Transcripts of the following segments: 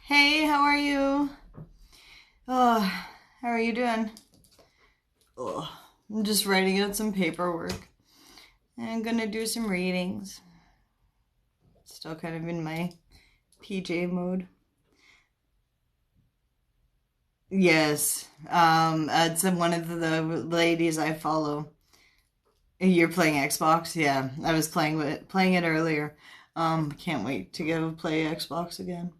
Hey, how are you? Oh, how are you doing? Oh, I'm just writing out some paperwork. And I'm gonna do some readings. Still kind of in my PJ mode. Yes. It's one of the ladies I follow. You're playing Xbox? Yeah, I was playing it earlier. Can't wait to go play Xbox again.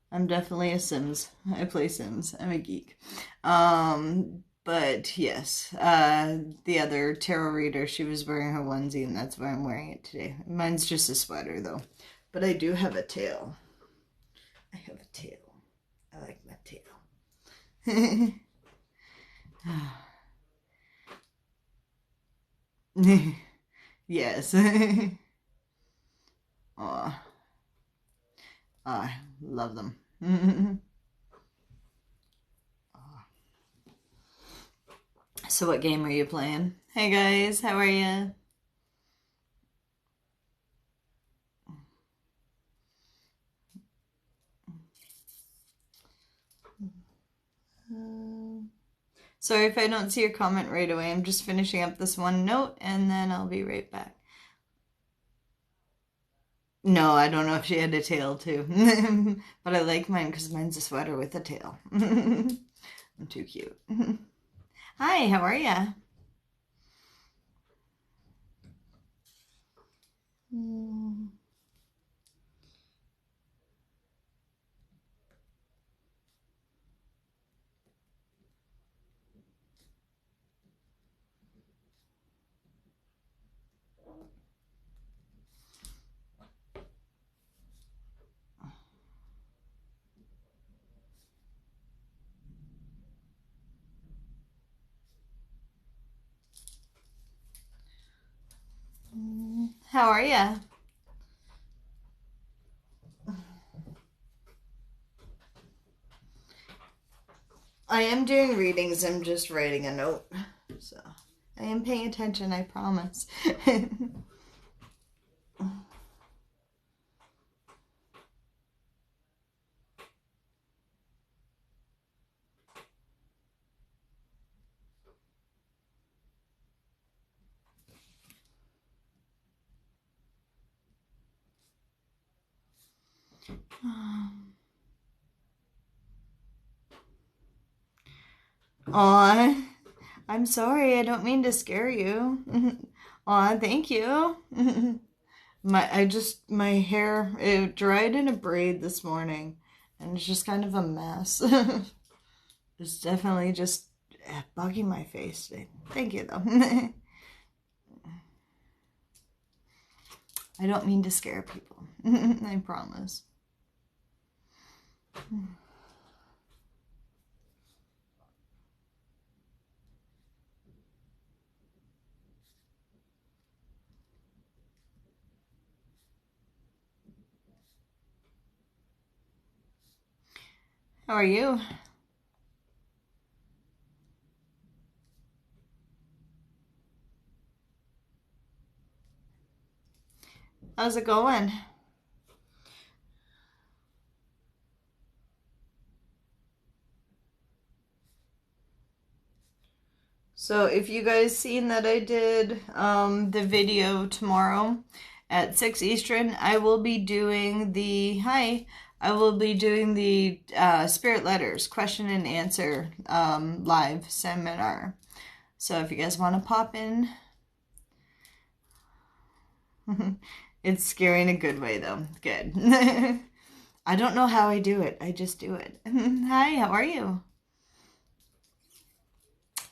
I'm definitely a Sims. I play Sims. I'm a geek. But yes, the other tarot reader, she was wearing her onesie, and that's why I'm wearing it today. Mine's just a sweater, though. But I do have a tail. I have a tail. I like my tail. Yes. Aw, I love them. So what game are you playing? Hey guys, how are you? Sorry if I don't see your comment right away. I'm just finishing up this one note and then I'll be right back. No, I don't know if she had a tail too. But I like mine because mine's a sweater with a tail. I'm too cute. Hi, how are ya? How are ya? I am doing readings. I'm just writing a note. So I am paying attention, I promise. Aw, I'm sorry. I don't mean to scare you. Aw, thank you. My hair, it dried in a braid this morning and it's just kind of a mess. It's definitely just bugging my face. Thank you though. I don't mean to scare people. I promise. How are you? How's it going? So if you guys seen that I did the video tomorrow at 6 Eastern, I will be doing I will be doing the Spirit Letters question and answer live seminar. So if you guys want to pop in, it's scary in a good way though. Good. I don't know how I do it. I just do it. Hi, how are you?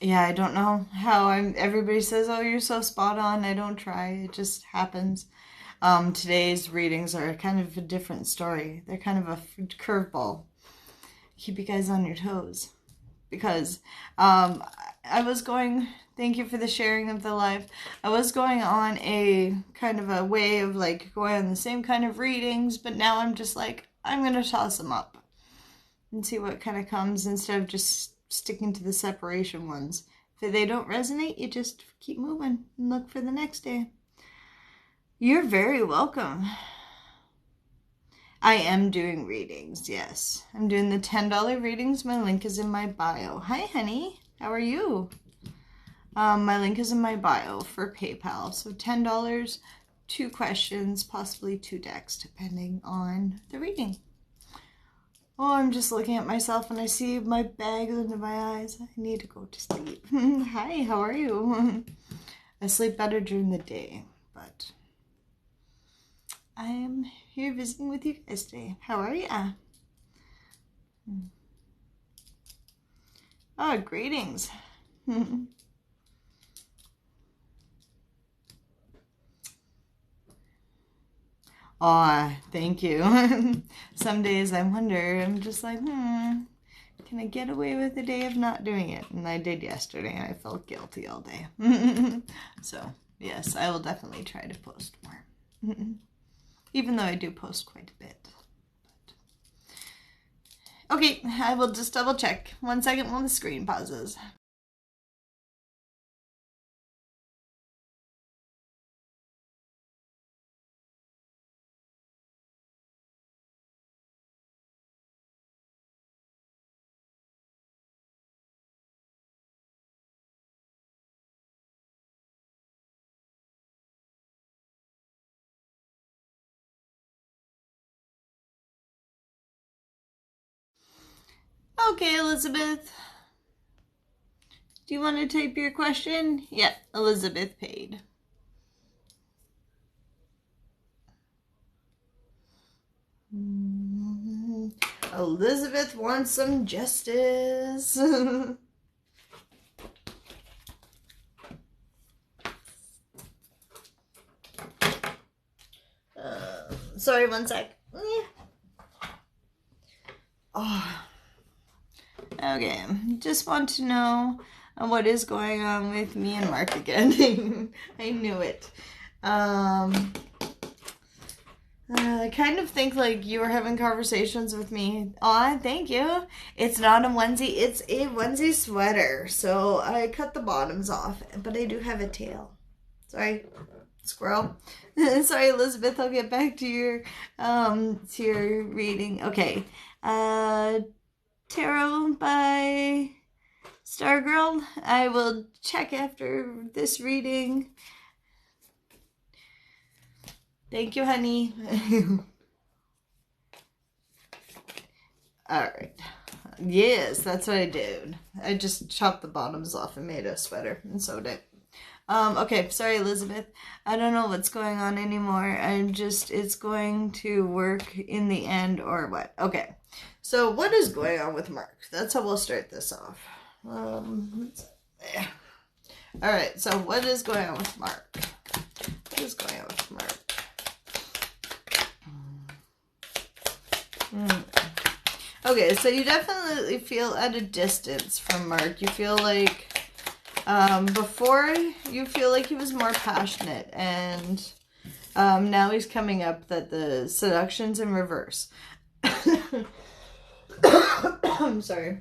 Yeah, I don't know how everybody says, "Oh, you're so spot on." I don't try. It just happens. Today's readings are kind of a different story. They're kind of a curveball. Keep you guys on your toes because I was going. Thank you for the sharing of the live. I was going on a kind of a way of like going on the same kind of readings, but now I'm just like I'm gonna toss them up and see what kind of comes instead of just sticking to the separation ones. If they don't resonate, you just keep moving and look for the next day. You're very welcome. I am doing readings, yes. I'm doing the $10 readings. My link is in my bio. Hi, honey. How are you? My link is in my bio for PayPal. So $10, 2 questions, possibly 2 decks, depending on the reading. Oh, I'm just looking at myself and I see my bags under my eyes. I need to go to sleep. Hi, how are you? I sleep better during the day, but I am here visiting with you guys today. How are ya? Oh, greetings. Aw, thank you. Some days I wonder, I'm just like, can I get away with a day of not doing it? And I did yesterday, and I felt guilty all day. So, yes, I will definitely try to post more. Even though I do post quite a bit. But... Okay, I will just double check. 1 second while the screen pauses. Okay, Elizabeth. Do you want to type your question? Yeah, Elizabeth paid. Elizabeth wants some justice. Sorry, 1 sec. Oh. Okay, just want to know what is going on with me and Mark again. I knew it. I kind of think like you were having conversations with me. Aw, thank you. It's not a onesie, it's a onesie sweater. So I cut the bottoms off, but I do have a tail. Sorry, squirrel. Sorry, Elizabeth, I'll get back to your reading. Okay. Tarot by Stargirl. I will check after this reading. Thank you, honey. Alright. Yes, that's what I did. I just chopped the bottoms off and made a sweater and sewed it. Okay, sorry, Elizabeth. I don't know what's going on anymore. It's going to work in the end or what? Okay. So what is going on with Mark? That's how we'll start this off. Alright, so what is going on with Mark? What is going on with Mark? Okay, so you definitely feel at a distance from Mark. You feel like before you feel like he was more passionate, and now he's coming up that the seduction's in reverse. I'm sorry.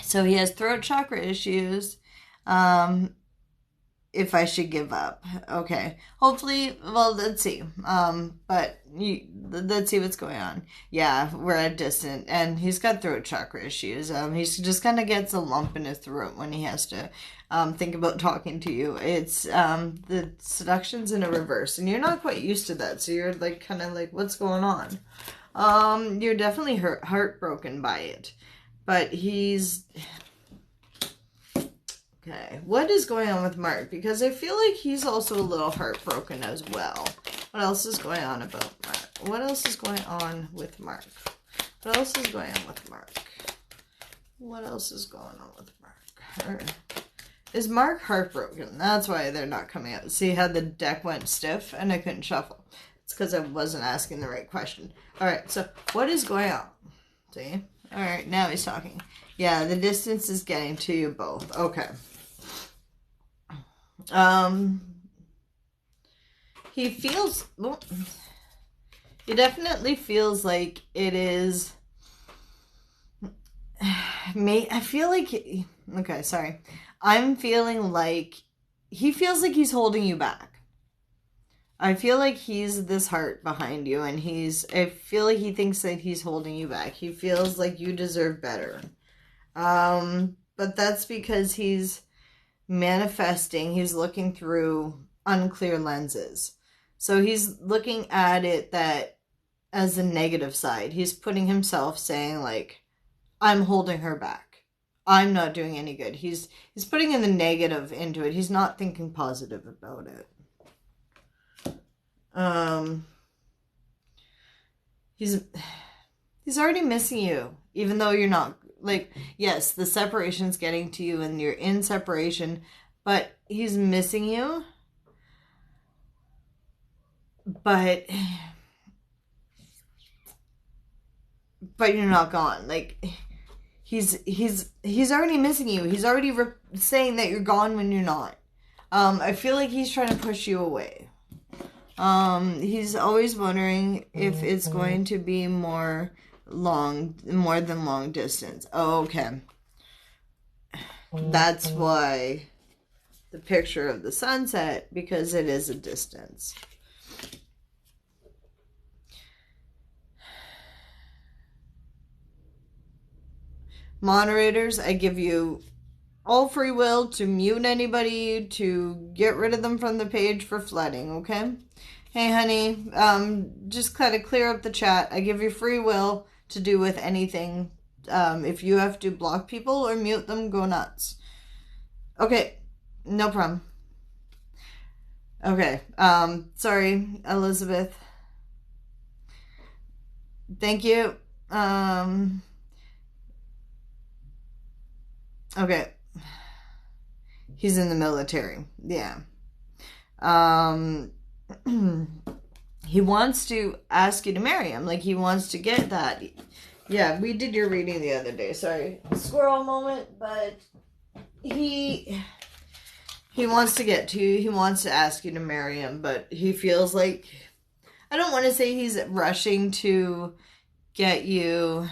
So he has throat chakra issues. If I should give up. Okay. Hopefully, well, let's see. Let's see what's going on. Yeah, we're at distant, and he's got throat chakra issues. He just kind of gets a lump in his throat when he has to think about talking to you. It's the seduction's in a reverse, and you're not quite used to that, so you're like kind of like, what's going on? You're definitely heartbroken by it, but he's... Okay, what is going on with Mark? Because I feel like he's also a little heartbroken as well. What else is going on about Mark? What else is going on with Mark? What else is going on with Mark? What else is going on with Mark? Is Mark heartbroken? That's why they're not coming out. See how the deck went stiff and I couldn't shuffle. It's because I wasn't asking the right question. Alright, so what is going on? See? Alright, now he's talking. Yeah, the distance is getting to you both. Okay. He feels, well, he definitely feels like it is, I feel like, okay, sorry. I'm feeling like he feels like he's holding you back. I feel like he's this heart behind you, and I feel like he thinks that he's holding you back. He feels like you deserve better. But that's because he's manifesting, he's looking through unclear lenses. So he's looking at it that as a negative side. He's putting himself saying like, I'm holding her back. I'm not doing any good. He's putting in the negative into it. He's not thinking positive about it. He's already missing you, even though you're not, like, yes, the separation's getting to you and you're in separation, but he's missing you. But you're not gone. Like, he's already missing you. He's already saying that you're gone when you're not. I feel like he's trying to push you away. He's always wondering if it's going to be more than long distance. Oh, okay. That's why the picture of the sunset, because it is a distance. Moderators, I give you all free will to mute anybody, to get rid of them from the page for flooding, okay? Hey, honey, just kind of clear up the chat. I give you free will to do with anything. If you have to block people or mute them, go nuts. Okay, no problem. Okay, sorry, Elizabeth. Thank you. Okay. He's in the military. Yeah. He wants to ask you to marry him. Like, he wants to get that. Yeah, we did your reading the other day. Sorry. Squirrel moment, but he wants to get to you. He wants to ask you to marry him, but he feels like, I don't want to say he's rushing to get you.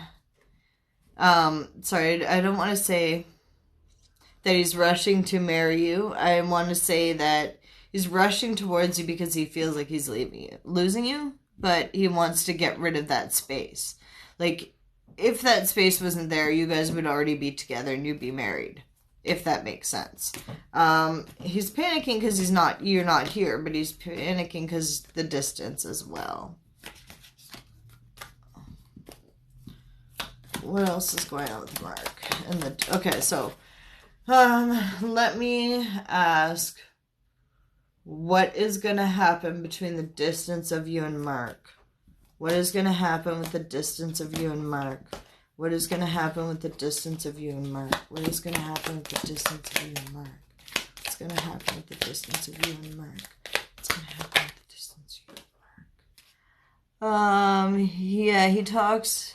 Sorry, I don't want to say that he's rushing to marry you. I want to say that he's rushing towards you because he feels like he's losing you, but he wants to get rid of that space. Like, if that space wasn't there, you guys would already be together and you'd be married, if that makes sense. He's panicking because you're not here, but he's panicking because the distance as well. What else is going on with Mark? Okay, so let me ask, what is going to happen between the distance of you and Mark? What is going to happen with the distance of you and Mark? What is going to happen with the distance of you and Mark? What is going to happen with the distance of you and Mark? What's going to happen with the distance of you and Mark? What's going to happen with the distance of you and Mark? Yeah, he talks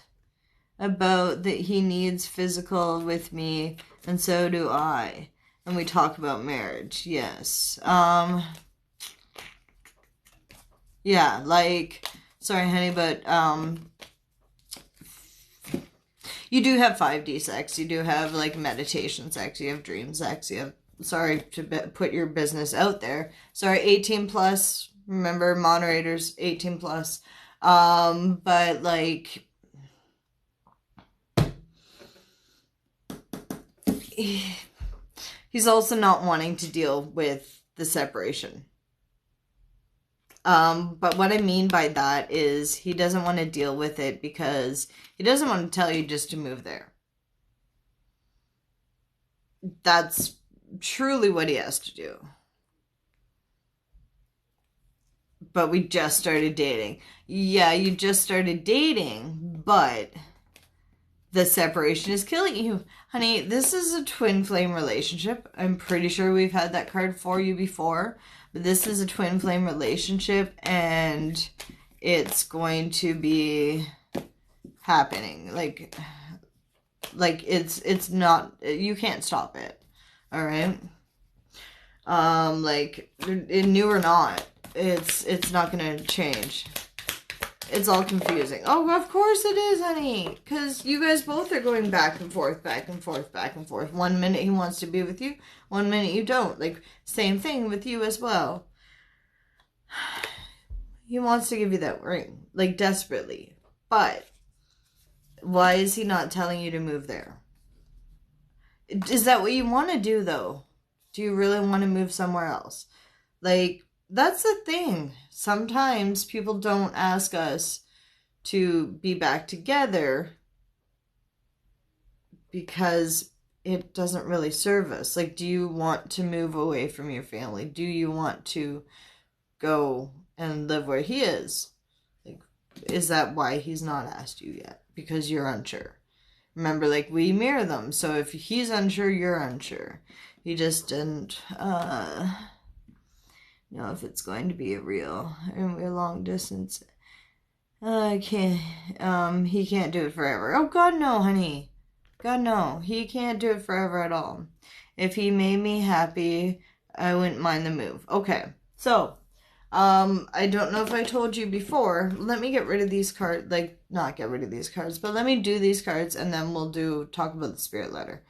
about that he needs physical with me, and so do I. And we talk about marriage, yes. Yeah, like, sorry, honey, but, you do have 5D sex. You do have, like, meditation sex. You have dream sex. You have, sorry to put your business out there. Sorry, 18 plus. Remember, moderators, 18 plus. But, like, he's also not wanting to deal with the separation. But what I mean by that is he doesn't want to deal with it because he doesn't want to tell you just to move there. That's truly what he has to do. But we just started dating. Yeah, you just started dating, but the separation is killing you. Honey, this is a twin flame relationship. I'm pretty sure we've had that card for you before. But this is a twin flame relationship, and it's going to be happening. Like it's not, you can't stop it. All right? Like, new or not, it's not going to change. It's all confusing. Oh, of course it is, honey. Because you guys both are going back and forth, back and forth, back and forth. 1 minute he wants to be with you, 1 minute you don't. Like, same thing with you as well. He wants to give you that ring, like desperately. But why is he not telling you to move there? Is that what you want to do, though? Do you really want to move somewhere else? Like, that's the thing. Sometimes people don't ask us to be back together because it doesn't really serve us. Like, do you want to move away from your family? Do you want to go and live where he is? Like, is that why he's not asked you yet? Because you're unsure. Remember, like, we mirror them. So if he's unsure, you're unsure. He just didn't know if it's going to be a real long distance. I can't, he can't do it forever. Oh, God, no, honey. God, no. He can't do it forever at all. If he made me happy, I wouldn't mind the move. Okay, so, I don't know if I told you before. Let me get rid of these cards. Like, not get rid of these cards, but let me do these cards, and then we'll talk about the spirit letter.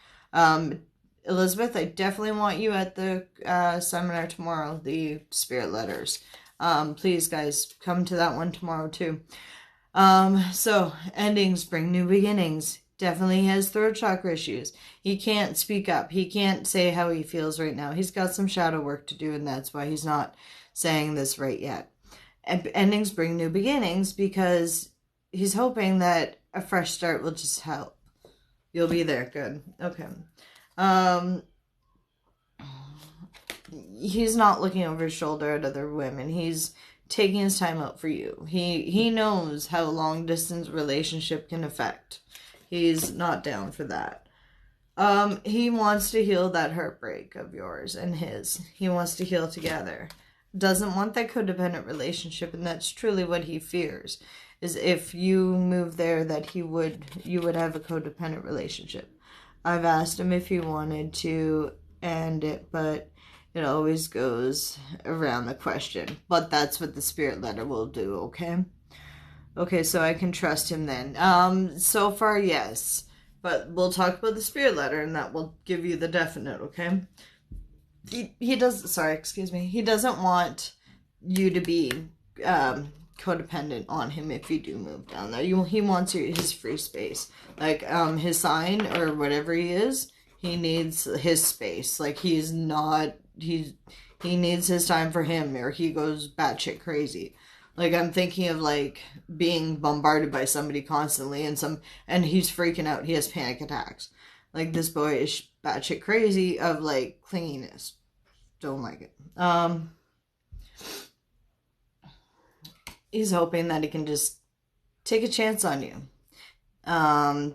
Elizabeth, I definitely want you at the seminar tomorrow, the spirit letters. Please, guys, come to that one tomorrow, too. So, endings bring new beginnings. Definitely has throat chakra issues. He can't speak up. He can't say how he feels right now. He's got some shadow work to do, and that's why he's not saying this right yet. Endings bring new beginnings because he's hoping that a fresh start will just help. You'll be there. Good. Okay. He's not looking over his shoulder at other women. He's taking his time out for you. He knows how a long distance relationship can affect. He's not down for that. He wants to heal that heartbreak of yours and his. He wants to heal together. Doesn't want that codependent relationship, and that's truly what he fears. Is if you move there, that you would have a codependent relationship. I've asked him if he wanted to end it, but it always goes around the question. But that's what the spirit letter will do, okay? Okay, so I can trust him then. So far, yes. But we'll talk about the spirit letter, and that will give you the definite, okay? He doesn't want you to be codependent on him if you do move down there. He wants his free space. Like, his sign or whatever he is, he needs his space. Like, he needs his time for him, or he goes batshit crazy. Like, I'm thinking of, like, being bombarded by somebody constantly and he's freaking out. He has panic attacks. Like, this boy is batshit crazy of, like, clinginess. Don't like it. He's hoping that he can just take a chance on you.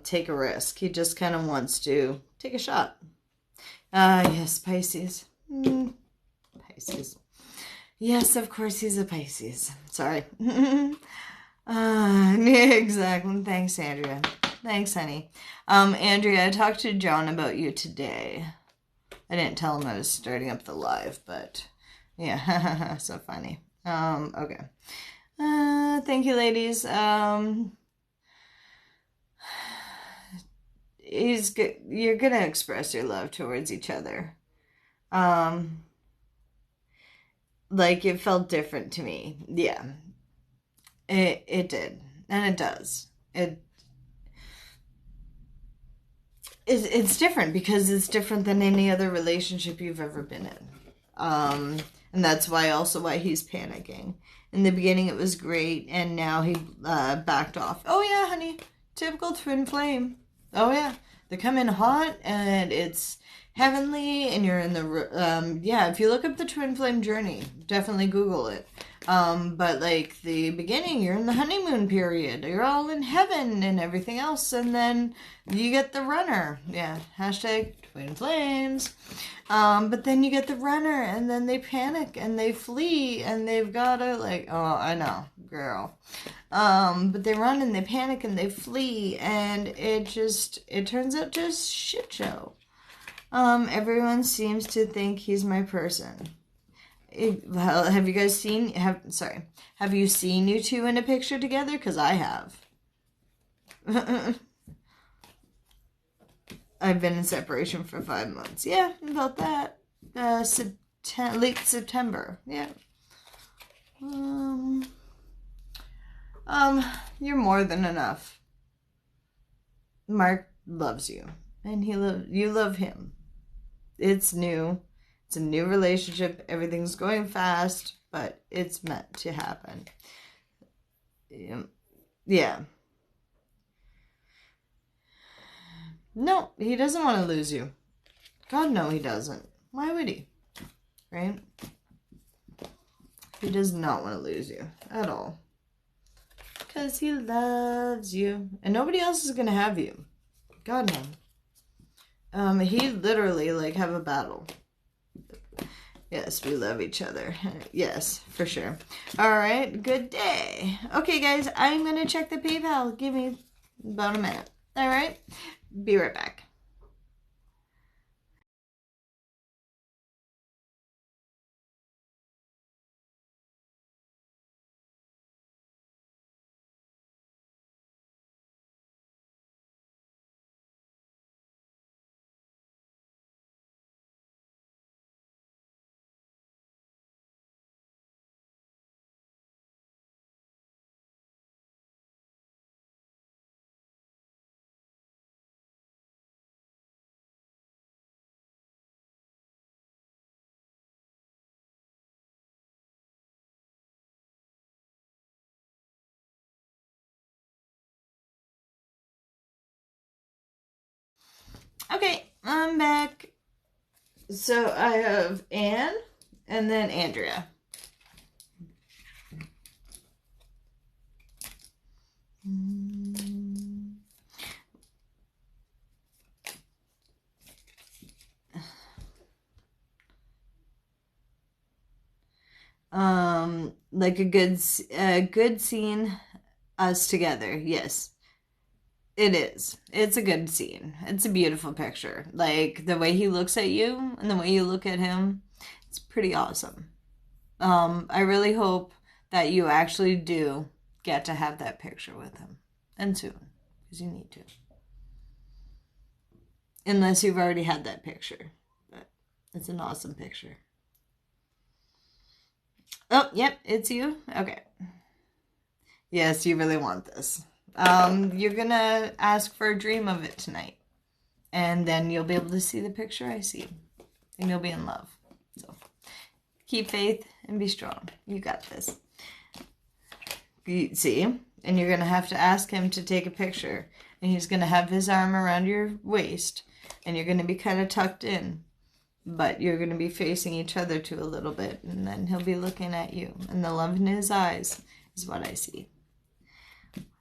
Take a risk. He just kind of wants to take a shot. Yes, Pisces. Pisces. Yes, of course he's a Pisces. Sorry. Exactly. Thanks, Andrea. Thanks, honey. Andrea, I talked to John about you today. I didn't tell him I was starting up the live, but yeah, so funny. Okay. Thank you, ladies. You're gonna express your love towards each other. Like, it felt different to me. Yeah. It did. And it does. It's different because it's different than any other relationship you've ever been in. And that's why he's panicking. In the beginning it was great, and now he backed off. Oh yeah, honey. Typical twin flame. Oh yeah. They come in hot and it's heavenly, and you're in the if you look up the twin flame journey, definitely Google it. But like the beginning, you're in the honeymoon period, you're all in heaven and everything else, and then you get the runner. Yeah, hashtag twin flames. But then you get the runner, and then they panic and they flee, and they've gotta I know, girl. But they run and they panic and they flee, and it turns out to a shit show. Everyone seems to think he's my person. Have you guys seen, have you seen you two in a picture together? Because I have. I've been in separation for 5 months. Yeah, about that. Late September. Yeah. You're more than enough. Mark loves you, and you love him. It's new. It's a new relationship. Everything's going fast, but it's meant to happen. Yeah. No, he doesn't want to lose you. God, no, he doesn't. Why would he? Right? He does not want to lose you at all. Because he loves you. And nobody else is going to have you. God, no. He literally, like, have a battle. Yes, we love each other. Yes, for sure. All right, good day. Okay, guys, I'm going to check the PayPal. Give me about a minute. All right, be right back. Okay, I'm back. So I have Anne and then Andrea. Like a good scene, us together. Yes, it is. It's a good scene. It's a beautiful picture. Like the way he looks at you and the way you look at him, it's pretty awesome. I really hope that you actually do get to have that picture with him, and soon, because you need to. Unless you've already had that picture, but it's an awesome picture. Oh, yep, it's you. Okay. Yes, you really want this. You're gonna ask for a dream of it tonight, and then you'll be able to see the picture I see, and you'll be in love. So keep faith and be strong. You got this. You see, and you're gonna have to ask him to take a picture, and he's gonna have his arm around your waist, and you're gonna be kind of tucked in, but you're gonna be facing each other too a little bit, and then he'll be looking at you, and the love in his eyes is what I see.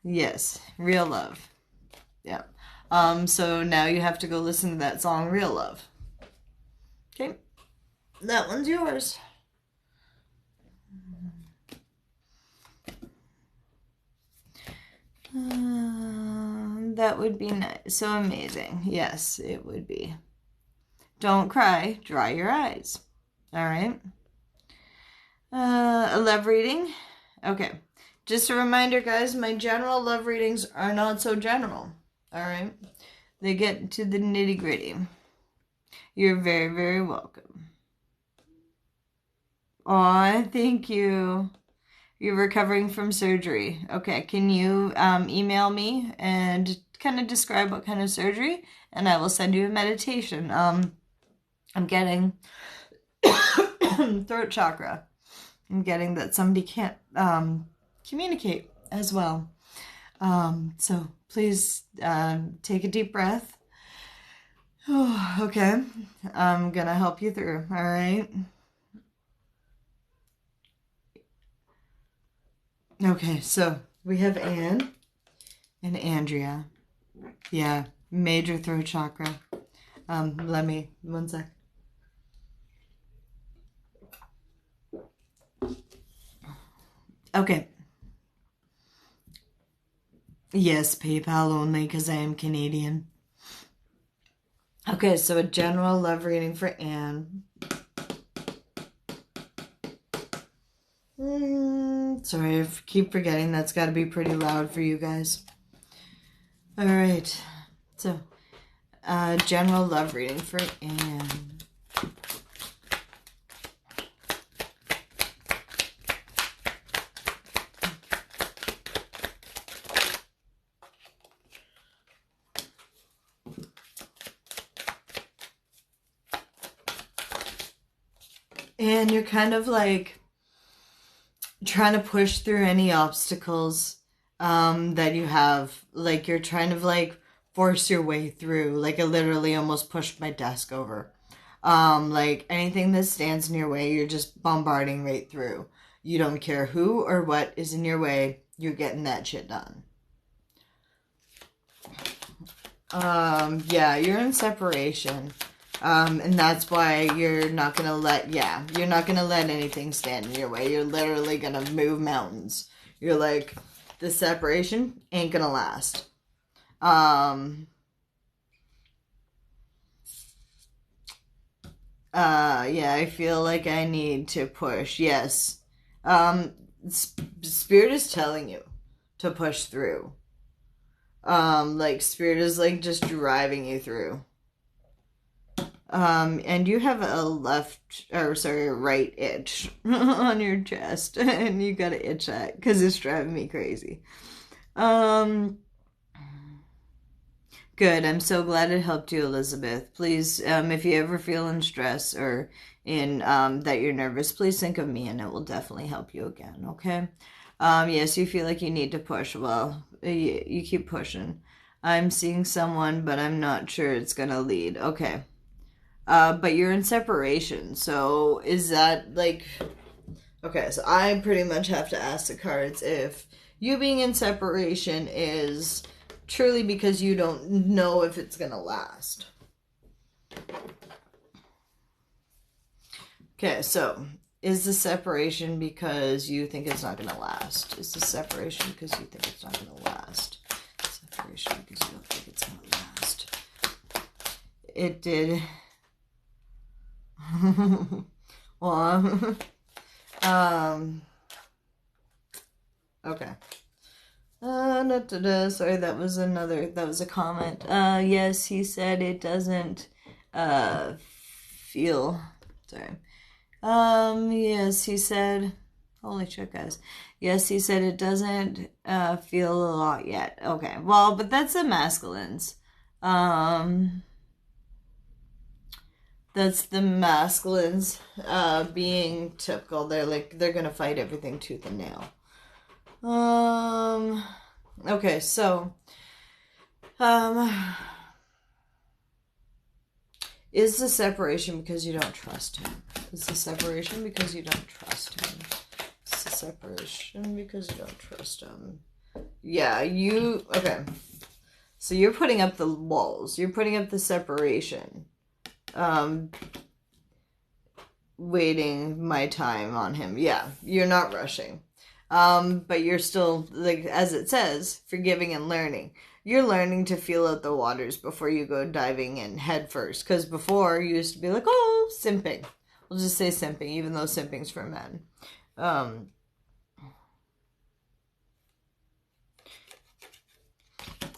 Yes, real love. Yeah. So now you have to go listen to that song, Real Love. Okay. That one's yours. That would be nice. So amazing. Yes, it would be. Don't cry. Dry your eyes. All right. A love reading. Okay. Just a reminder, guys, my general love readings are not so general. All right. They get to the nitty gritty. You're very, very welcome. Aw, thank you. You're recovering from surgery. Okay, can you email me and kind of describe what kind of surgery? And I will send you a meditation. I'm getting throat chakra. I'm getting that somebody can't communicate as well. So please take a deep breath. Oh, okay, I'm gonna help you through, all right? Okay, so we have Anne and Andrea. Yeah, major throat chakra. Let me, one sec. Okay. Yes, PayPal only because I am Canadian. Okay, so a general love reading for Anne. Sorry, I keep forgetting that's got to be pretty loud for you guys. All right, so general love reading for Anne. And you're kind of like trying to push through any obstacles that you have. Like you're trying to like force your way through. Like I literally almost pushed my desk over. Like anything that stands in your way, you're just bombarding right through. You don't care who or what is in your way, you're getting that shit done. Yeah, you're in separation. And that's why you're not gonna you're not gonna let anything stand in your way. You're literally gonna move mountains. You're like, this separation ain't gonna last. Yeah, I feel like I need to push. Yes. Spirit is telling you to push through. Like Spirit is like just driving you through. And you have a right itch on your chest, and you gotta itch that because it's driving me crazy. Good. I'm so glad it helped you, Elizabeth. Please, if you ever feel in stress or in that you're nervous, please think of me, and it will definitely help you again. Okay. Yes, you feel like you need to push. Well, you keep pushing. I'm seeing someone, but I'm not sure it's gonna lead. Okay. But you're in separation, so is that like... Okay, so I pretty much have to ask the cards if you being in separation is truly because you don't know if it's gonna last. Okay, so is the separation because you think it's not gonna last? Is the separation because you think it's not gonna last? Separation because you don't think it's gonna last. It did. Well, okay. Sorry, that was a comment. Yes, he said it doesn't, feel, sorry. Yes, he said, holy shit, guys. Yes, he said it doesn't, feel a lot yet. Okay, well, but that's the masculines. That's the masculines, being typical. They're gonna fight everything tooth and nail. Okay, so, is the separation because you don't trust him? Is the separation because you don't trust him? Is the separation because you don't trust him? Yeah, okay. So you're putting up the walls. You're putting up the separation. Waiting my time on him. Yeah, you're not rushing. But you're still, like, as it says, forgiving and learning. You're learning to feel out the waters before you go diving in head first. Because before, you used to be like, oh, simping. We'll just say simping, even though simping's for men.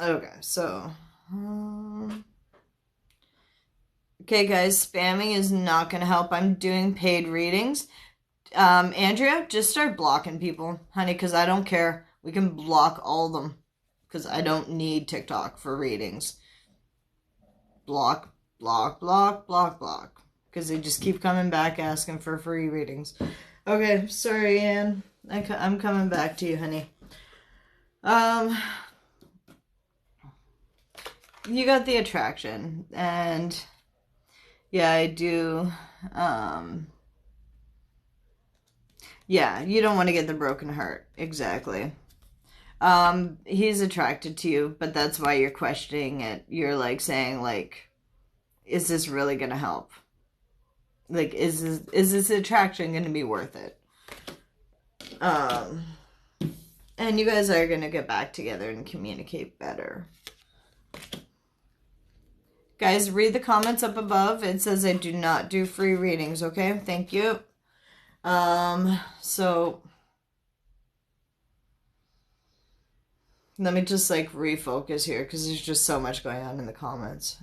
Okay, so... Okay, guys, spamming is not going to help. I'm doing paid readings. Andrea, just start blocking people, honey, because I don't care. We can block all of them, because I don't need TikTok for readings. Block, block, block, block, block, because they just keep coming back asking for free readings. Okay, sorry, Anne. I'm coming back to you, honey. You got the attraction, and... Yeah, I do. Yeah, you don't want to get the broken heart. Exactly. He's attracted to you, but that's why you're questioning it. You're like saying, like, is this really gonna help? Like, is this attraction gonna be worth it? And you guys are gonna get back together and communicate better. Guys, read the comments up above. It says I do not do free readings, okay? Thank you. So let me just like refocus here because there's just so much going on in the comments.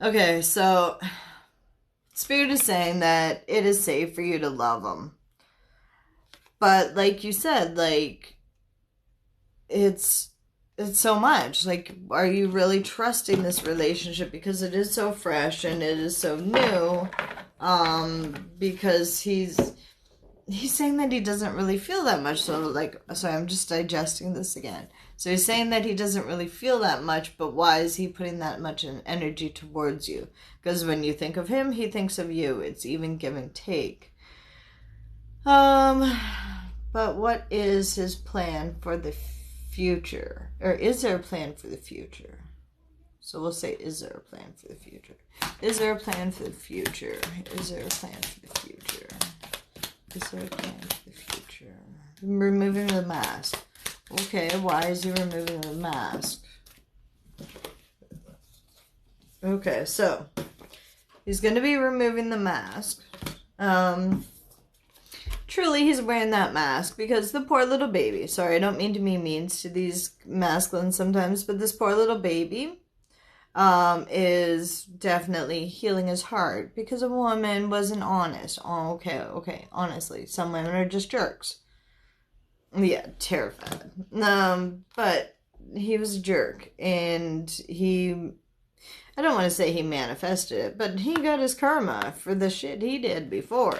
Okay, so Spirit is saying that it is safe for you to love him. But like you said, like, it's so much. Like, are you really trusting this relationship because it is so fresh and it is so new? Because he's saying that he doesn't really feel that much. So, like, sorry, I'm just digesting this again. So he's saying that he doesn't really feel that much, but why is he putting that much energy towards you? Because when you think of him, he thinks of you. It's even give and take. But what is his plan for the future? Or is there a plan for the future? So we'll say, is there a plan for the future? Is there a plan for the future? Is there a plan for the future? Is there a plan for the future? Removing the mask. Okay, why is he removing the mask? Okay, so he's going to be removing the mask. Truly, he's wearing that mask because the poor little baby. Sorry, I don't mean to be mean to these masculines sometimes, but this poor little baby is definitely healing his heart because a woman wasn't honest. Oh, okay, honestly, some women are just jerks. Yeah, terrified. But he was a jerk, and I don't want to say he manifested it, but he got his karma for the shit he did before.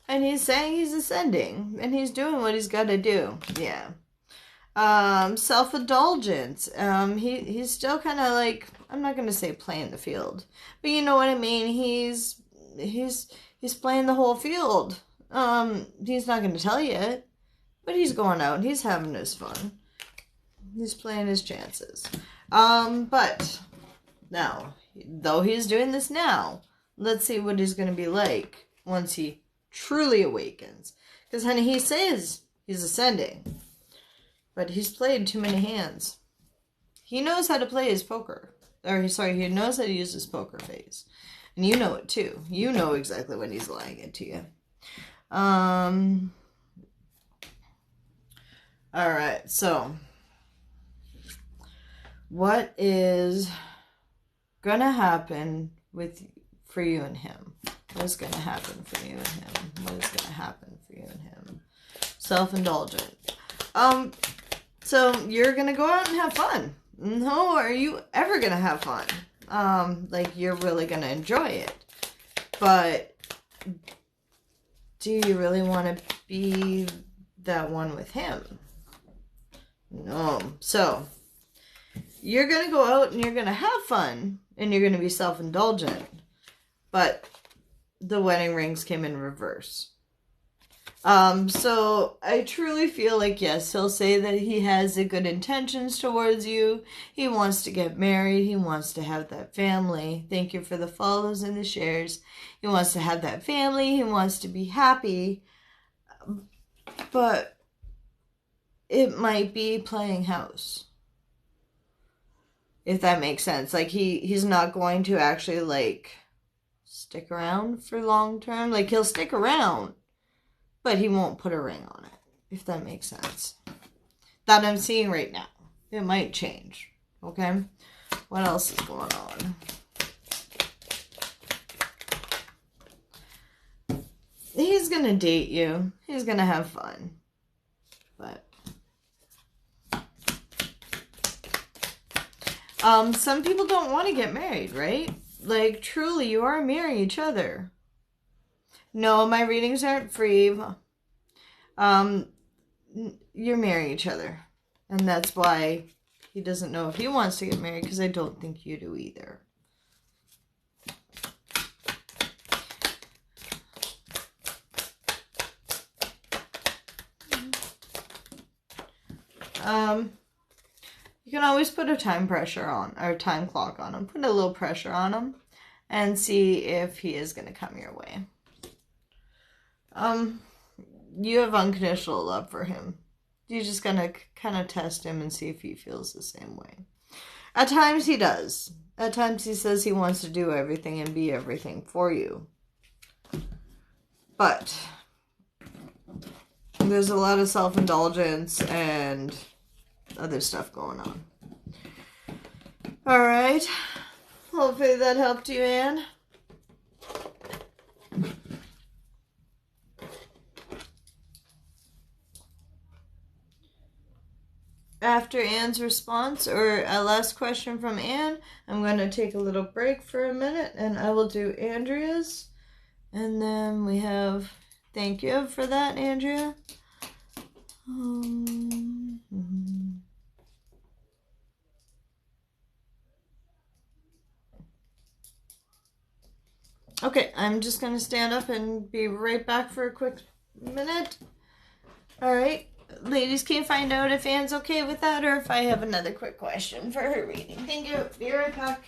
And he's saying he's ascending, and he's doing what he's got to do. Yeah. Self-indulgence. He's still kind of like, I'm not going to say playing the field, but you know what I mean? He's playing the whole field. He's not going to tell you it. But he's going out and he's having his fun. He's playing his chances. But now, though he's doing this now, let's see what he's going to be like once he truly awakens. Because, honey, he says he's ascending. But he's played too many hands. He knows how to play his poker. He knows how to use his poker face. And you know it too. You know exactly when he's lying it to you. Alright, so what is gonna happen for you and him? What is gonna happen for you and him? What is gonna happen for you and him? Self-indulgent. So you're gonna go out and have fun. No, are you ever gonna have fun? Like, you're really gonna enjoy it. But do you really want to be that one with him? No. So you're going to go out and you're going to have fun and you're going to be self-indulgent. But the wedding rings came in reverse. So I truly feel like, yes, he'll say that he has the good intentions towards you. He wants to get married. He wants to have that family. Thank you for the follows and the shares. He wants to have that family. He wants to be happy. But it might be playing house. If that makes sense. Like, he's not going to actually, like, stick around for long term. Like, he'll stick around, but he won't put a ring on it. If that makes sense. That I'm seeing right now. It might change. Okay? What else is going on? He's gonna date you. He's gonna have fun. But some people don't want to get married, right? Like, truly, you are marrying each other. No, my readings aren't free. You're marrying each other. And that's why he doesn't know if he wants to get married, because I don't think you do either. You can always put a time pressure on, or time clock on him. Put a little pressure on him and see if he is going to come your way. You have unconditional love for him. You're just going to kind of test him and see if he feels the same way. At times he does. At times he says he wants to do everything and be everything for you. But there's a lot of self-indulgence and other stuff going on. Alright. Hopefully that helped you, Anne. After Anne's response, or a last question from Anne, I'm going to take a little break for a minute, and I will do Andrea's. And then we have, thank you for that, Andrea. Okay, I'm just going to stand up and be right back for a quick minute. All right. Ladies, can you find out if Anne's okay with that, or if I have another quick question for her reading? Thank you. Be right back.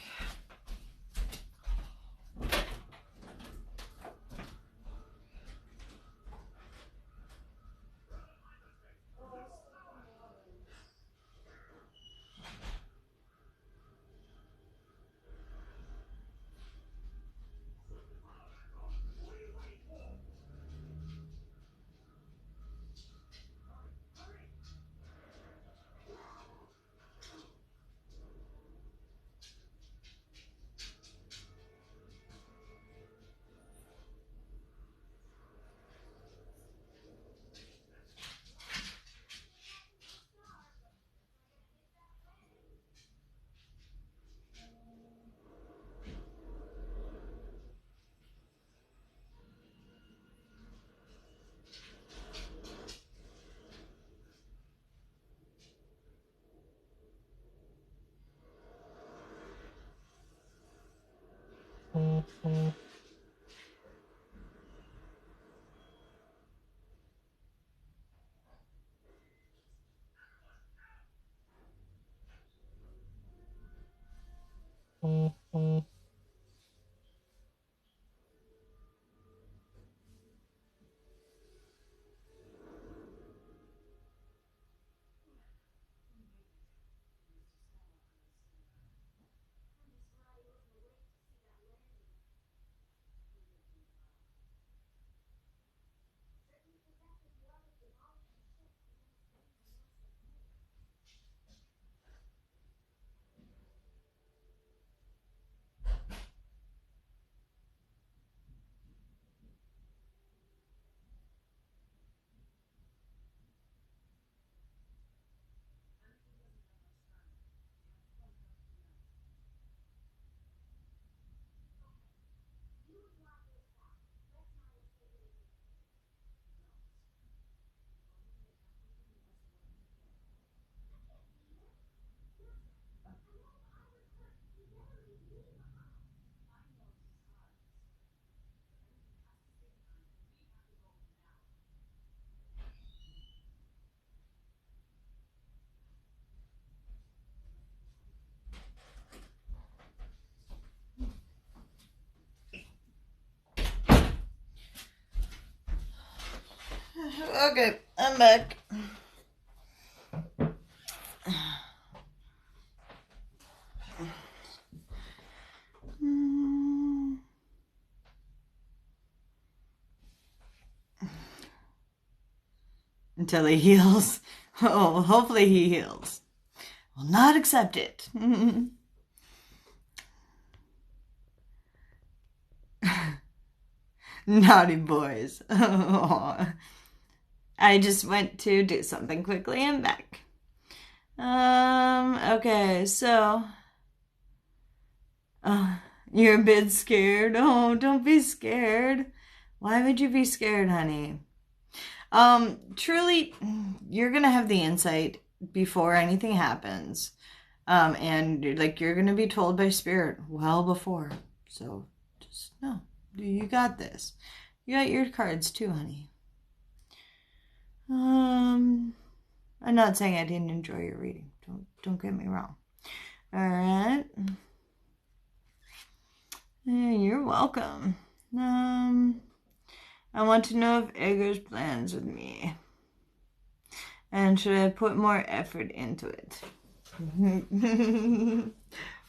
Okay, I'm back. Until he heals. Oh, hopefully he heals. Will not accept it. Naughty boys. I just went to do something quickly and back. Okay, so you're a bit scared. Oh, don't be scared. Why would you be scared, honey? Truly, you're gonna have the insight before anything happens. And like you're gonna be told by spirit well before. So just know, you got this. You got your cards too, honey. I'm not saying I didn't enjoy your reading. Don't get me wrong. All right. You're welcome. I want to know if Edgar's plans with me. And should I put more effort into it?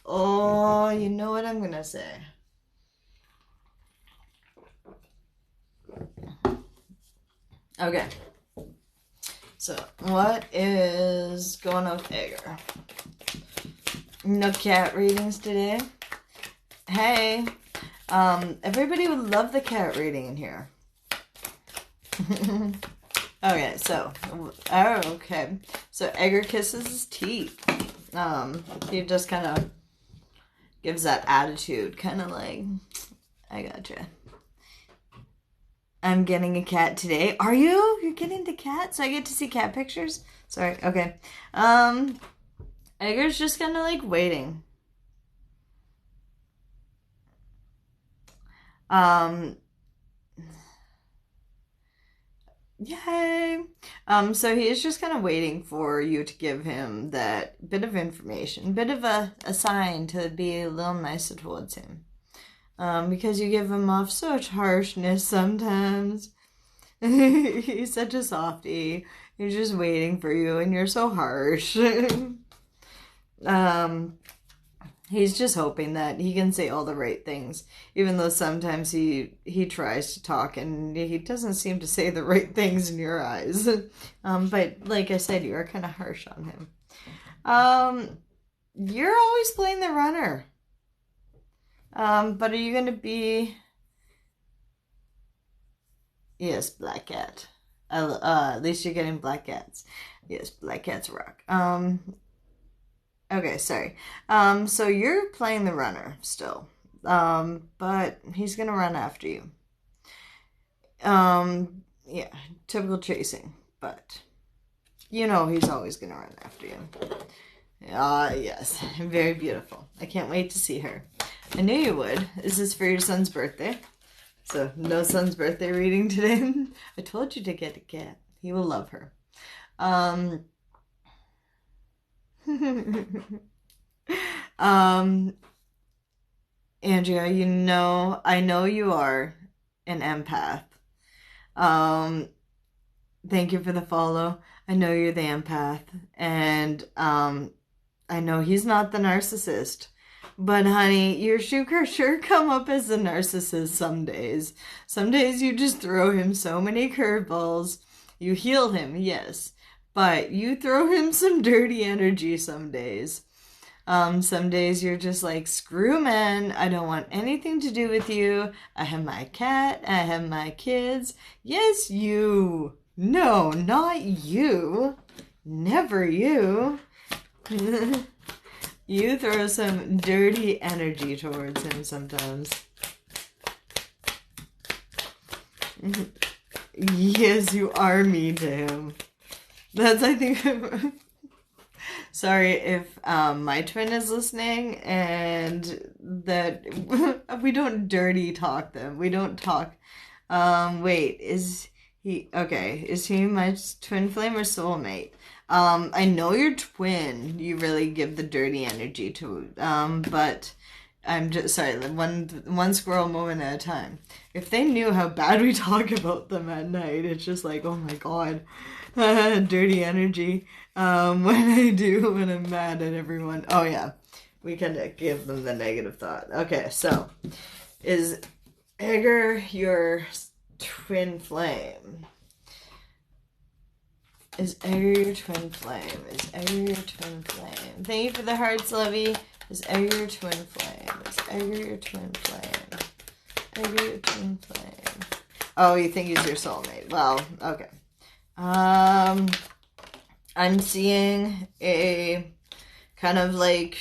Oh, you know what I'm going to say. Okay. So, what is going on with Edgar? No cat readings today. Hey. Everybody would love the cat reading in here. Okay, so, okay. So Edgar kisses his teeth. He just kind of gives that attitude, kind of like, I gotcha. I'm getting a cat today. Are you? You're getting the cat? So I get to see cat pictures? Sorry, okay. Edgar's just kind of like waiting. Yay! So he is just kind of waiting for you to give him that bit of information, bit of a sign to be a little nicer towards him. Because you give him off such harshness sometimes. He's such a softie. He's just waiting for you, and you're so harsh. He's just hoping that he can say all the right things, even though sometimes he tries to talk and he doesn't seem to say the right things in your eyes. But like I said, you are kind of harsh on him. You're always playing the runner. But are you going to be... Yes, Black Cat. At least you're getting Black Cats. Yes, Black Cats rock. Okay, sorry. So you're playing the runner still. But he's gonna run after you. Yeah, typical chasing, but you know he's always gonna run after you. Yes, very beautiful. I can't wait to see her. I knew you would. Is this for your son's birthday? So, no son's birthday reading today. I told you to get a cat. He will love her. Andrea, I know you are an empath. Thank you for the follow. I know you're the empath, and I know he's not the narcissist. But honey, your sugar sure come up as the narcissist some days. Some days you just throw him so many curveballs. You heal him, yes, but you throw him some dirty energy some days. Some days you're just like, screw men, I don't want anything to do with you. I have my cat, I have my kids. Yes, you. No, not you. Never you. You throw some dirty energy towards him sometimes. Yes, you are mean to him. That's, I think... Sorry if my twin is listening and that we don't dirty talk them. We don't talk. Wait, is he... Okay, is he my twin flame or soulmate? I know you're twin. You really give the dirty energy to, but I'm just sorry. One squirrel moment at a time. If they knew how bad we talk about them at night, it's just like, oh my god, dirty energy. When I'm mad at everyone. Oh yeah, we kind of give them the negative thought. Okay, so is Edgar your twin flame? Is Edgar your twin flame? Is Edgar your twin flame? Thank you for the hearts, Lovey. Is Edgar your twin flame? Is Edgar your twin flame? Edgar your twin flame. Oh, you think he's your soulmate. Well, okay. I'm seeing a kind of like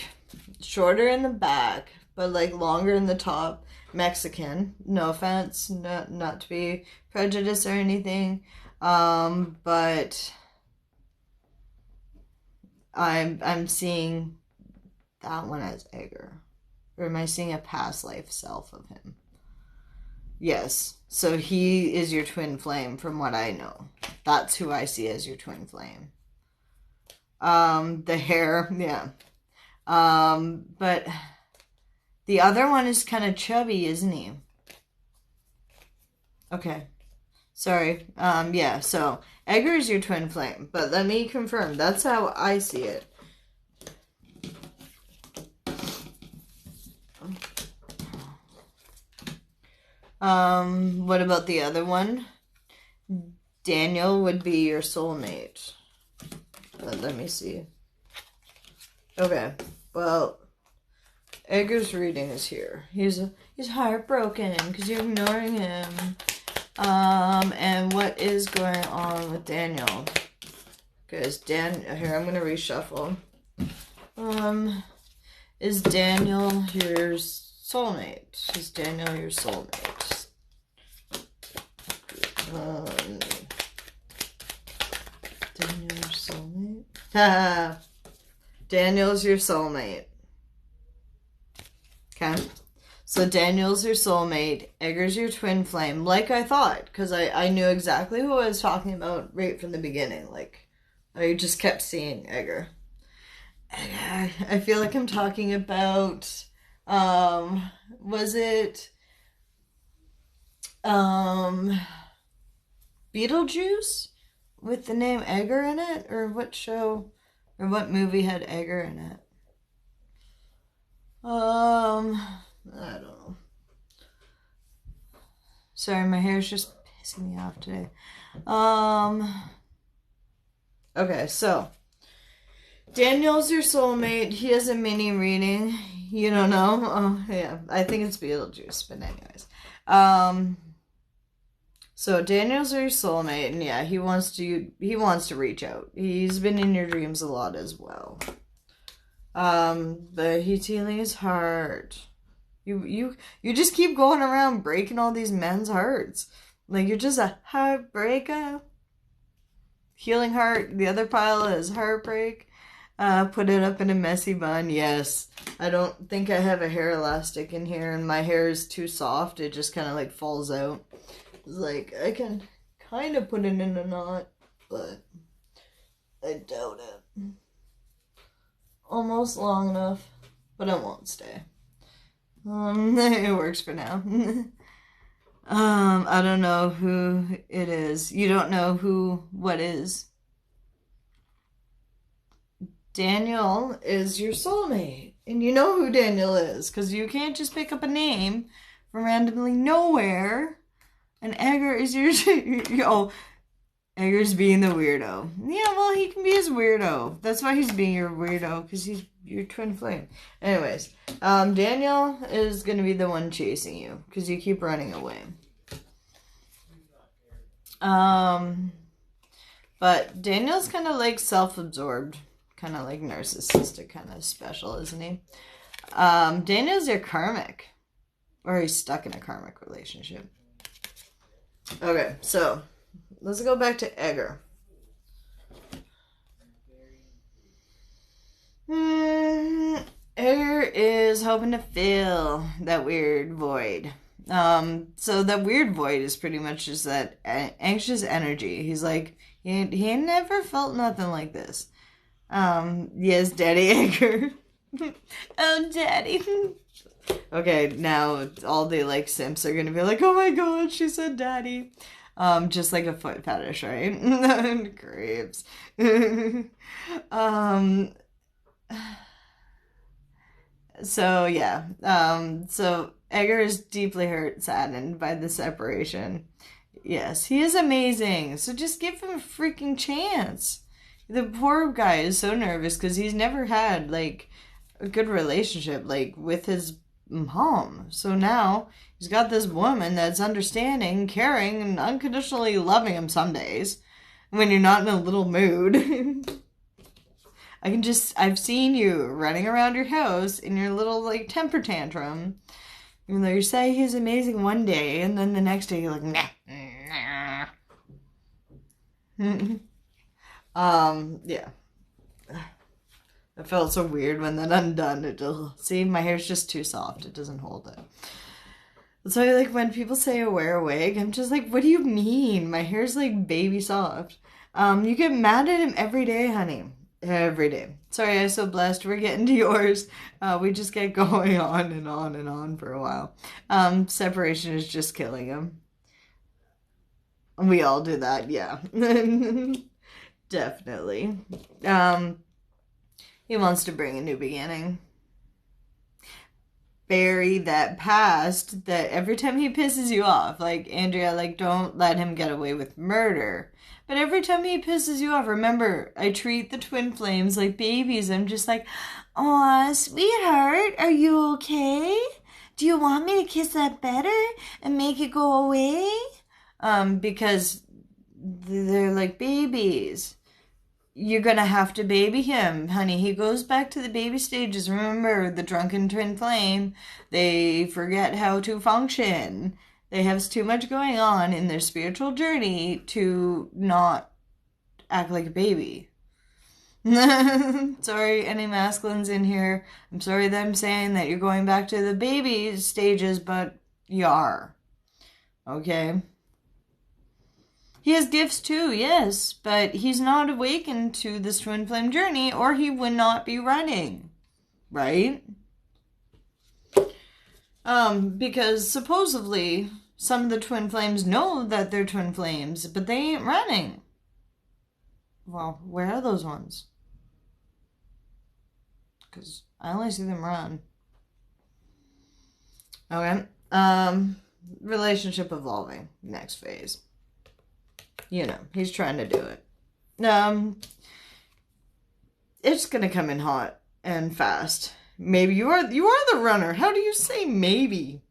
shorter in the back, but like longer in the top, Mexican. No offense, not to be prejudiced or anything. But I'm seeing that one as Edgar. Or am I seeing a past life self of him? Yes. So he is your twin flame from what I know. That's who I see as your twin flame. The hair, yeah. But the other one is kind of chubby, isn't he? Okay. Sorry. Yeah, so Edgar is your twin flame, but let me confirm. That's how I see it. What about the other one? Daniel would be your soulmate. But let me see. Okay, well, Edgar's reading is here. He's heartbroken because you're ignoring him. And what is going on with Daniel? Because here, I'm gonna reshuffle. Is Daniel your soulmate? Is Daniel your soulmate? Daniel your soulmate? Daniel's your soulmate. Okay. So Daniel's your soulmate. Edgar's your twin flame. Like I thought. Because I knew exactly who I was talking about right from the beginning. Like, I just kept seeing Edgar. I feel like I'm talking about, was it, Beetlejuice with the name Edgar in it? Or what show, or what movie had Edgar in it? I don't know. Sorry, my hair's just pissing me off today. Okay, so Daniel's your soulmate. He has a mini reading. You don't know? Oh, yeah. I think it's Beetlejuice, but anyways. So Daniel's your soulmate, and yeah, he wants to reach out. He's been in your dreams a lot as well. But he's healing his heart. You just keep going around breaking all these men's hearts. Like, you're just a heartbreaker. Healing heart. The other pile is heartbreak. Put it up in a messy bun. Yes. I don't think I have a hair elastic in here, and my hair is too soft. It just kind of like falls out. It's like, I can kind of put it in a knot, but I doubt it. Almost long enough, but it won't stay. It works for now. I don't know who it is. You don't know what is. Daniel is your soulmate. And you know who Daniel is, because you can't just pick up a name from randomly nowhere. And Edgar is Edgar's being the weirdo. Yeah, well, he can be his weirdo. That's why he's being your weirdo, because he's your twin flame. Anyways, Daniel is going to be the one chasing you, because you keep running away. But Daniel's kind of like self-absorbed, kind of like narcissistic, kind of special, isn't he? Daniel's your karmic, or he's stuck in a karmic relationship. Okay, so let's go back to Edgar. Edgar is hoping to fill that weird void. So that weird void is pretty much just that anxious energy. He's like, he never felt nothing like this. Yes, Daddy Edgar. Oh, Daddy. Okay, now all the like simps are gonna be like, oh my god, she said daddy. Just like a foot fetish, right? Creeps. So yeah. So Edgar is deeply hurt, saddened by the separation. Yes, he is amazing. So just give him a freaking chance. The poor guy is so nervous because he's never had like a good relationship like with his mom. So now he's got this woman that's understanding, caring, and unconditionally loving him some days when you're not in a little mood. I've seen you running around your house in your little like temper tantrum. Even though you say he's amazing one day, and then the next day you're like, nah. Yeah. It felt so weird when that undone. See, my hair's just too soft. It doesn't hold it. So like when people say I wear a wig, I'm just like, what do you mean? My hair's like baby soft. You get mad at him every day, honey. Every day. Sorry, I'm so blessed. We're getting to yours. We just get going on and on and on for a while. Separation is just killing him. We all do that, yeah. Definitely. He wants to bring a new beginning. bury that past that every time he pisses you off, like, Andrea, like, don't let him get away with murder. But every time he pisses you off, remember, I treat the twin flames like babies. I'm just like, aw, sweetheart, are you okay? Do you want me to kiss that better and make it go away? Because they're like babies. You're gonna have to baby him, honey. He goes back to the baby stages. Remember, the drunken twin flame, they forget how to function. They have too much going on in their spiritual journey to not act like a baby. Sorry, any masculines in here. I'm sorry that I'm saying that you're going back to the baby stages, but you are. Okay? He has gifts too, yes, but he's not awakened to this twin flame journey or he would not be running, right? Because supposedly some of the twin flames know that they're twin flames, but they ain't running. Well, where are those ones? Because I only see them run. Okay. Relationship evolving. Next phase. You know, he's trying to do it. It's gonna come in hot and fast. Maybe you are the runner. How do you say maybe?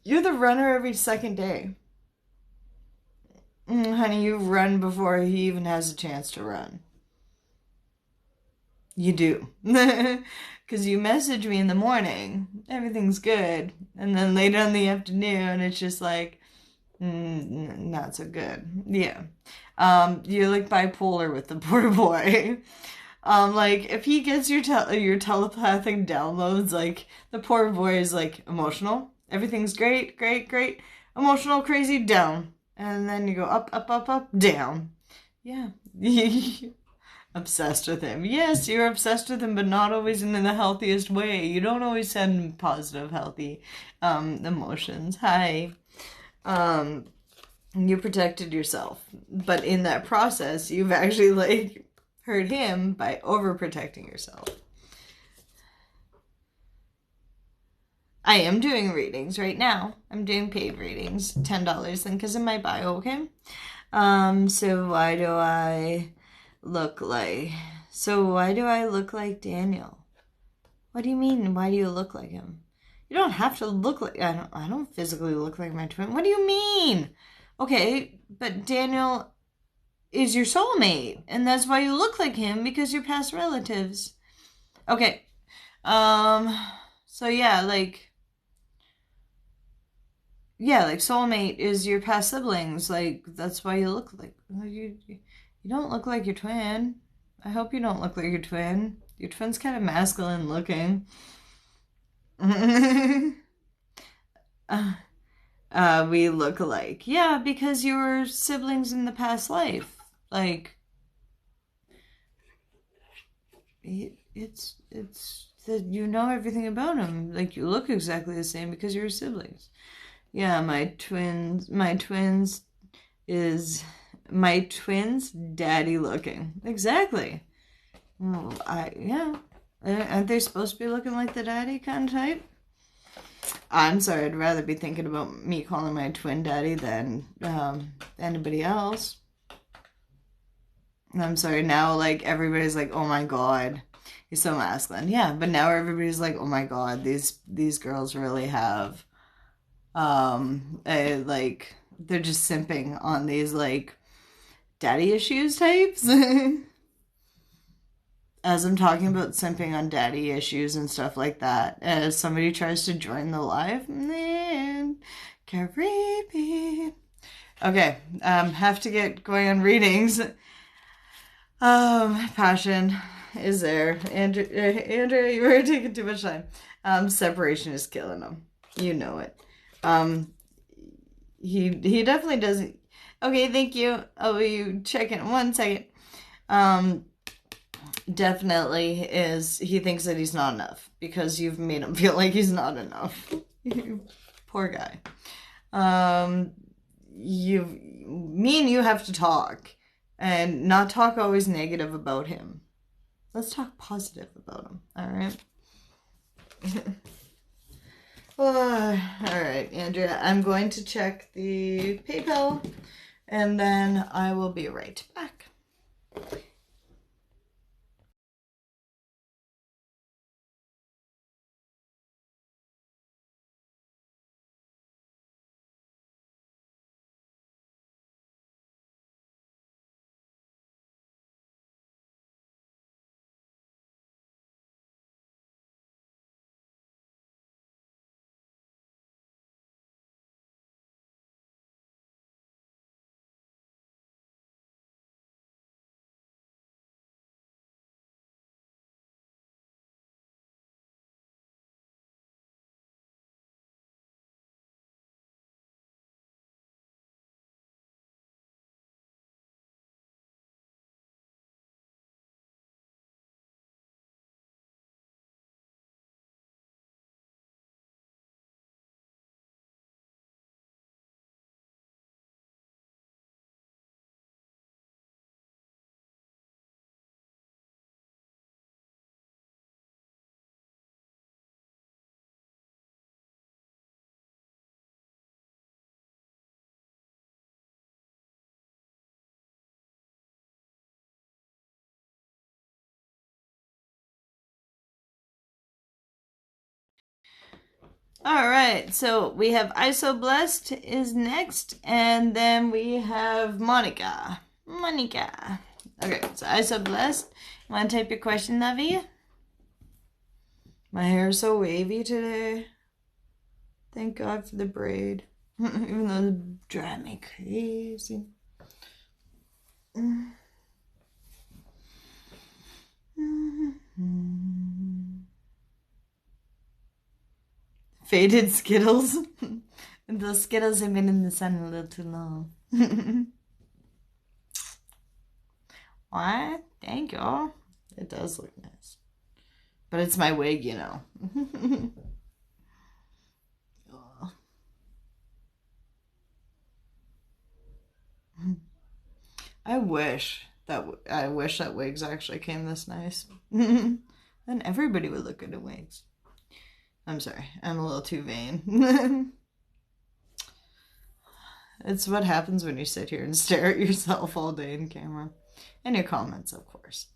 You're the runner every second day. Honey, you run before he even has a chance to run. You do. Because you message me in the morning, everything's good. And then later in the afternoon, it's just like, not so good. Yeah. You're like bipolar with the poor boy. Like, if he gets your telepathic downloads, like, the poor boy is, like, emotional. Everything's great, great, great. Emotional, crazy, down. And then you go up, up, up, up, down. Yeah. Obsessed with him. Yes, you're obsessed with him, but not always in the healthiest way. You don't always send positive, healthy emotions. Hi. You protected yourself. But in that process, you've actually, like, hurt him by overprotecting yourself. I am doing readings right now. I'm doing paid readings. $10. Link is in my bio, okay? So why do I look like Daniel? What do you mean, why do you look like him? You don't have to look like... I don't physically look like my twin. What do you mean? Okay, but Daniel is your soulmate, and that's why you look like him, because you're past relatives. Okay. So yeah, like soulmate is your past siblings. Like, that's why you look like... You don't look like your twin. I hope you don't look like your twin. Your twin's kind of masculine looking. We look alike. Yeah, because you were siblings in the past life. Like, it's that you know everything about him. Like, you look exactly the same because you're siblings. Yeah, my twins daddy looking. Exactly. Well, aren't they supposed to be looking like the daddy kind of type? I'm sorry, I'd rather be thinking about me calling my twin daddy than anybody else. I'm sorry, now, like, everybody's like, oh my god, he's so masculine. Yeah, but now everybody's like, oh my god, these girls really have, like, they're just simping on these, like, daddy issues types. As I'm talking about simping on daddy issues and stuff like that, as somebody tries to join the live, man, creepy. Okay, have to get going on readings. Passion is there. Andrea, you were taking too much time. Separation is killing him. You know it. He definitely doesn't. Okay, thank you. Oh, you check in 1 second. Definitely is, he thinks that he's not enough because you've made him feel like he's not enough. Poor guy. Me and you have to talk and not talk always negative about him. Let's talk positive about him. All right. All right, Andrea, I'm going to check the PayPal and then I will be right back. All right, so we have ISO Blessed is next, and then we have Monica. Monica. Okay, so ISO Blessed. You want to type your question, Lovey? My hair is so wavy today. Thank God for the braid. Even though it drives me crazy. Faded Skittles. Those Skittles have been in the sun a little too long. What? Thank you. It does look nice. But it's my wig, you know. I wish that wigs actually came this nice. Then everybody would look good in wigs. I'm sorry, I'm a little too vain. It's what happens when you sit here and stare at yourself all day in camera. And your comments, of course.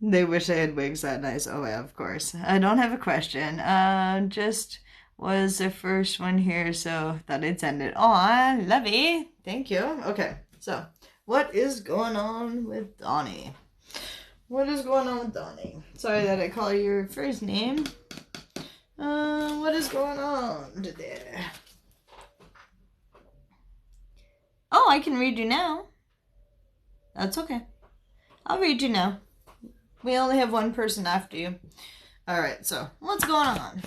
They wish they had wigs that nice. Oh yeah, of course. I don't have a question. Just was the first one here, so thought I'd send it. Aw, lovey. Thank you. Okay, so what is going on with Donnie? What is going on with Donnie? Sorry that I call your first name. What is going on today? Oh, I can read you now. That's okay. I'll read you now. We only have one person after you. Alright, so what's going on?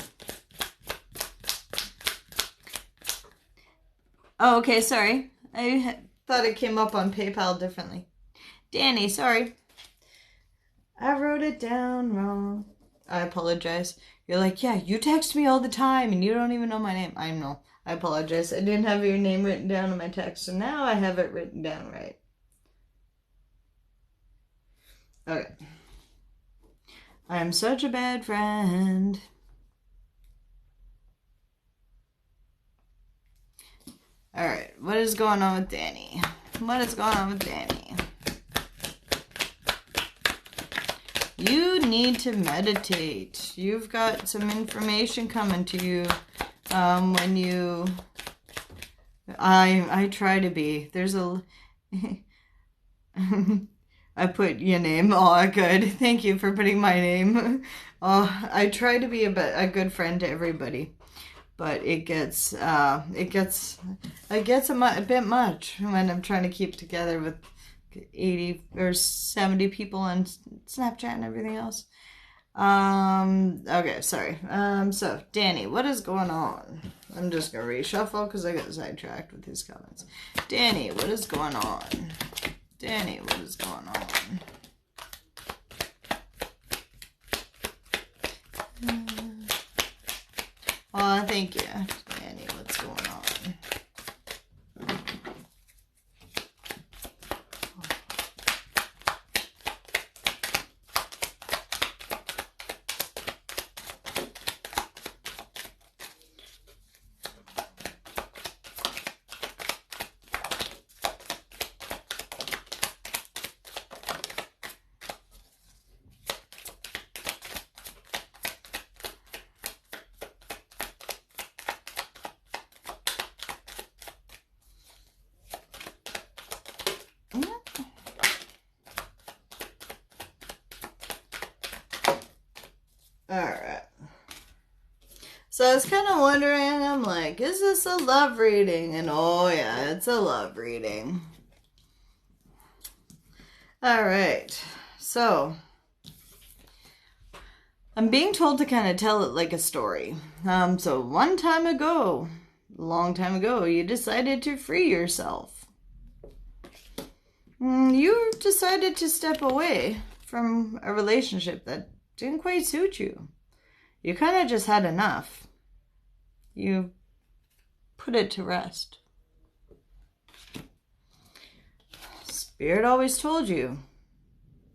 Oh, okay, sorry. I thought it came up on PayPal differently. Danny, sorry. I wrote it down wrong. I apologize. You're like, yeah, you text me all the time and you don't even know my name. I know. I apologize. I didn't have your name written down in my text, so now I have it written down right. Okay. I am such a bad friend. Alright, what is going on with Danny? What is going on with Danny? You need to meditate. You've got some information coming to you when you... I try to be. There's a... I put your name. Oh, good. Thank you for putting my name. Oh, I try to be a good friend to everybody, but it gets a bit much when I'm trying to keep together with 80 or 70 people on Snapchat and everything else. Okay, sorry. So Danny, what is going on? I'm just gonna reshuffle because I got sidetracked with his comments. Danny, what is going on? Danny, what is going on? Oh, thank you. Danny, what's going on? So I was kind of wondering, I'm like, is this a love reading? And oh yeah, it's a love reading. All right, so I'm being told to kind of tell it like a story. So one time ago, a long time ago, you decided to free yourself. You decided to step away from a relationship that didn't quite suit you. You kind of just had enough. You put it to rest. Spirit always told you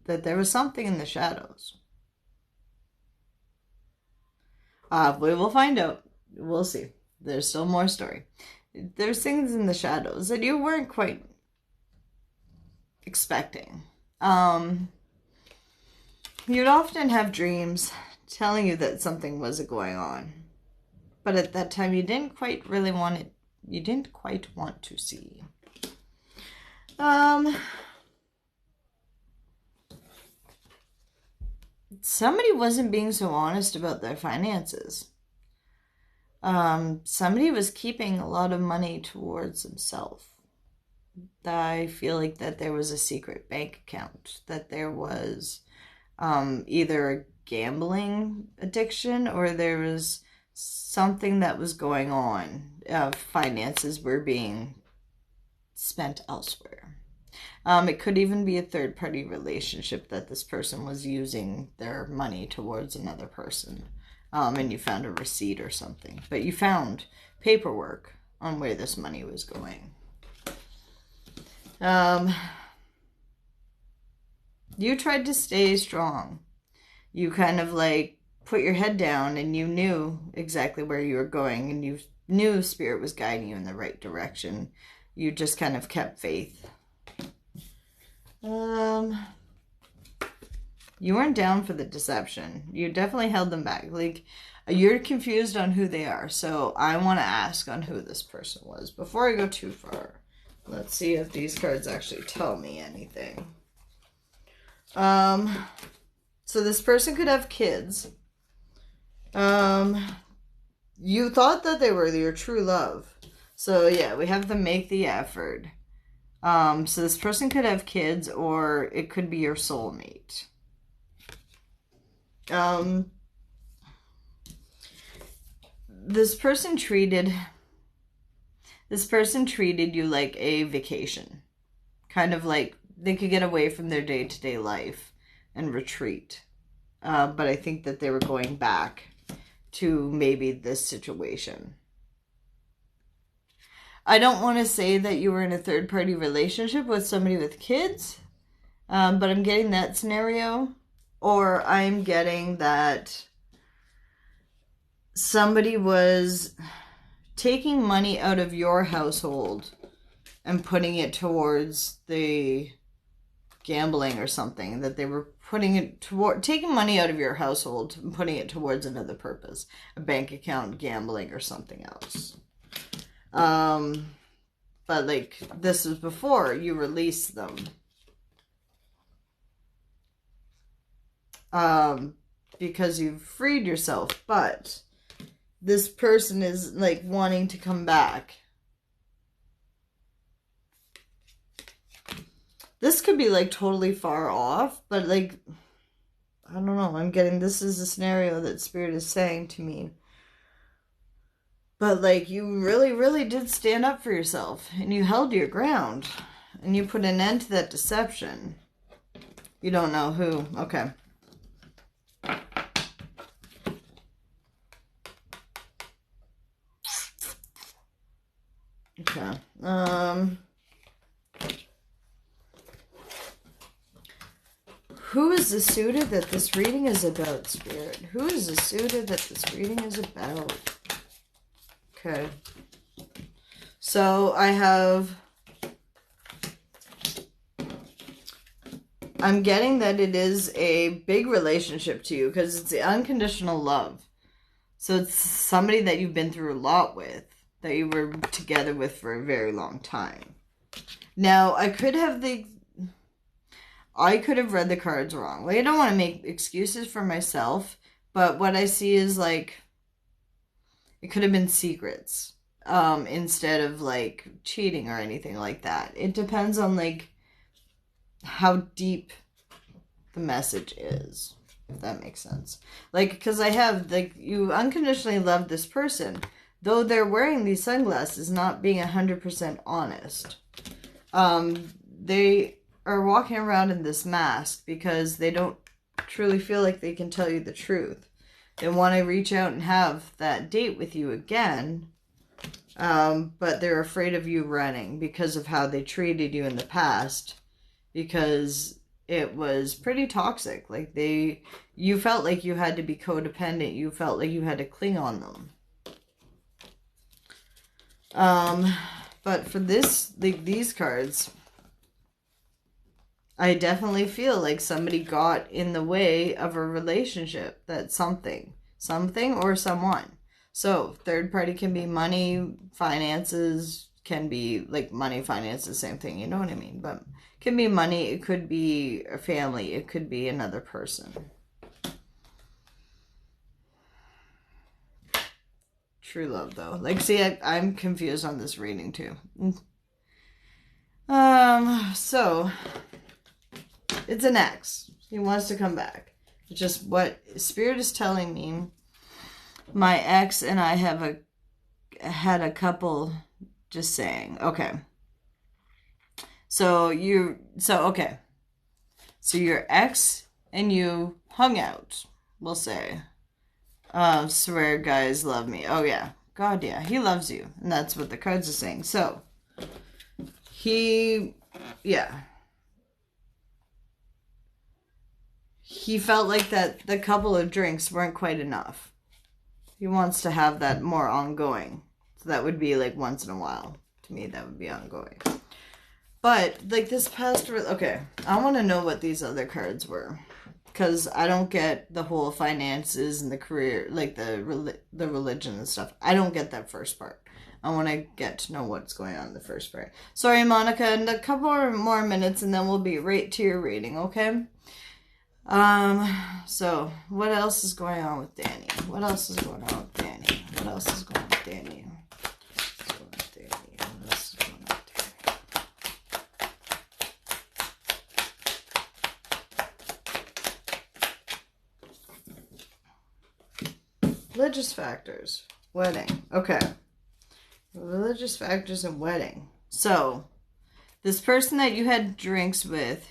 that there was something in the shadows. We will find out. We'll see. There's still more story. There's things in the shadows that you weren't quite expecting. You'd often have dreams telling you that something was going on. But at that time, you didn't quite really want it. You didn't quite want to see. Somebody wasn't being so honest about their finances. Somebody was keeping a lot of money towards himself. I feel like that there was a secret bank account, that there was either a gambling addiction or there was something that was going on. Finances were being spent elsewhere. It could even be a third-party relationship that this person was using their money towards another person. And you found a receipt or something. But you found paperwork on where this money was going. You tried to stay strong. You kind of like put your head down and you knew exactly where you were going and you knew Spirit was guiding you in the right direction. You just kind of kept faith. You weren't down for the deception. You definitely held them back. Like, you're confused on who they are. So I want to ask on who this person was. Before I go too far, let's see if these cards actually tell me anything. So this person could have kids. You thought that they were your true love. So yeah, we have to make the effort. So this person could have kids or it could be your soulmate. This person treated you like a vacation. Kind of like they could get away from their day-to-day life and retreat. But I think that they were going back to maybe this situation. I don't want to say that you were in a third-party relationship with somebody with kids, but I'm getting that scenario. Or I'm getting that somebody was taking money out of your household and putting it towards the gambling or something. That they were putting it toward, taking money out of your household and putting it towards another purpose. A bank account, gambling, or something else. But like, this was before you released them. Because you've freed yourself, but this person is like wanting to come back. This could be like totally far off, but like, I don't know, I'm getting, this is a scenario that Spirit is saying to me. But like, you really, really did stand up for yourself and you held your ground and you put an end to that deception. You don't know who. Okay. Okay. Who is the suitor that this reading is about, Spirit? Who is the suitor that this reading is about? Okay. So I'm getting that it is a big relationship to you because it's the unconditional love. So it's somebody that you've been through a lot with, that you were together with for a very long time. Now, I could have read the cards wrong. Like, I don't want to make excuses for myself, but what I see is like, It could have been secrets, instead of like cheating or anything like that. It depends on like how deep the message is, if that makes sense. Like, because I have, like, you unconditionally love this person, though they're wearing these sunglasses, not being 100% honest. They are walking around in this mask because they don't truly feel like they can tell you the truth. They want to reach out and have that date with you again, but they're afraid of you running because of how they treated you in the past, because it was pretty toxic. Like, you felt like you had to be codependent. You felt like you had to cling on them. But for this, like, these cards, I definitely feel like somebody got in the way of a relationship. That something or someone. So third party can be money, finances, can be like money, finances, same thing, you know what I mean? But it can be money, it could be a family, it could be another person. True love, though. Like, see, I'm confused on this reading too. So it's an ex. He wants to come back. It's just what Spirit is telling me. My ex and I had a couple, just saying. Okay. So okay. So your ex and you hung out, we'll say. Swear guys love me. Oh yeah. God, yeah. He loves you. And that's what the cards are saying. So he felt like that the couple of drinks weren't quite enough. He wants to have that more ongoing. So that would be like once in a while. To me, that would be ongoing. But like this past... Okay, I want to know what these other cards were. Because I don't get the whole finances and the career, like the religion and stuff. I don't get that first part. I want to get to know what's going on in the first part. Sorry, Monica, and a couple more minutes and then we'll be right to your reading, okay? So what else is going on with Danny? What else is going on with Danny? What else is going on with Danny? What else is going on with Danny? Religious factors. Wedding. Okay. Religious factors and wedding. So, this person that you had drinks with...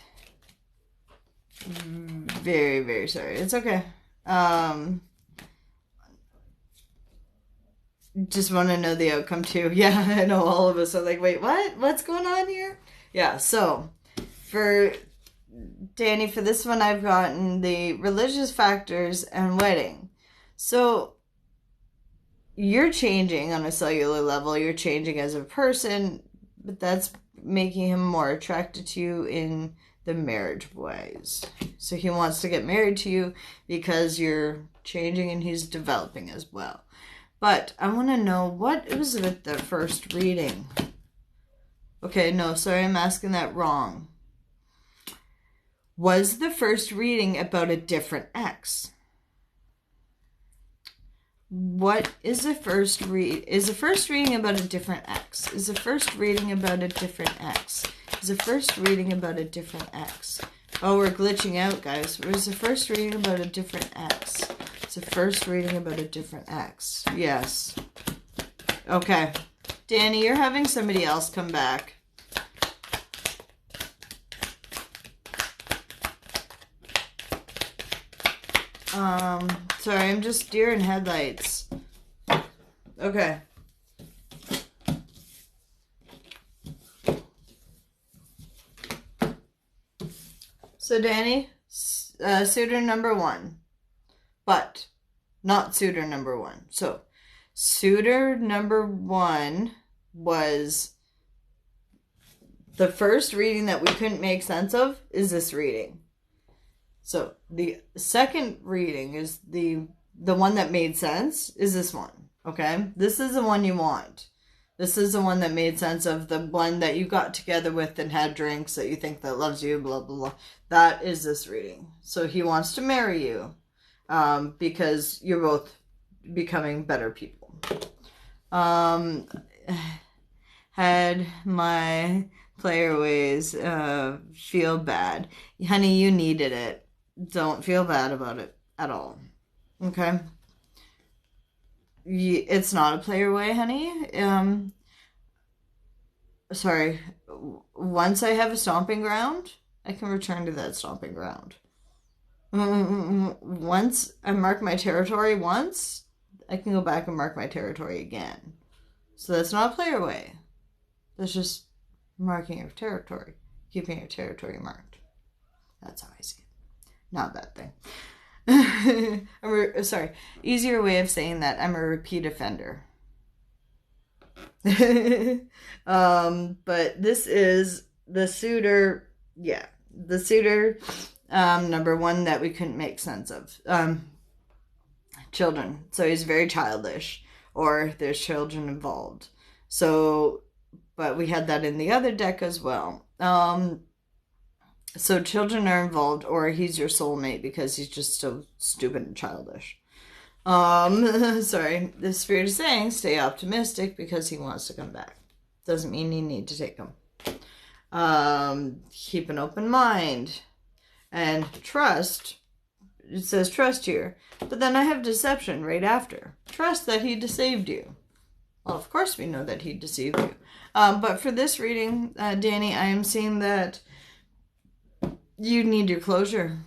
Very, very sorry. It's okay. Just want to know the outcome too. Yeah, I know all of us are like, wait, what? What's going on here? Yeah, so for Danny, for this one, I've gotten the religious factors and wedding. So you're changing on a cellular level. You're changing as a person, but that's making him more attracted to you in the marriage wise. So he wants to get married to you because you're changing and he's developing as well. But I want to know, what was with the first reading? Okay, no, sorry, I'm asking that wrong. Was the first reading about a different ex? What is the first read? Is the first reading about a different ex? Is the first reading about a different ex? Is the first reading about a different ex? Oh, we're glitching out, guys. Was the first reading about a different ex? Is the first reading about a different ex? Yes. Okay. Danny, you're having somebody else come back. Sorry, I'm just deer in headlights. Okay. So, Danny, suitor number one, but not suitor number one. So, suitor number one was the first reading that we couldn't make sense of is this reading. So, the second reading is the one that made sense is this one, okay? This is the one you want. This is the one that made sense of the one that you got together with and had drinks that you think that loves you, blah, blah, blah. That is this reading. So he wants to marry you because you're both becoming better people. Had my playaways feel bad. Honey, you needed it. Don't feel bad about it at all. Okay? It's not a playaway, honey. Sorry. Once I have a stomping ground, I can return to that stomping ground. Once I mark my territory once, I can go back and mark my territory again. So that's not a playaway. That's just marking your territory, keeping your territory marked. That's how I see it. Not that thing. Sorry. Easier way of saying that, I'm a repeat offender. But this is the suitor. Yeah, the suitor. Number one that we couldn't make sense of. Children. So he's very childish, or there's children involved. So, but we had that in the other deck as well. So children are involved, or he's your soulmate because he's just so stupid and childish. Sorry, the spirit is saying stay optimistic because he wants to come back. Doesn't mean you need to take him. Keep an open mind and trust. It says trust here, but then I have deception right after. Trust that he deceived you. Well, of course we know that he deceived you. But for this reading, Danny, I am seeing that you need your closure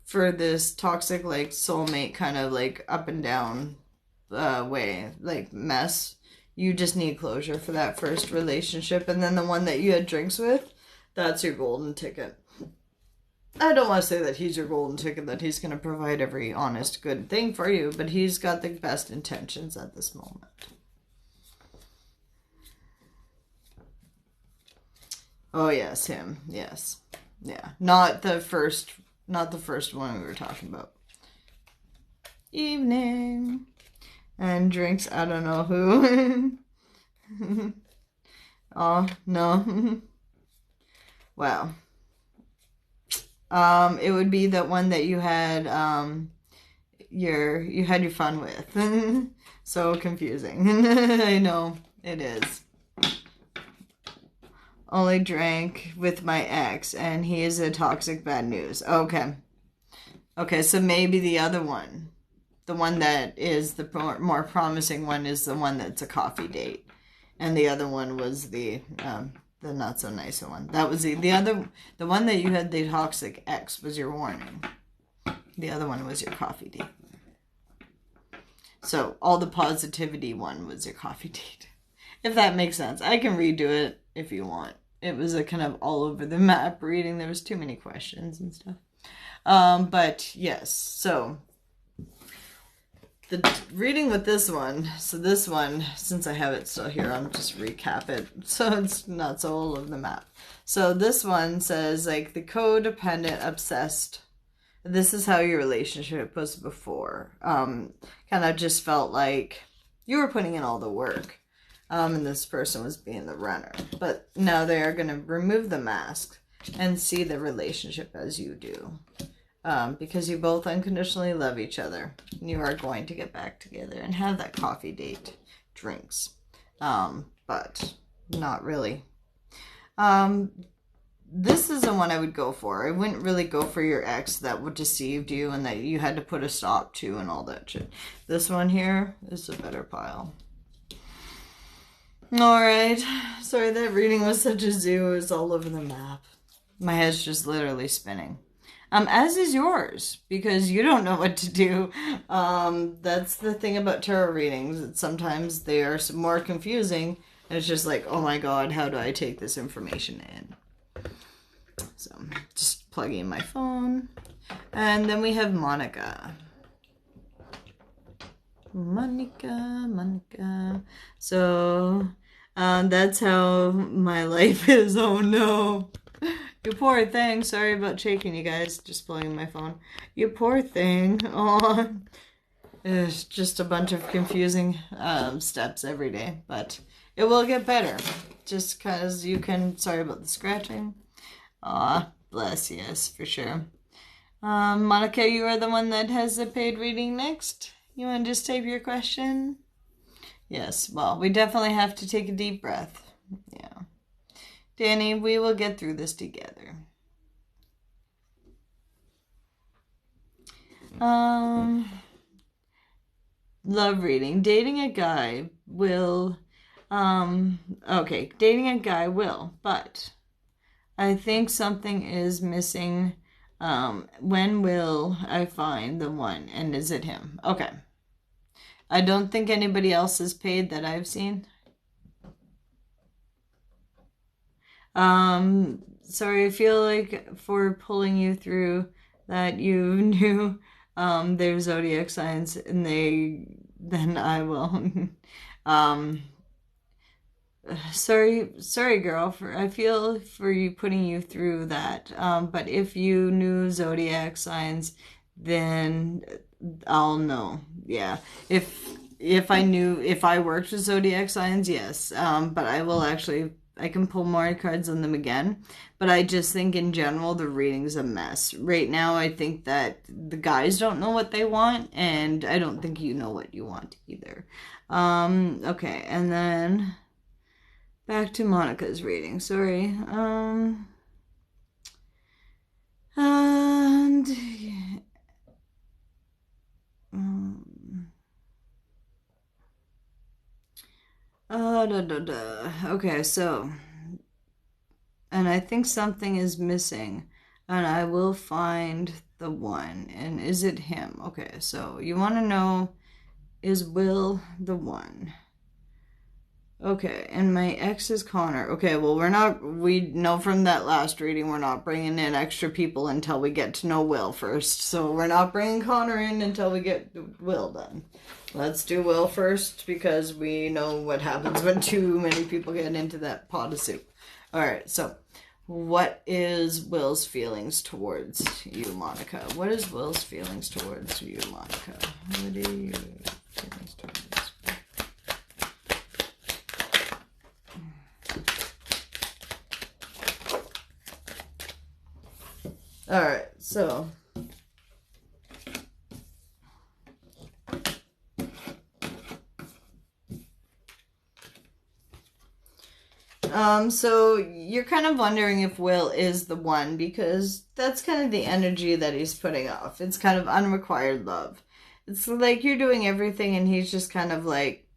for this toxic, like, soulmate kind of, like, up and down way, like, mess. You just need closure for that first relationship. And then the one that you had drinks with, that's your golden ticket. I don't want to say that he's your golden ticket, that he's going to provide every honest, good thing for you, but he's got the best intentions at this moment. Oh, yes, him. Yes. Yeah. Not the first one we were talking about. Evening. And drinks, I don't know who. Oh, no. Wow. It would be the one that you had you had your fun with. So confusing. I know it is. Only drank with my ex, and he is a toxic bad news. Okay. Okay, so maybe the other one, the one that is the more promising one, is the one that's a coffee date, and the other one was the not so nice one. That was the one that you had, the toxic ex, was your warning. The other one was your coffee date. So all the positivity one was your coffee date. If that makes sense. I can redo it if you want. It was a kind of all over the map reading. There was too many questions and stuff. But yes, so the reading with this one. So this one, since I have it still here, I'll just recap it so it's not so all over the map. So this one says, like, the codependent obsessed. This is how your relationship was before. Kind of just felt like you were putting in all the work. And this person was being the runner. But now they are going to remove the mask and see the relationship as you do. Because you both unconditionally love each other. You are going to get back together and have that coffee date, drinks. But not really. This is the one I would go for. I wouldn't really go for your ex that would deceived you and that you had to put a stop to and all that shit. This one here is a better pile. Alright, sorry, that reading was such a zoo, it was all over the map. My head's just literally spinning. As is yours, because you don't know what to do. That's the thing about tarot readings, that sometimes they are more confusing, and it's just like, oh my god, how do I take this information in? So, just plugging in my phone. And then we have Monica. Monica. So, that's how my life is. Oh no. You poor thing. Sorry about shaking you guys. Just plugging my phone. You poor thing. Oh, it's just a bunch of confusing steps every day. But it will get better. Just because you can... Sorry about the scratching. Aw, bless, yes, for sure. Monica, you are the one that has the paid reading next. You want to just type your question? Yes, well, we definitely have to take a deep breath. Yeah. Danny, we will get through this together. Love reading. Dating a guy will, dating a guy will, but I think something is missing. When will I find the one? And is it him? Okay. I don't think anybody else is paid that I've seen. Sorry, I feel like for pulling you through that you knew their zodiac signs and then I will. Sorry girl, I feel for you putting you through that. But if you knew zodiac signs, then I'll know. Yeah. If I worked with zodiac signs, yes. But I can pull more cards on them again. But I just think in general the reading's a mess. Right now I think that the guys don't know what they want, and I don't think you know what you want either. Okay, and then back to Monica's reading. Sorry. And okay, so, and I think something is missing, and I will find the one. And is it him? Okay, so you want to know, is Will the one? Okay, and my ex is Connor. Okay, well, we know from that last reading we're not bringing in extra people until we get to know Will first. So we're not bringing Connor in until we get Will done. Let's do Will first because we know what happens when too many people get into that pot of soup. Alright, so what is Will's feelings towards you, Monica? What is Will's feelings towards you, Monica? What are your feelings towards you? Alright, so so you're kind of wondering if Will is the one, because that's kind of the energy that he's putting off. It's kind of unrequired love. It's like you're doing everything and he's just kind of like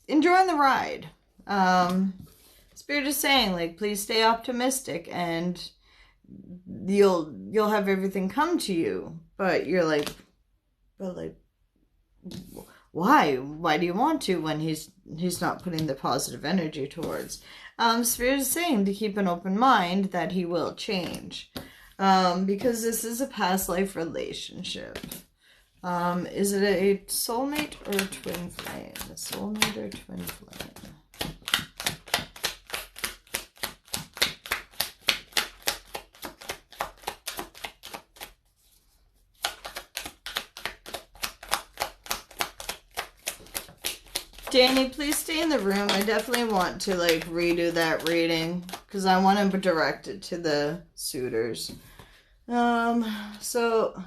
enjoying the ride. Spirit is saying, like, please stay optimistic and you'll have everything come to you. But you're like, why do you want to when he's not putting the positive energy towards? Spirit is saying to keep an open mind that he will change, because this is a past life relationship. Is it a soulmate or a twin flame? A soulmate or twin flame? Danny, please stay in the room. I definitely want to, like, redo that reading because I want to direct it to the suitors. So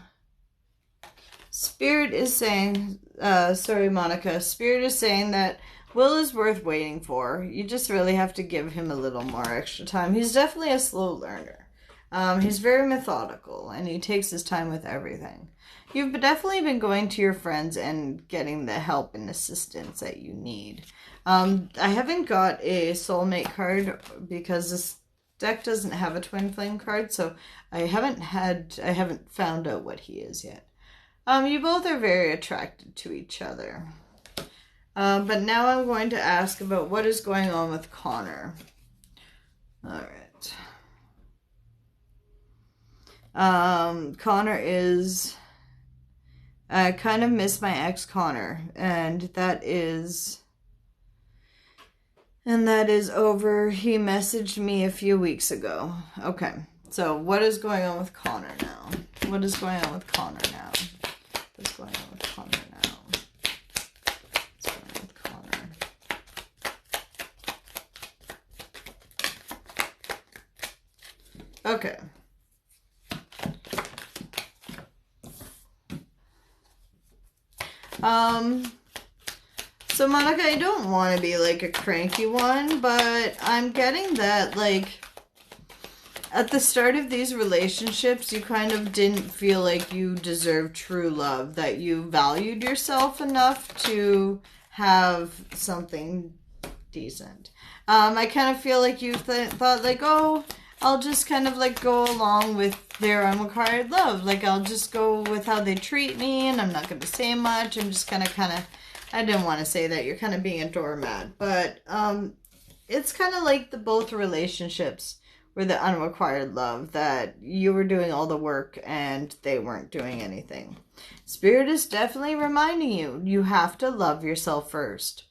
Spirit is saying, sorry, Monica. Spirit is saying that Will is worth waiting for. You just really have to give him a little more extra time. He's definitely a slow learner. He's very methodical and he takes his time with everything. You've definitely been going to your friends and getting the help and assistance that you need. I haven't got a soulmate card because this deck doesn't have a twin flame card, so I haven't found out what he is yet. You both are very attracted to each other. But now I'm going to ask about what is going on with Connor. Alright. Connor is... I kind of miss my ex Connor, and that is over. He messaged me a few weeks ago. Okay, so what is going on with Connor now? What is going on with Connor now? What's going on with Connor now? What's going on with Connor? Okay. So, Monica, I don't want to be like a cranky one, but I'm getting that, like, at the start of these relationships, you kind of didn't feel like you deserved true love, that you valued yourself enough to have something decent. I kind of feel like you thought, like, oh, I'll just kind of, like, go along with their unrequired love. Like, I'll just go with how they treat me, and I'm not going to say much. I'm just going to kind of, I didn't want to say that. You're kind of being a doormat. But it's kind of like the both relationships were the unrequired love, that you were doing all the work and they weren't doing anything. Spirit is definitely reminding you, you have to love yourself first.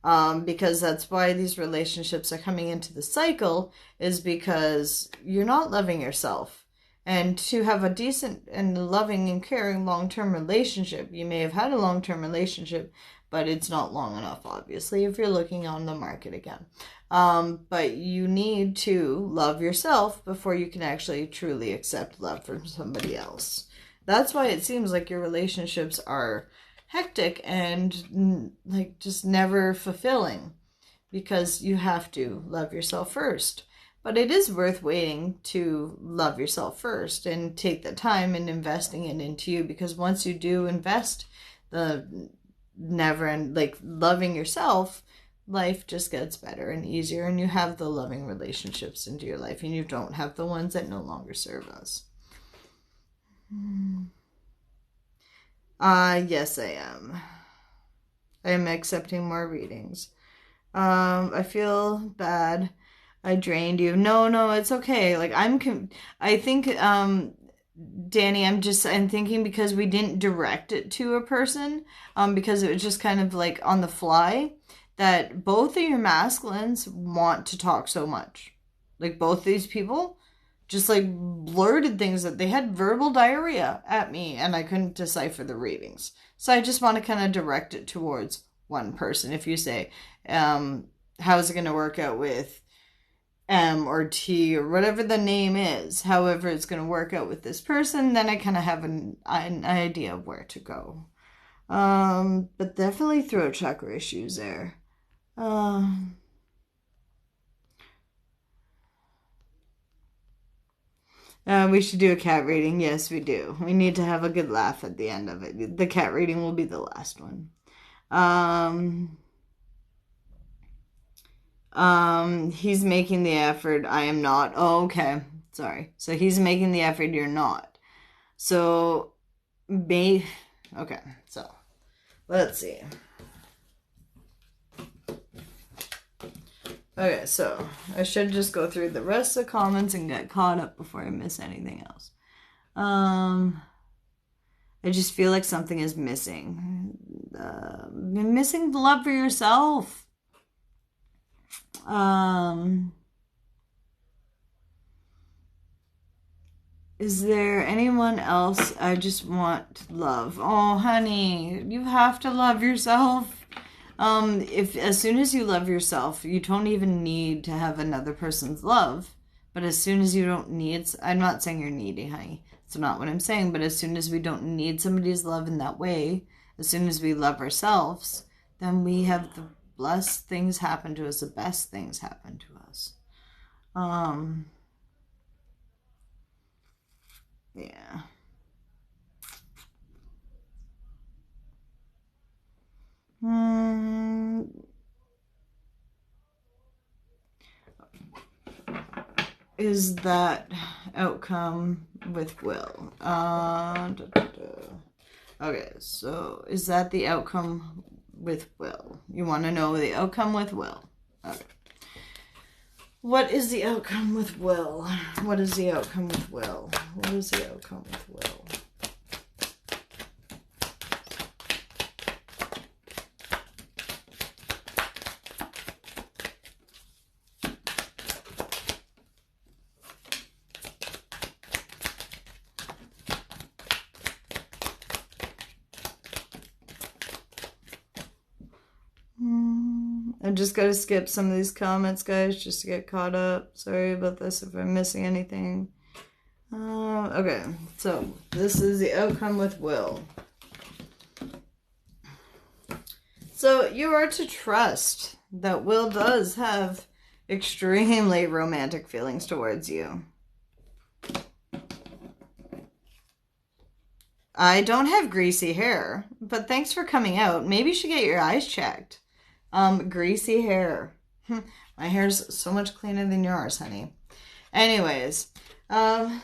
Because that's why these relationships are coming into the cycle, is because you're not loving yourself. And to have a decent and loving and caring long-term relationship, you may have had a long-term relationship, but it's not long enough, obviously, if you're looking on the market again. But you need to love yourself before you can actually truly accept love from somebody else. That's why it seems like your relationships are hectic and like just never fulfilling, because you have to love yourself first. But it is worth waiting to love yourself first and take the time and investing it into you, because once you do invest the never and like loving yourself, life just gets better and easier, and you have the loving relationships into your life, and you don't have the ones that no longer serve us. Yes, I am. I am accepting more readings. I feel bad. I drained you. No, it's okay. Like, I think, Danny, I'm thinking because we didn't direct it to a person, because it was just kind of like on the fly, that both of your masculines want to talk so much. Like, both these people just like blurted things, that they had verbal diarrhea at me and I couldn't decipher the readings. So I just want to kind of direct it towards one person. If you say, how's it going to work out with M or T or whatever the name is, however it's going to work out with this person, then I kind of have an idea of where to go. But definitely throat chakra issues there. We should do a cat reading. Yes, we do. We need to have a good laugh at the end of it. The cat reading will be the last one. He's making the effort. I am not. Oh, okay. Sorry. So he's making the effort. You're not. So, okay. So, let's see. Okay, so I should just go through the rest of the comments and get caught up before I miss anything else. I just feel like something is missing. Missing the love for yourself. Is there anyone else I just want to love? Oh, honey, you have to love yourself. If as soon as you love yourself, you don't even need to have another person's love. But as soon as you don't need, I'm not saying you're needy, honey. That's not what I'm saying. But as soon as we don't need somebody's love in that way, as soon as we love ourselves, then we have the blessed things happen to us, the best things happen to us. Yeah. Is that outcome with Will? Okay, so is that the outcome with Will? You want to know the outcome with Will? Okay. What is the outcome with Will? What is the outcome with Will? What is the outcome with Will? I just got to skip some of these comments, guys, just to get caught up. Sorry about this if I'm missing anything. Okay, so this is the outcome with Will. So you are to trust that Will does have extremely romantic feelings towards you. I don't have greasy hair, but thanks for coming out. Maybe you should get your eyes checked. Greasy hair. My hair's so much cleaner than yours, honey. Anyways,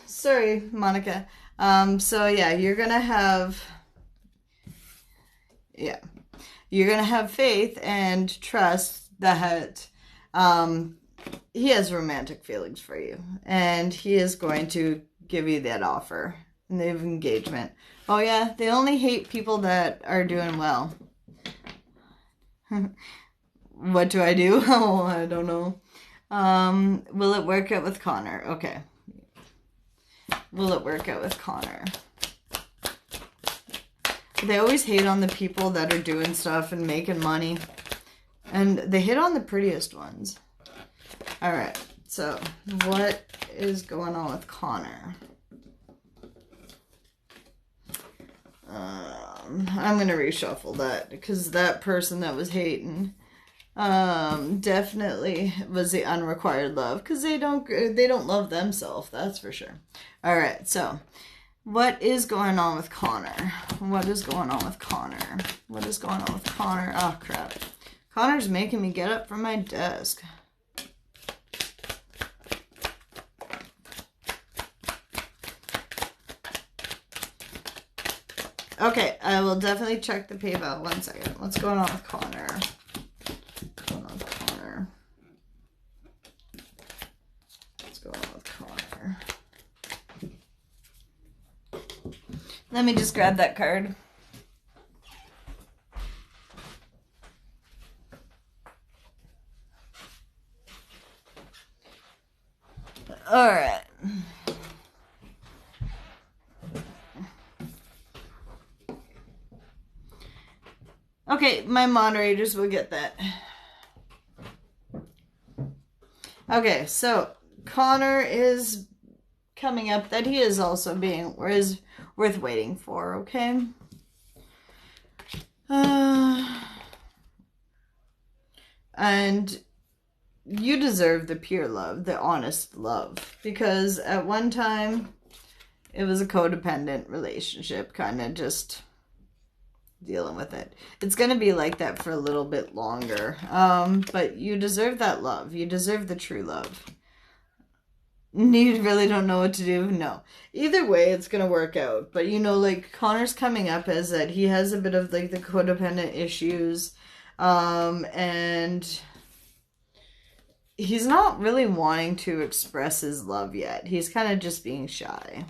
sorry, Monica. So yeah, you're gonna have faith and trust that he has romantic feelings for you, and he is going to give you that offer and the engagement. Oh yeah, they only hate people that are doing well. What do I do? Oh, I don't know. Will it work out with Connor? Okay. Will it work out with Connor? They always hate on the people that are doing stuff and making money. And they hit on the prettiest ones. Alright, so what is going on with Connor? I'm going to reshuffle that because that person that was hating definitely was the unrequired love because they don't love themselves, that's for sure. Alright, so what is going on with Connor? What is going on with Connor? What is going on with Connor? Oh, crap. Connor's making me get up from my desk. Okay, I will definitely check the PayPal. 1 second. What's going on with Connor? What's going on with Connor? What's going on with Connor? Let me just grab that card. Alright. Okay, my moderators will get that. Okay, so Connor is coming up that he is also is worth waiting for, okay? And you deserve the pure love, the honest love, because at one time it was a codependent relationship, kind of just dealing with it. It's going to be like that for a little bit longer. But you deserve that love. You deserve the true love. You really don't know what to do? No. Either way, it's going to work out. But, like, Connor's coming up as that he has a bit of, like, the codependent issues. And he's not really wanting to express his love yet. He's kind of just being shy.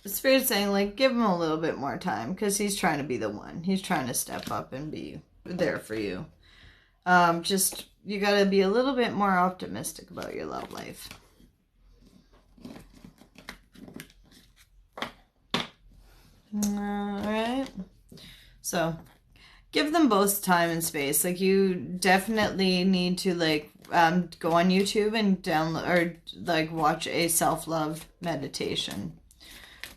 Spirit's saying, like, give him a little bit more time because he's trying to be the one. He's trying to step up and be there for you. Just, you got to be a little bit more optimistic about your love life. Alright. So, give them both time and space. Like, you definitely need to, like, go on YouTube and download, or, like, watch a self-love meditation.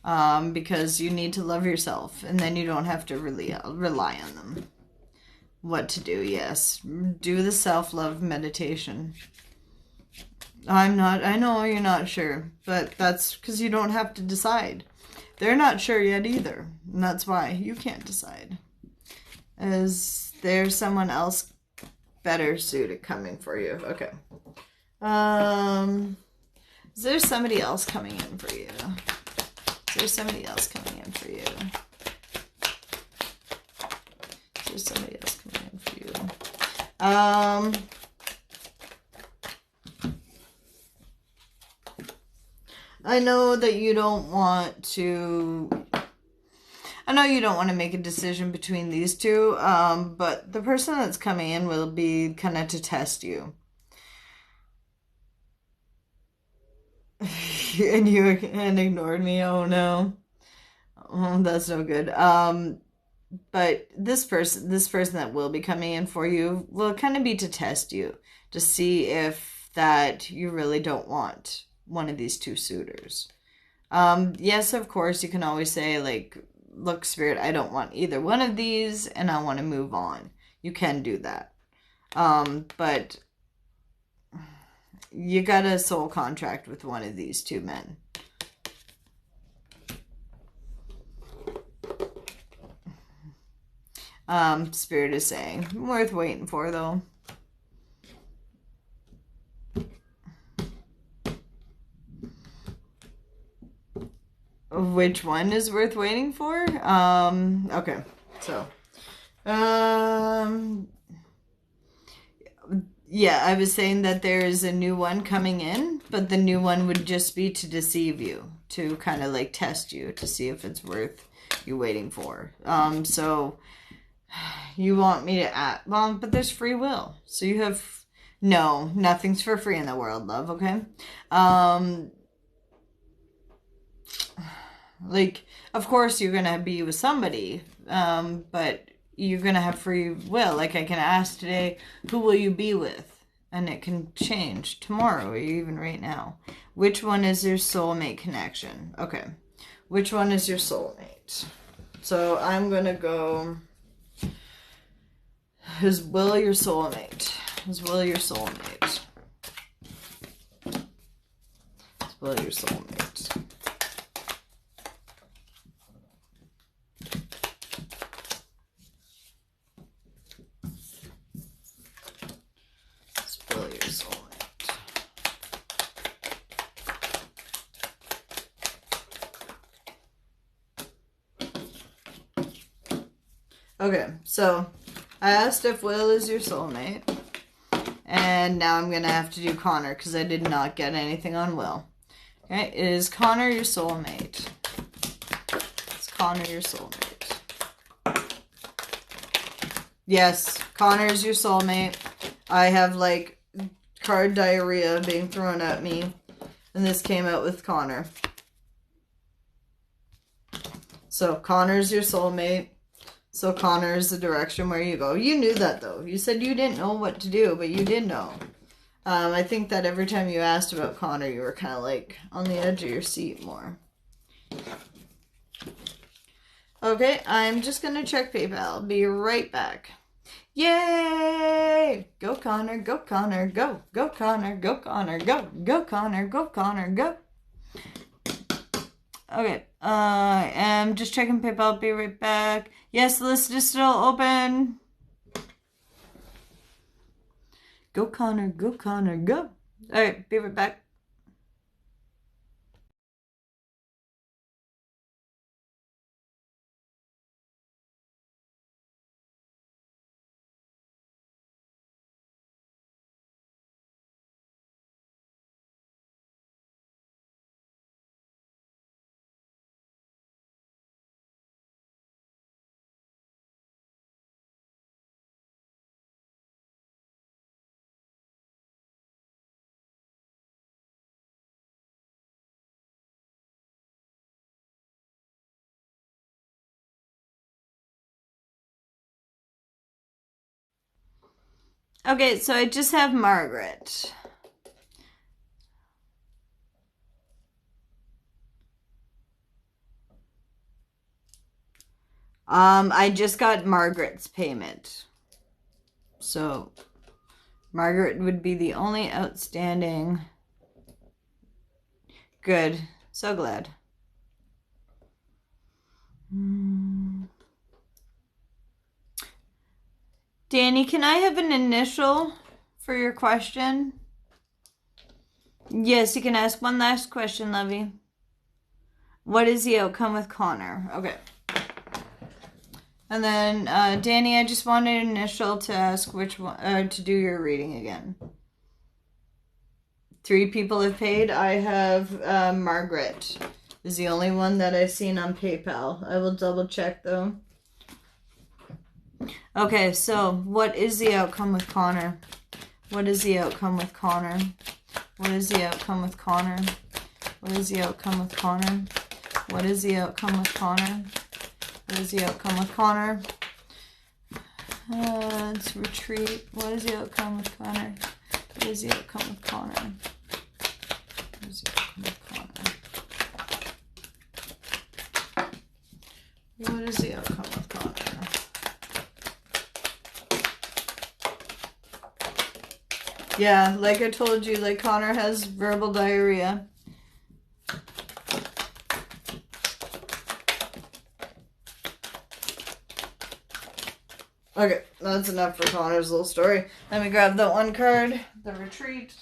Because you need to love yourself, and then you don't have to really rely on them. What to do, yes. Do the self-love meditation. I know you're not sure, but that's because you don't have to decide. They're not sure yet either, and that's why you can't decide. Is there someone else better suited coming for you? Okay. Is there somebody else coming in for you? There's somebody else coming in for you. There's somebody else coming in for you. I know that you don't want to... I know you don't want to make a decision between these two, but the person that's coming in will be kind of to test you. And you ignored me. Oh no. Oh, that's no good. But this person that will be coming in for you will kind of be to test you, to see if that you really don't want one of these two suitors. Yes, of course, you can always say, like, look, Spirit, I don't want either one of these and I want to move on. You can do that. But you got a soul contract with one of these two men. Spirit is saying, worth waiting for, though. Which one is worth waiting for? Okay, so, yeah, I was saying that there is a new one coming in, but the new one would just be to deceive you, to kind of like test you, to see if it's worth you waiting for. So you want me to act, well, but there's free will. So you have, no, nothing's for free in the world, love, okay? Like, of course you're gonna be with somebody, but you're gonna have free will. Like, I can ask today, who will you be with? And it can change tomorrow or even right now. Which one is your soulmate connection? Okay. Which one is your soulmate? So I'm gonna go, is Will your soulmate? Is Will your soulmate? Is Will your soulmate? Okay, so I asked if Will is your soulmate, and now I'm going to have to do Connor because I did not get anything on Will. Okay, is Connor your soulmate? Is Connor your soulmate? Yes, Connor is your soulmate. I have, like, card diarrhea being thrown at me, and this came out with Connor. So, Connor's your soulmate. So Connor is the direction where you go. You knew that, though. You said you didn't know what to do, but you did know. I think that every time you asked about Connor, you were kind of like on the edge of your seat more. Okay, I'm just going to check PayPal. Be right back. Yay! Go Connor, go Connor, go. Go Connor, go Connor, go. Go Connor, go Connor, go. Okay, I'm just checking PayPal. Be right back. Yes, the list is still open. Go Connor, go Connor, go. Alright, be right back. Okay, so I just have Margaret. I just got Margaret's payment. So, Margaret would be the only outstanding. Good. So glad. Danny, can I have an initial for your question? Yes, you can ask one last question, Lovey. What is the outcome with Connor? Okay. And then, Danny, I just wanted an initial to ask which one, to do your reading again. 3 people have paid. I have, Margaret is the only one that I've seen on PayPal. I will double check, though. Okay, so what is the outcome with Connor? What is the outcome with Connor? What is the outcome with Connor? What is the outcome with Connor? What is the outcome with Connor? What is the outcome with Connor? Let's retreat. What is the outcome with Connor? What is the outcome with Connor? What is the outcome with Connor? What is the outcome with Connor? Yeah, like I told you, like Connor has verbal diarrhea. Okay, that's enough for Connor's little story. Let me grab that one card, the retreat.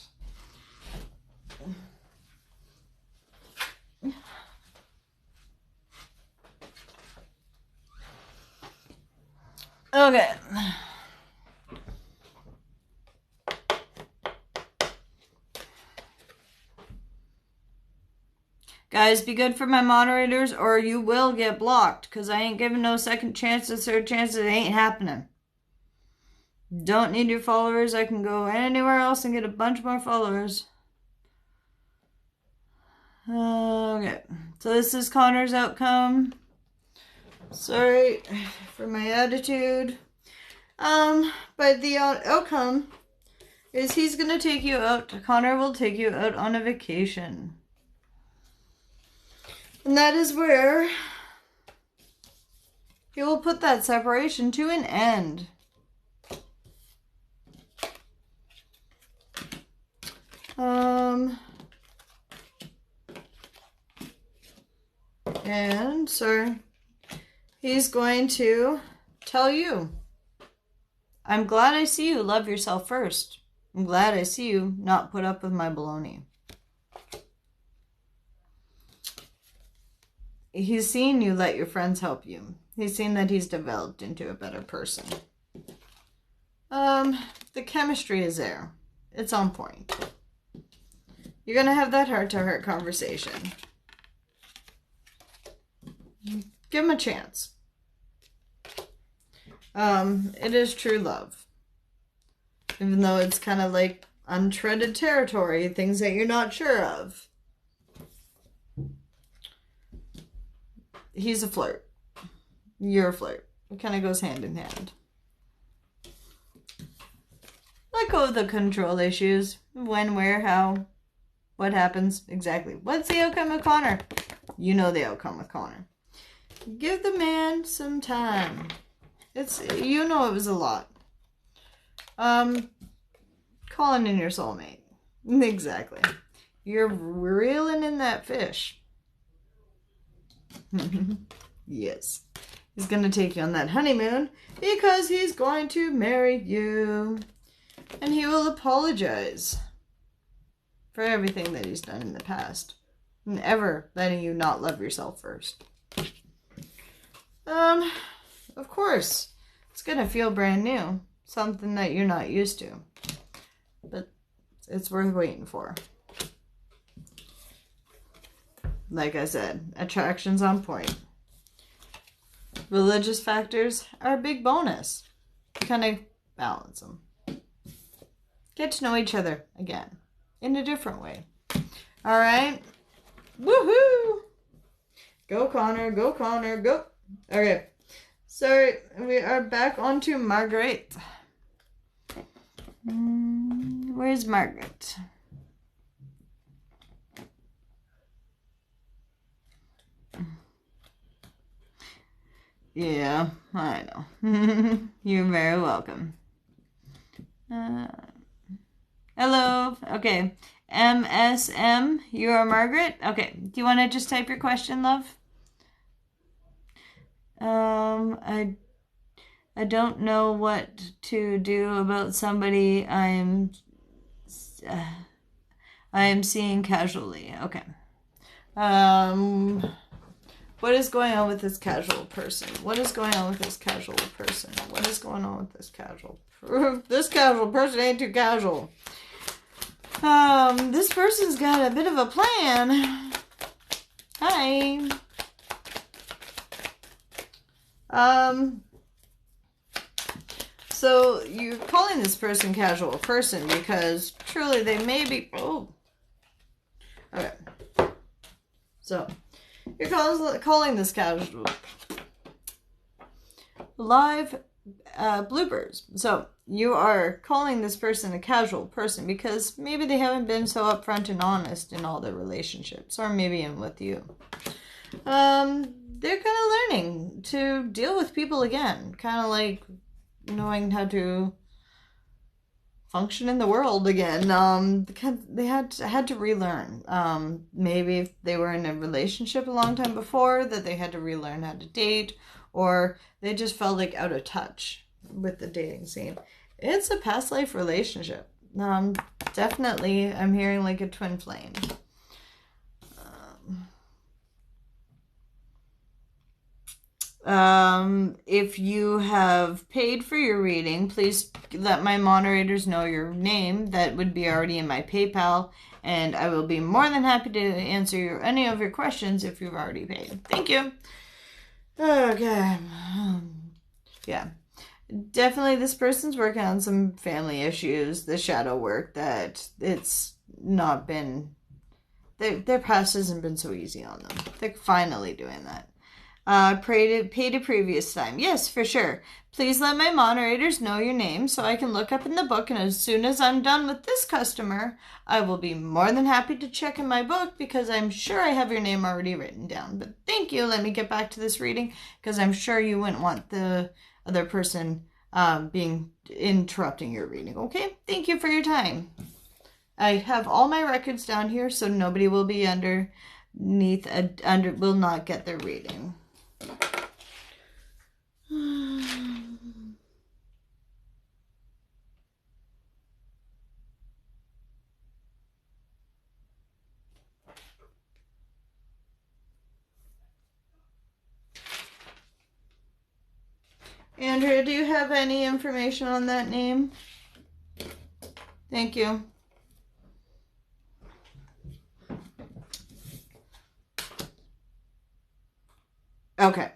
Okay. Guys, be good for my moderators or you will get blocked because I ain't giving no second chances, third chances. It ain't happening. Don't need your followers. I can go anywhere else and get a bunch more followers. Okay. So this is Connor's outcome. Sorry for my attitude. But the outcome is he's going to take you out. Connor will take you out on a vacation. And that is where he will put that separation to an end. And so he's going to tell you, I'm glad I see you love yourself first. I'm glad I see you not put up with my baloney. He's seen you let your friends help you. He's seen that he's developed into a better person. The chemistry is there. It's on point. You're going to have that heart-to-heart conversation. Give him a chance. It is true love. Even though it's kind of like untreaded territory, things that you're not sure of. He's a flirt. You're a flirt. It kind of goes hand in hand. Let go of the control issues. When, where, how, what happens, exactly. What's the outcome with Connor? You know the outcome with Connor. Give the man some time. You know it was a lot. Calling in your soulmate. Exactly. You're reeling in that fish. Yes. He's going to take you on that honeymoon because he's going to marry you. And he will apologize for everything that he's done in the past. And ever letting you not love yourself first. Of course. It's going to feel brand new. Something that you're not used to. But it's worth waiting for. Like I said, attraction's on point. Religious factors are a big bonus. Kind of balance them. Get to know each other again. In a different way. Alright? Woohoo! Go Connor, go Connor, go! Okay. So, we are back onto Margaret. Where's Margaret? Yeah, I know. You're very welcome. Hello. Okay. MSM, you are Margaret? Okay. Do you want to just type your question, love? I don't know what to do about somebody I am seeing casually. Okay. What is going on with this casual person? What is going on with this casual person? What is going on with this casual? This casual person ain't too casual. This person's got a bit of a plan. Hi. So you're calling this person casual person because truly they may be. Oh. Okay. So. You're calling this casual. Live bloopers. So, you are calling this person a casual person because maybe they haven't been so upfront and honest in all their relationships. Or maybe in with you. they're kind of learning to deal with people again, kind of like knowing how to function in the world again. They had to relearn. Maybe if they were in a relationship a long time before, that they had to relearn how to date, or they just felt like out of touch with the dating scene. It's a past life relationship. Definitely, I'm hearing like a twin flame. If you have paid for your reading, please let my moderators know your name. That would be already in my PayPal, and I will be more than happy to answer any of your questions if you've already paid. Thank you. Okay. Yeah. Definitely this person's working on some family issues, the shadow work, that it's not been, their past hasn't been so easy on them. They're finally doing that. Paid a previous time. Yes, for sure. Please let my moderators know your name so I can look up in the book, and as soon as I'm done with this customer, I will be more than happy to check in my book, because I'm sure I have your name already written down. But thank you. Let me get back to this reading, because I'm sure you wouldn't want the other person interrupting your reading. Okay? Thank you for your time. I have all my records down here, so nobody will be will not get their reading. Andrea, do you have any information on that name? Thank you. Okay.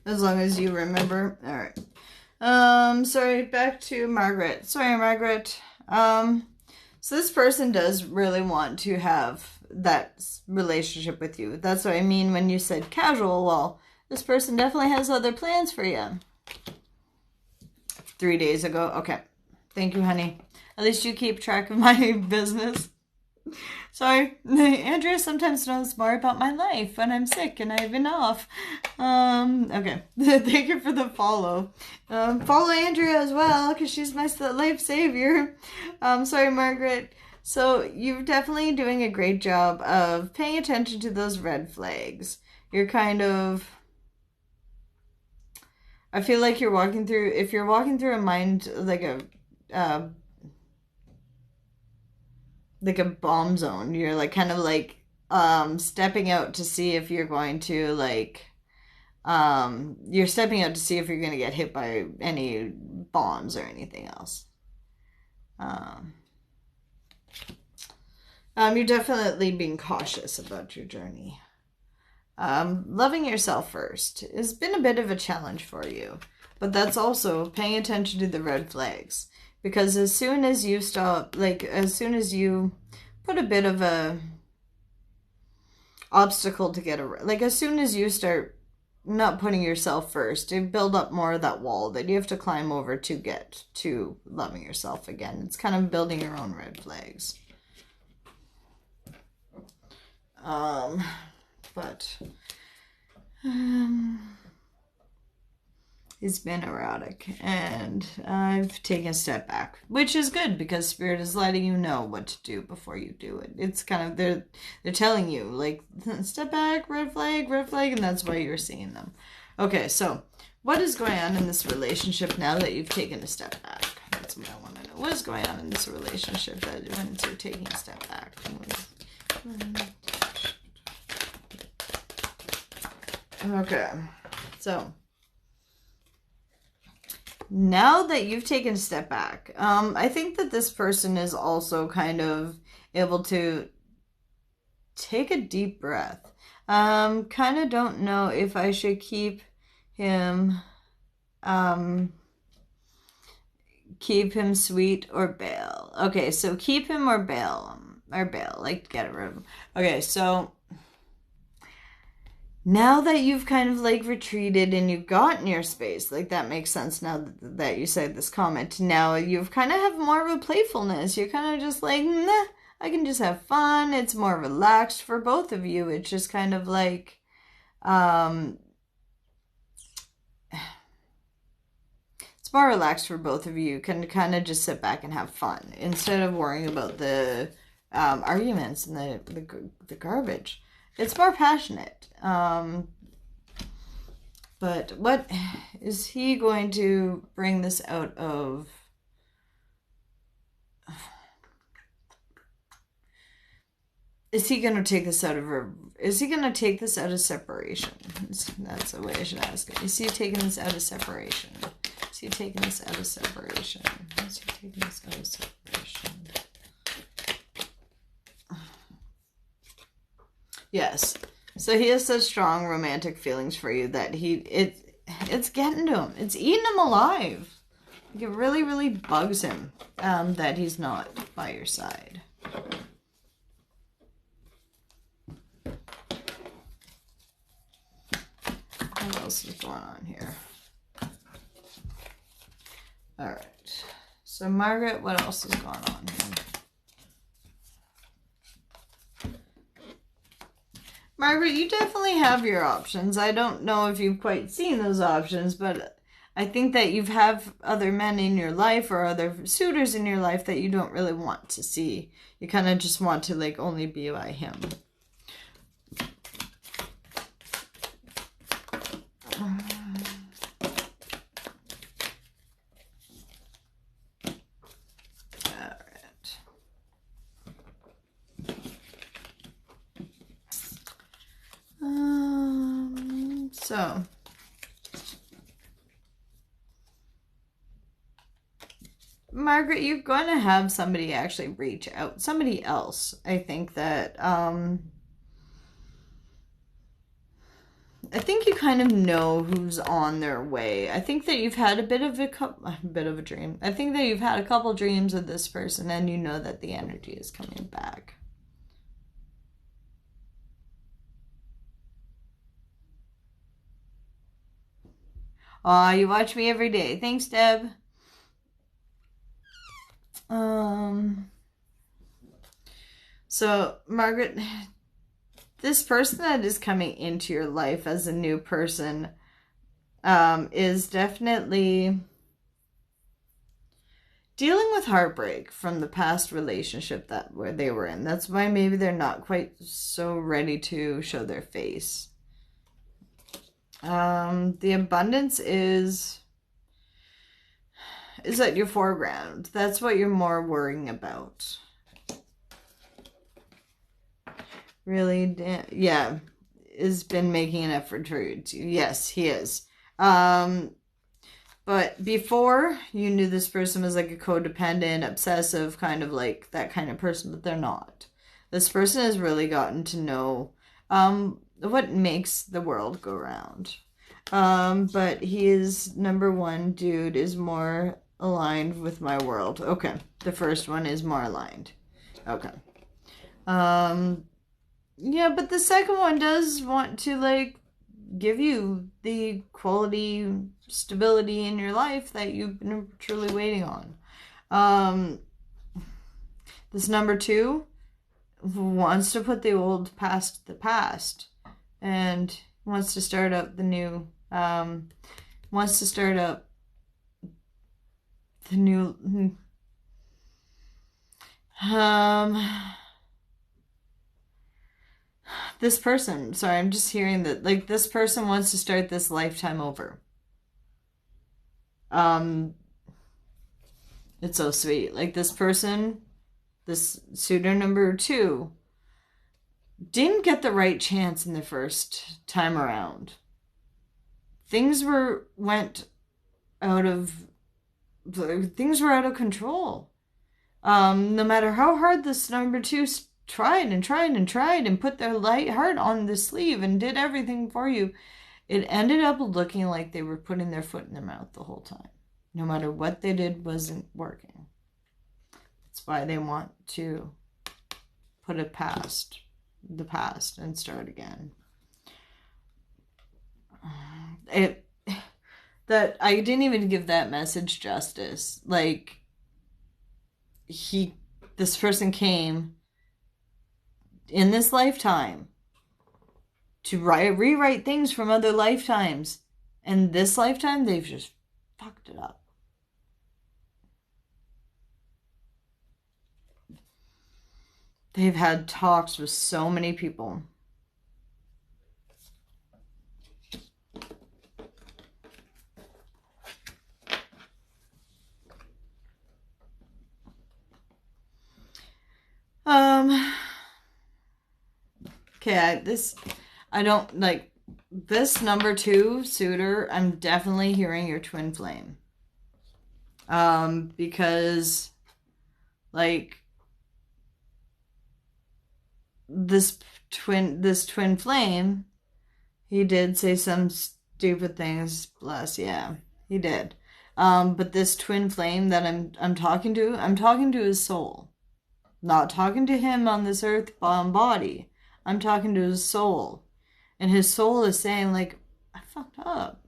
As long as you remember. All right. Sorry, back to Margaret. Sorry, Margaret. So this person does really want to have that relationship with you. That's what I mean when you said casual. Well, this person definitely has other plans for you. 3 days ago. Okay. Thank you, honey. At least you keep track of my business. Sorry, Andrea sometimes knows more about my life when I'm sick and I've been off. Okay. Thank you for the follow. Follow Andrea as well, because she's my life savior. Sorry, Margaret. So you're definitely doing a great job of paying attention to those red flags. You're kind of... I feel like you're walking through... If you're walking through a mind, like a bomb zone, you're like kind of like stepping out to see if you're going to like you're stepping out to see if you're going to get hit by any bombs or anything else. You're definitely being cautious about your journey. Loving yourself first has been a bit of a challenge for you, but that's also paying attention to the red flags. Because as soon as you stop, like, as soon as you put a bit of a obstacle to get around, like, as soon as you start not putting yourself first, you build up more of that wall that you have to climb over to get to loving yourself again. It's kind of building your own red flags. It's been erratic, and I've taken a step back, which is good because Spirit is letting you know what to do before you do it. It's kind of, they're telling you, like, step back, red flag, and that's why you're seeing them. Okay, so what is going on in this relationship now that you've taken a step back? That's what I want to know. What is going on in this relationship that when you're taking a step back? Okay, so... Now that you've taken a step back, I think that this person is also kind of able to take a deep breath. Kind of don't know if I should keep him sweet or bail. Okay, so keep him or bail. Like get rid of him. Okay, so... Now that you've kind of like retreated and you've gotten your space, like that makes sense now that you said this comment. Now you've kind of have more of a playfulness. You're kind of just like, nah, I can just have fun. It's more relaxed for both of you. It's just kind of like, it's more relaxed for both of you. You can kind of just sit back and have fun instead of worrying about the arguments and the garbage. It's more passionate. But what is he going to bring this out of? Is he going to take this out of her? Is he going to take this out of separation? That's the way I should ask it. Is he taking this out of separation? Is he taking this out of separation? Is he taking this out of separation? Yes. So he has such strong romantic feelings for you that it's getting to him. It's eating him alive. It really, really bugs him that he's not by your side. What else is going on here? All right. So Margaret, what else is going on here? Margaret, you definitely have your options. I don't know if you've quite seen those options, but I think that you have other men in your life or other suitors in your life that you don't really want to see. You kind of just want to like only be by him. So, Margaret, you're going to have somebody actually reach out. Somebody else. I think that, I think you kind of know who's on their way. I think that you've had a bit of a dream. I think that you've had a couple dreams of this person and you know that the energy is coming back. Aw, you watch me every day. Thanks, Deb. So, Margaret, this person that is coming into your life as a new person is definitely dealing with heartbreak from the past relationship where they were in. That's why maybe they're not quite so ready to show their face. The abundance is at your foreground. That's what you're more worrying about. Really? Yeah. Has been making an effort to. Yes, he is. But before, you knew this person was like a codependent, obsessive, kind of like that kind of person, but they're not. This person has really gotten to know what makes the world go round. But he is, number one, dude, is more aligned with my world. Okay. The first one is more aligned. Okay. Yeah, but the second one does want to, like, give you the quality, stability in your life that you've been truly waiting on. This number two wants to put the old past the past and wants to start up the new, this person, sorry, I'm just hearing that, like, this person wants to start this lifetime over. It's so sweet. Like, this person, this suitor number two, didn't get the right chance in the first time around. Things were out of control. No matter how hard this number two tried and put their light heart on the sleeve and did everything for you, it ended up looking like they were putting their foot in their mouth the whole time. No matter what they did wasn't working. That's why they want to put it past the past and start again. That I didn't even give that message justice. Like, this person came in this lifetime to rewrite things from other lifetimes. And this lifetime, they've just fucked it up. They've had talks with so many people. Okay, I don't like this number 2 suitor. I'm definitely hearing your twin flame. Because like this twin flame, he did say some stupid things, bless, yeah, he did. But this twin flame that I'm talking to his soul. Not talking to him on this earthbound body. I'm talking to his soul. And his soul is saying, like, I fucked up.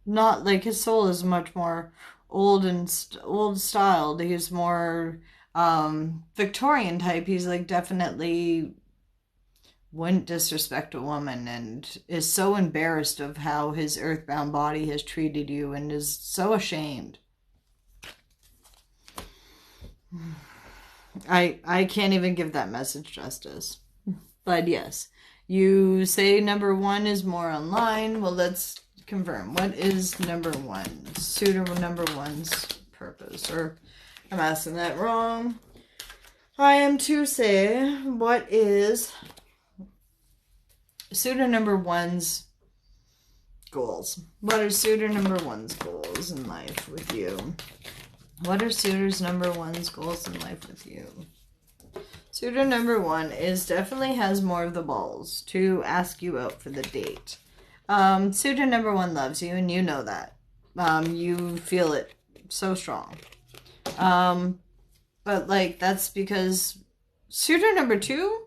Not, like, his soul is much more old styled. He's more Victorian type. He's, like, definitely wouldn't disrespect a woman and is so embarrassed of how his earthbound body has treated you and is so ashamed. I can't even give that message justice. But yes, you say number 1 is more online. Well, let's confirm. What is number 1? Suitor number 1's purpose. Or I'm asking that wrong. I am to say, what is suitor number 1's goals? What are suitor number 1's goals in life with you? What are suitor's number 1's goals in life with you? Suitor number 1 definitely has more of the balls to ask you out for the date. Suitor number 1 loves you, and you know that. You feel it so strong. But like that's because suitor number 2,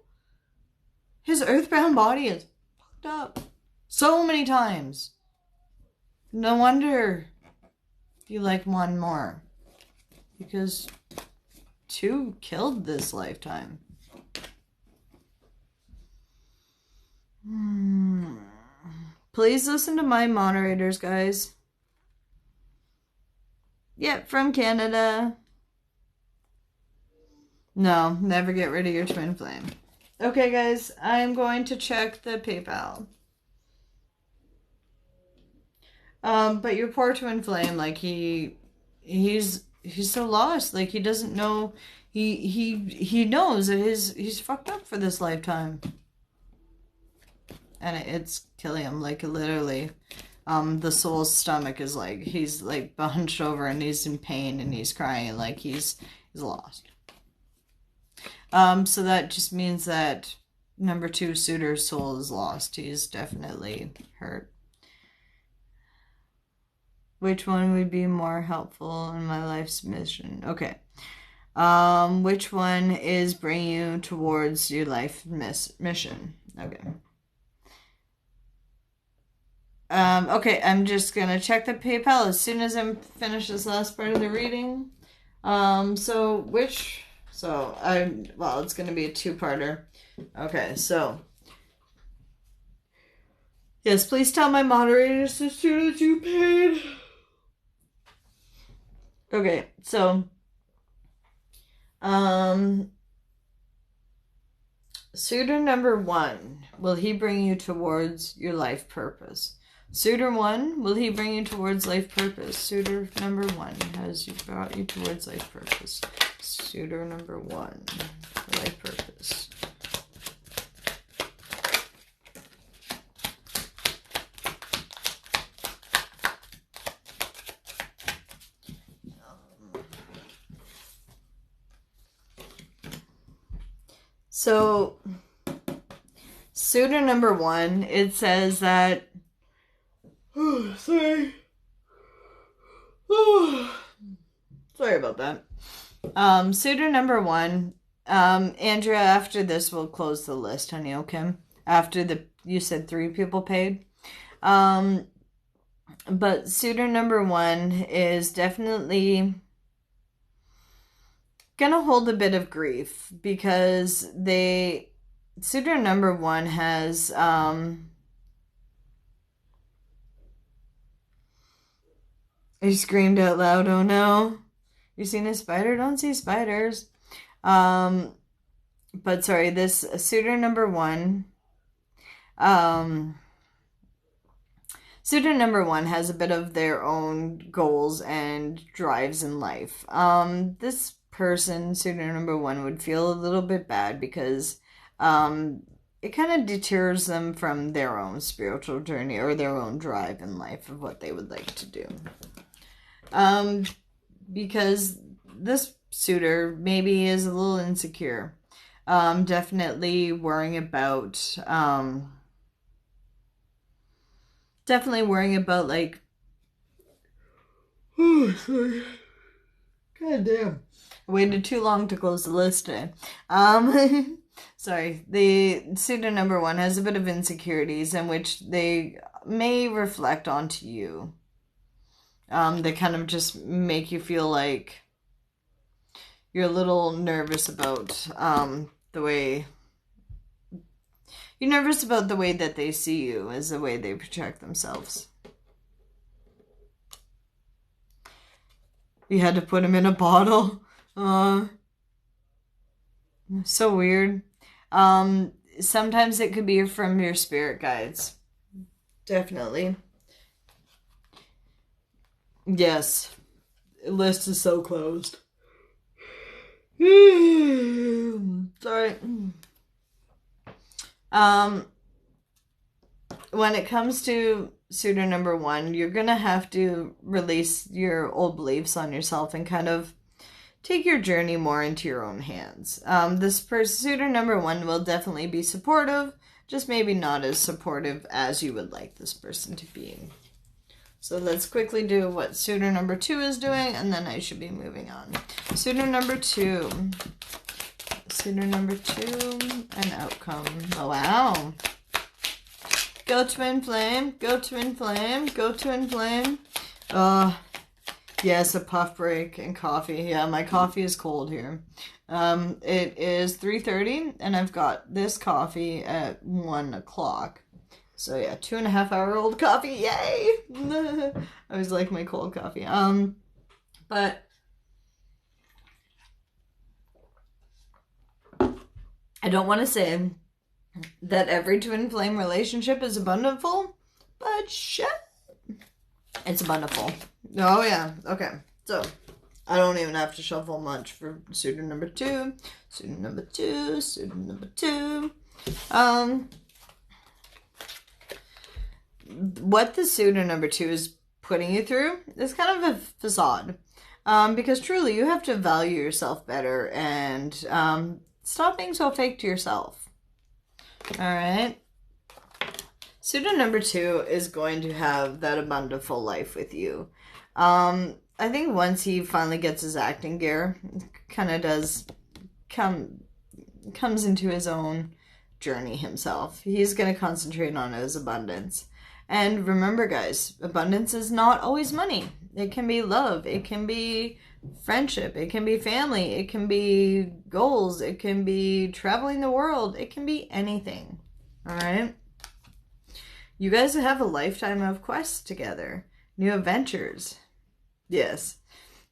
his earthbound body is fucked up so many times. No wonder you like one more. Because 2 killed this lifetime. Please listen to my moderators, guys. Yep, from Canada. No, never get rid of your twin flame. Okay, guys, I'm going to check the PayPal. But your poor twin flame, like he's so lost. Like he doesn't know. He knows that he's fucked up for this lifetime, and it's killing him. Like literally, the soul's stomach is like he's like hunched over and he's in pain and he's crying like he's lost. So that just means that number 2 suitor's soul is lost. He's definitely hurt. Which one would be more helpful in my life's mission? Okay. Which one is bringing you towards your life mission? Okay. Okay, I'm just gonna check the PayPal as soon as I'm finished this last part of the reading. Well, it's gonna be a 2-parter. Okay, so yes, please tell my moderators as soon as you paid. Okay, so suitor number 1, will he bring you towards your life purpose? Suitor 1, will he bring you towards life purpose? Suitor number 1, has he brought you towards life purpose? Suitor number 1, life purpose. So, suitor number 1, it says that... Oh, sorry. Oh, sorry about that. Suitor number 1, Andrea, after this, we'll close the list, honey, okay? After you said 3 people paid. But suitor number 1 is definitely gonna hold a bit of grief because they suitor number one has he screamed out loud, oh no. You seen a spider? Don't see spiders. But sorry, this suitor number one, suitor number one has a bit of their own goals and drives in life. This person, suitor number one, would feel a little bit bad because it kind of deters them from their own spiritual journey or their own drive in life of what they would like to do. Because this suitor maybe is a little insecure. Definitely worrying about like, oh, sorry. God damn. I waited too long to close the list today. Sorry. The suitor number one has a bit of insecurities in which they may reflect onto you. They kind of just make you feel like you're a little nervous about the way that they see you as the way they project themselves. You had to put him in a bottle. So weird. Sometimes it could be from your spirit guides. Definitely. Yes. The list is so closed. Sorry. When it comes to suitor number one, you're gonna have to release your old beliefs on yourself and kind of take your journey more into your own hands. This suitor number one will definitely be supportive, just maybe not as supportive as you would like this person to be. So let's quickly do what suitor number two is doing, and then I should be moving on. Suitor number two. Suitor number two, an outcome. Oh, wow. Go twin flame, go twin flame, go twin flame. Yes, a puff break and coffee. Yeah, my coffee is cold here. It is 3:30, and I've got this coffee at 1 o'clock. So yeah, 2.5-hour-old coffee, yay! I always like my cold coffee. But I don't want to say that every twin flame relationship is abundantful, but shit, it's abundantful. Oh yeah, okay. So I don't even have to shuffle much for suitor number two, suitor number two, suitor number two. What the suitor number two is putting you through is kind of a facade. Because truly you have to value yourself better and stop being so fake to yourself. Alright? Suitor number two is going to have that abundantful life with you. I think once he finally gets his acting gear, kind of comes into his own journey himself. He's going to concentrate on his abundance. And remember, guys, abundance is not always money. It can be love. It can be friendship. It can be family. It can be goals. It can be traveling the world. It can be anything. All right? You guys have a lifetime of quests together. New adventures. Yes.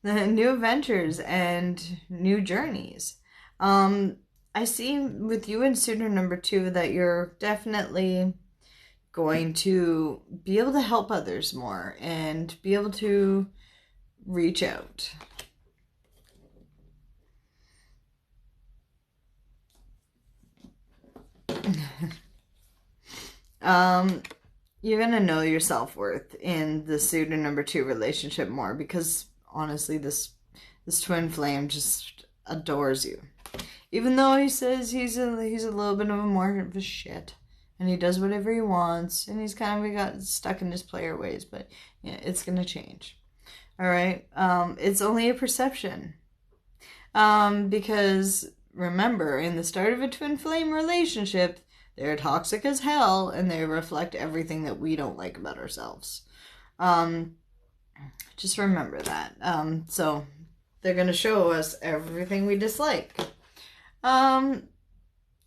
New adventures and new journeys. I see with you and suitor number two that you're definitely going to be able to help others more and be able to reach out. You're gonna know your self-worth in the suitor number two relationship more because honestly this twin flame just adores you. Even though he says he's a little bit of a more of a shit. And he does whatever he wants. And he's kind of got stuck in his player ways. But yeah, it's going to change. All right? It's only a perception. Because remember, in the start of a twin flame relationship, they're toxic as hell. And they reflect everything that we don't like about ourselves. Just remember that. So they're going to show us everything we dislike.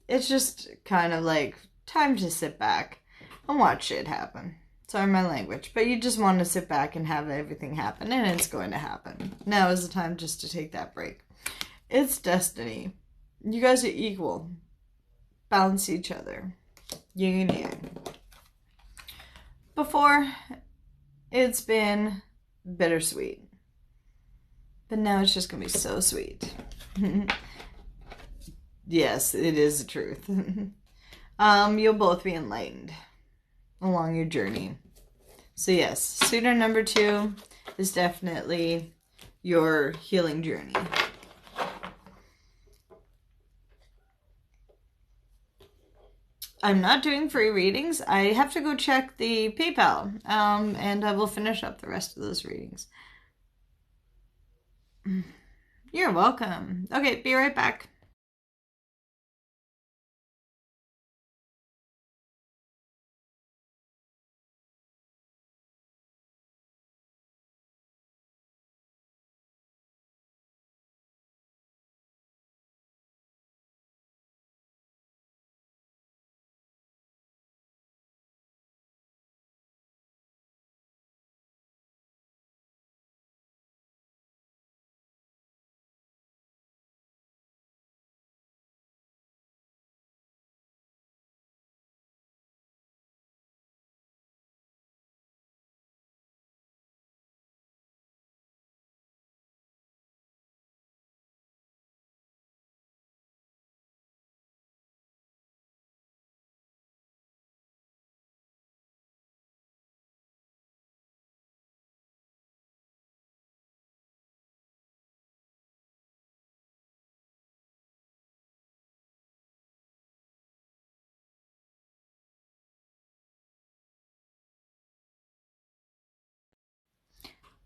it's just kind of like time to sit back and watch shit happen. Sorry, my language. But you just want to sit back and have everything happen, and it's going to happen. Now is the time just to take that break. It's destiny. You guys are equal. Balance each other. Yin and yang. Before, it's been bittersweet. But now it's just going to be so sweet. Yes, it is the truth. You'll both be enlightened along your journey. So yes, suitor number 2 is definitely your healing journey. I'm not doing free readings. I have to go check the PayPal, and I will finish up the rest of those readings. You're welcome. Okay, be right back.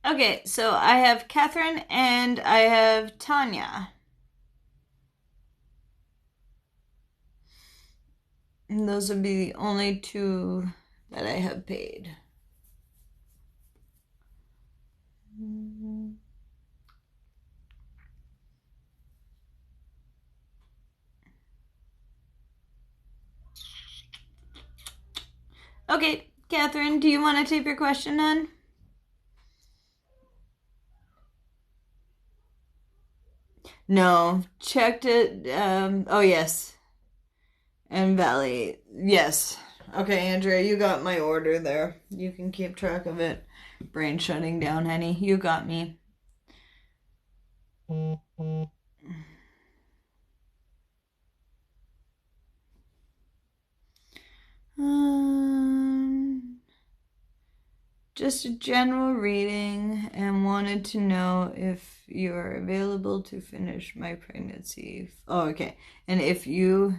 Okay, so I have Catherine and I have Tanya. And those would be the only 2 that I have paid. Okay, Catherine, do you want to tape your question, hon? No, checked it. Oh, yes. And Valley, yes. Okay, Andrea, you got my order there. You can keep track of it. Brain shutting down, honey. You got me. Just a general reading, and wanted to know if you're available to finish my pregnancy. Oh, okay. And if you'll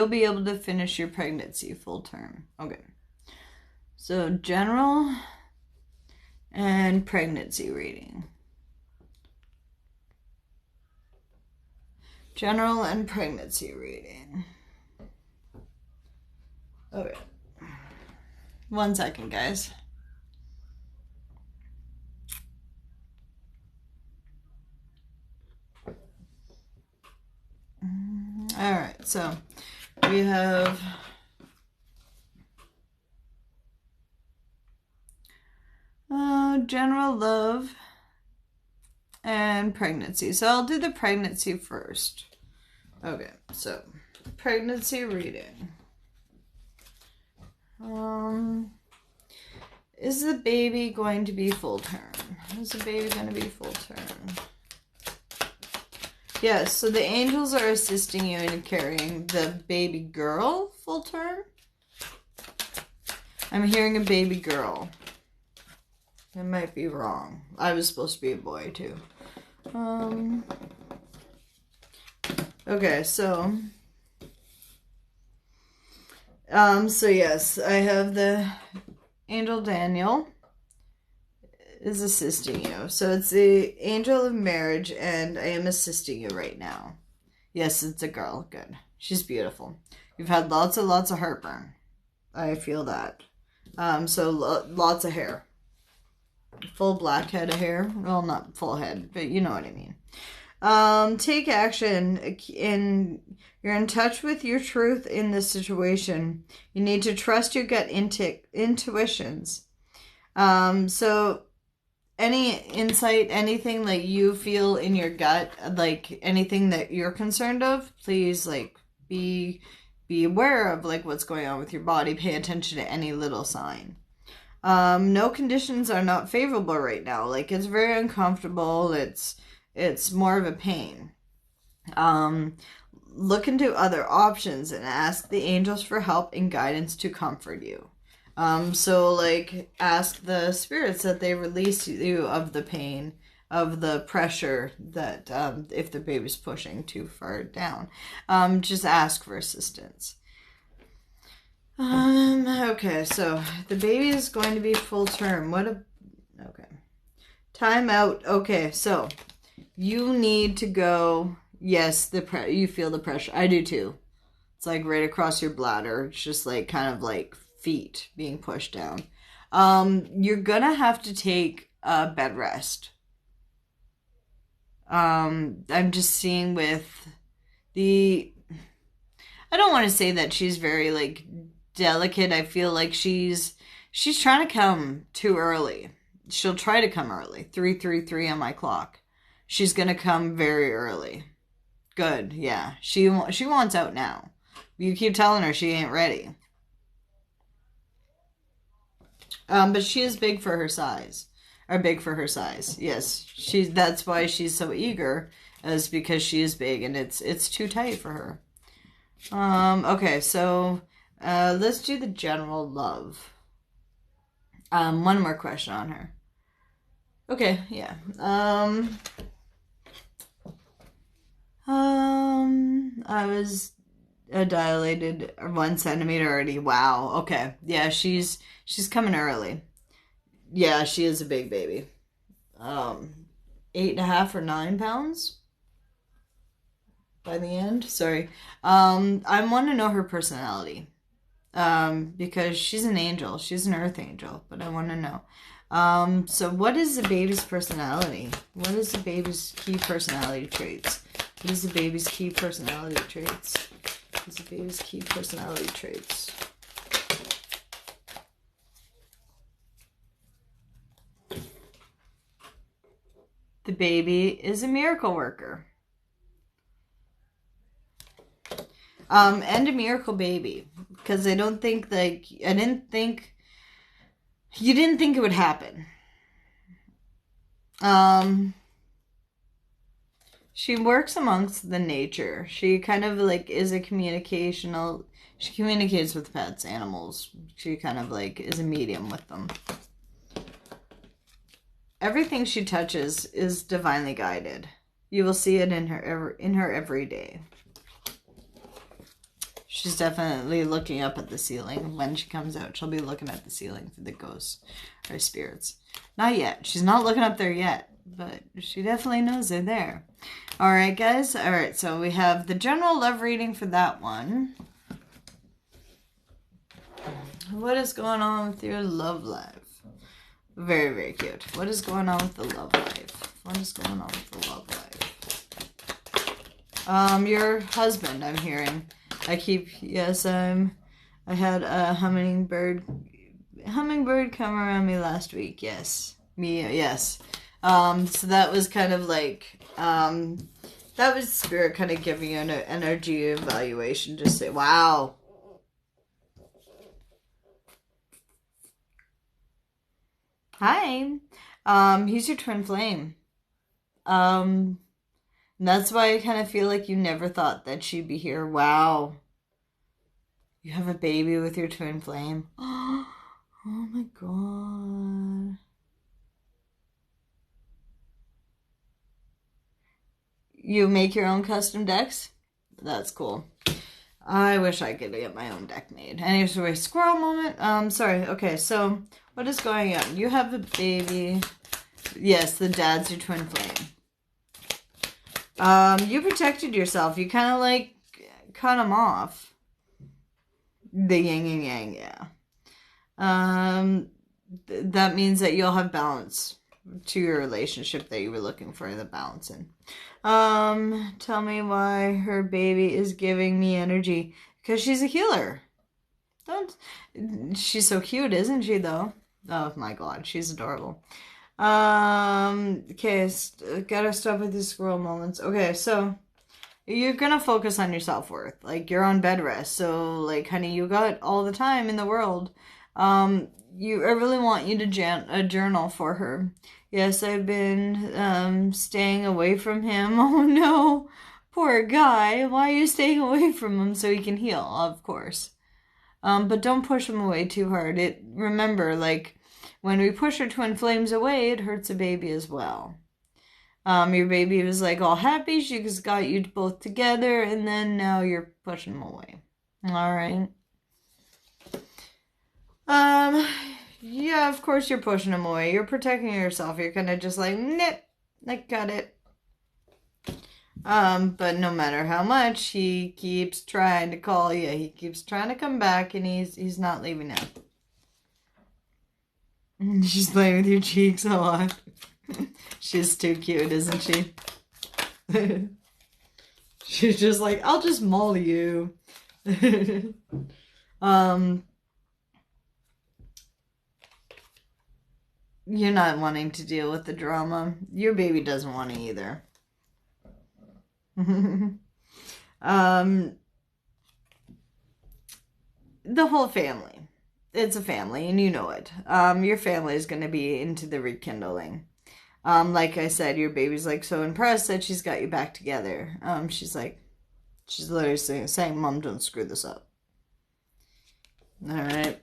be able to finish your pregnancy full term. Okay. So general and pregnancy reading. General and pregnancy reading. Okay. 1 second, guys. All right, so we have general love and pregnancy. So I'll do the pregnancy first. Okay, so pregnancy reading. Is the baby going to be full term? Is the baby going to be full term? Yes, so the angels are assisting you in carrying the baby girl full term. I'm hearing a baby girl. I might be wrong. I was supposed to be a boy too. Okay, so yes, I have the angel Daniel is assisting you. So it's the angel of marriage, and I am assisting you right now. Yes, it's a girl. Good. She's beautiful. You've had lots of heartburn. I feel that. So lots of hair. Full black head of hair. Well, not full head, but you know what I mean. Take action. You're in touch with your truth in this situation. You need to trust your gut intuitions. So any insight, anything like you feel in your gut, like anything that you're concerned of, please like be aware of like what's going on with your body. Pay attention to any little sign. No conditions are not favorable right now. Like it's very uncomfortable. It's more of a pain. Look into other options and ask the angels for help and guidance to comfort you. So like ask the spirits that they release you of the pain, of the pressure that if the baby's pushing too far down. Just ask for assistance. Okay, so the baby is going to be full term. Okay. Time out. Okay, so you need to go. Yes, you feel the pressure. I do too. It's like right across your bladder. It's just like kind of like feet being pushed down. You're gonna have to take a bed rest. I'm just seeing with the. I don't want to say that she's very like delicate. I feel like she's trying to come too early. She'll try to come early. 3:33 on my clock. She's gonna come very early. Good, yeah. She wants out now. You keep telling her she ain't ready. But she is big for her size. Or big for her size. Yes, that's why she's so eager, is because she is big and it's too tight for her. Okay, so let's do the general love. One more question on her. Okay, yeah. I was dilated 1 centimeter already. Wow. Okay. Yeah, she's coming early. Yeah, she is a big baby. 8.5 or 9 pounds by the end. Sorry. I want to know her personality. Because she's an angel. She's an earth angel, but I want to know. So what is the baby's personality? What is the baby's key personality traits? What is the baby's key personality traits? What is the baby's key personality traits? The baby is a miracle worker. And a miracle baby. Because I don't think, like, you didn't think it would happen. She works amongst the nature. She kind of, like, is a she communicates with pets, animals. She kind of, like, is a medium with them. Everything she touches is divinely guided. You will see it in her every day. She's definitely looking up at the ceiling. When she comes out, she'll be looking at the ceiling for the ghosts or spirits. Not yet. She's not looking up there yet, but she definitely knows they're there. All right, guys. All right, so we have the general love reading for that one. What is going on with your love life? Very, very cute. What is going on with the love life? What is going on with the love life? Your husband, I'm hearing. I had a hummingbird come around me last week. Yes. Yes. So that was kind of like, that was spirit kind of giving you an energy evaluation. Just say, wow. Hi. He's your twin flame. That's why I kind of feel like you never thought that she'd be here. Wow. You have a baby with your twin flame. Oh my god. You make your own custom decks? That's cool. I wish I could get my own deck made. Anyway, squirrel moment. Sorry. Okay, so what is going on? You have a baby. Yes, the dad's your twin flame. You protected yourself. You kind of like cut him off. The yin and yang, yeah. That means that you'll have balance to your relationship that you were looking for the balance in. Tell me why her baby is giving me energy. Because she's a healer. She's so cute, isn't she, though? Oh my god, she's adorable. Okay, gotta stop with these squirrel moments. Okay, so you're gonna focus on your self-worth. Like, you're on bed rest, so, like, honey, you got all the time in the world. I really want you to journal for her. Yes, I've been staying away from him. Oh no, poor guy. Why are you staying away from him? So he can heal, of course. But don't push him away too hard. Remember, like, when we push our twin flames away, it hurts a baby as well. Your baby was like all happy, she just got you both together, and then now you're pushing them away. All right. Yeah, of course you're pushing him away. You're protecting yourself. You're kind of just like, nip, I got it. But no matter how much, he keeps trying to call you. He keeps trying to come back, and he's not leaving now. She's playing with your cheeks a lot. She's too cute, isn't she? She's just like, I'll just maul you. You're not wanting to deal with the drama. Your baby doesn't want to either. The whole family. It's a family, and you know it. Your family is going to be into the rekindling. Like I said, your baby's like so impressed that she's got you back together. She's literally saying, Mom, don't screw this up. All right.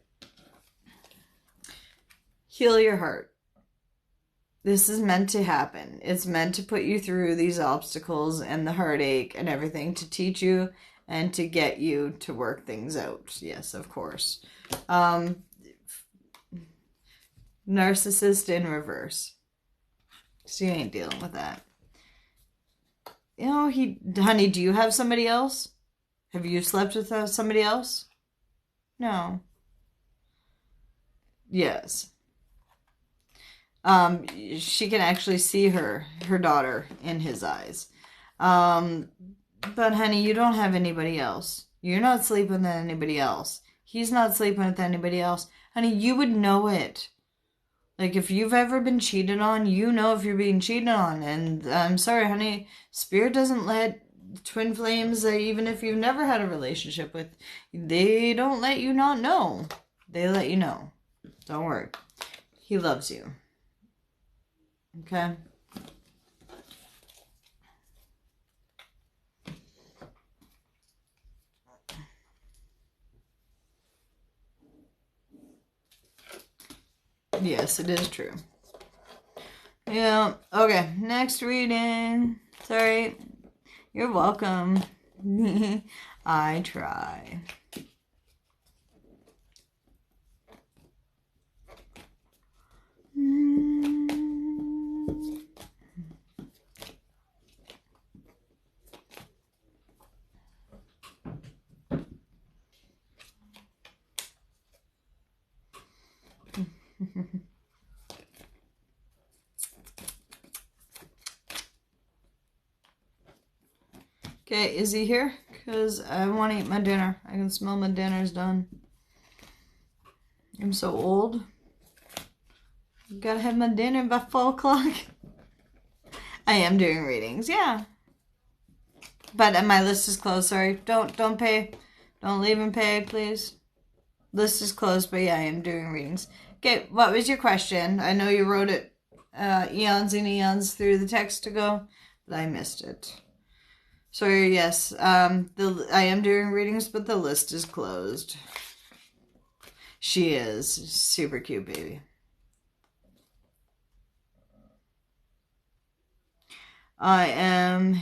Heal your heart. This is meant to happen. It's meant to put you through these obstacles and the heartache and everything to teach you and to get you to work things out. Yes, of course. Narcissist in reverse. So you ain't dealing with that. You know, honey, do you have somebody else? Have you slept with somebody else? No. Yes. She can actually see her daughter in his eyes. But honey, you don't have anybody else. You're not sleeping with anybody else. He's not sleeping with anybody else. Honey, you would know it. Like, if you've ever been cheated on, you know if you're being cheated on. And I'm sorry, honey, Spirit doesn't let twin flames, even if you've never had a relationship with, they don't let you not know. They let you know. Don't worry. He loves you. Okay? Yes, it is true. Yeah. Okay, next reading. Sorry. You're welcome. I try. Okay, is he here? Because I want to eat my dinner. I can smell my dinner's done. I'm so old. Gotta have my dinner by 4 o'clock. I am doing readings, yeah. But my list is closed, sorry. Don't pay. Don't leave and pay, please. List is closed, but yeah, I am doing readings. Okay, what was your question? I know you wrote it eons and eons through the text ago, but I missed it. So yes, I am doing readings, but the list is closed. She is. Super cute baby. I am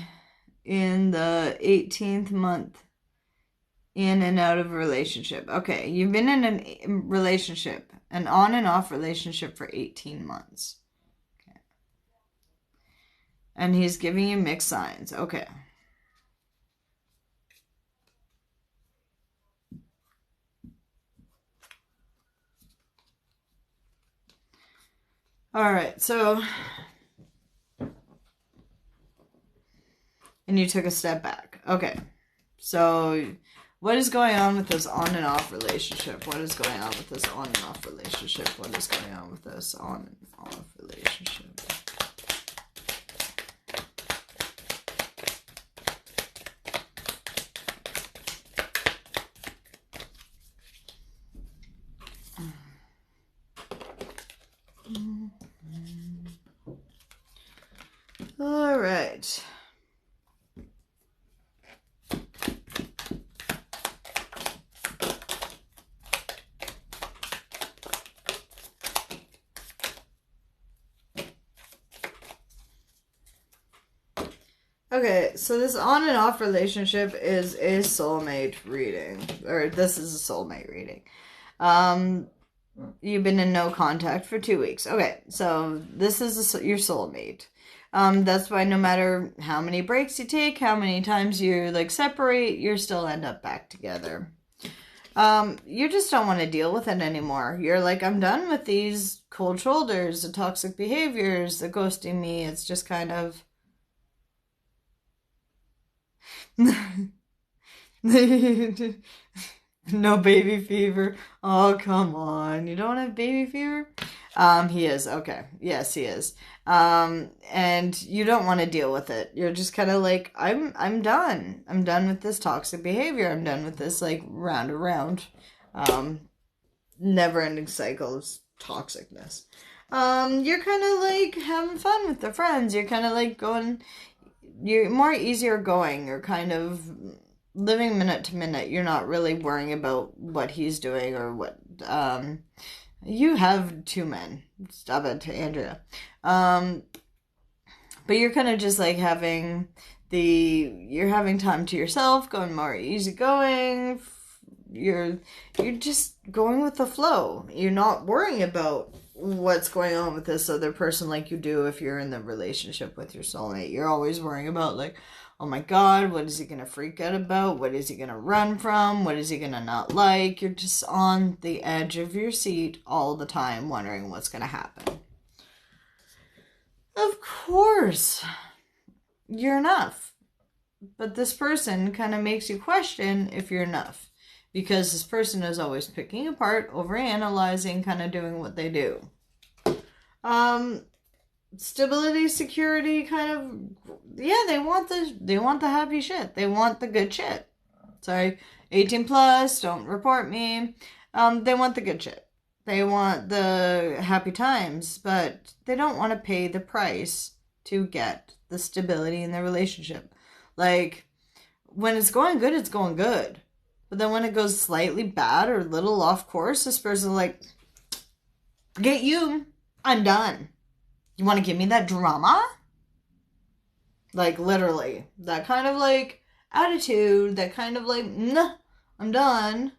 in the 18th month in and out of a relationship. Okay, you've been in a relationship, an on and off relationship for 18 months. Okay. And he's giving you mixed signs. Okay. All right, so, and you took a step back. Okay, so what is going on with this on and off relationship? What is going on with this on and off relationship? What is going on with this on and off relationship? All right. Okay, so this on and off relationship is a soulmate reading, or this is a soulmate reading. You've been in no contact for 2 weeks. Okay, so this is your soulmate. That's why no matter how many breaks you take, how many times you like separate, you still end up back together. You just don't want to deal with it anymore. You're like, I'm done with these cold shoulders, the toxic behaviors, the ghosting me. It's just kind of no baby fever. Oh, come on. You don't have baby fever? He is. Okay. Yes, he is. And you don't want to deal with it. You're just kind of like, I'm done. I'm done with this toxic behavior. I'm done with this like round around never ending cycle of toxicness. You're kind of like having fun with the friends. You're kind of like going, you're more easier going. You're kind of living minute to minute. You're not really worrying about what he's doing or what, you have 2 men. Stop it, Andrea. But you're kind of just like you're having time to yourself, going more easygoing. You're just going with the flow. You're not worrying about what's going on with this other person like you do if you're in the relationship with your soulmate. You're always worrying about like, oh my God, what is he going to freak out about? What is he going to run from? What is he going to not like? You're just on the edge of your seat all the time wondering what's going to happen. Of course, you're enough. But this person kind of makes you question if you're enough. Because this person is always picking apart, overanalyzing, kind of doing what they do. Stability, security, kind of, yeah, they want the happy shit. They want the good shit. Sorry, 18 plus, don't report me. They want the good shit. They want the happy times, but they don't want to pay the price to get the stability in their relationship. Like, when it's going good, it's going good. But then when it goes slightly bad or a little off course, this person's like, forget you, I'm done. You want to give me that drama? Like, literally. That kind of, like, attitude. That kind of, like, nah, I'm done.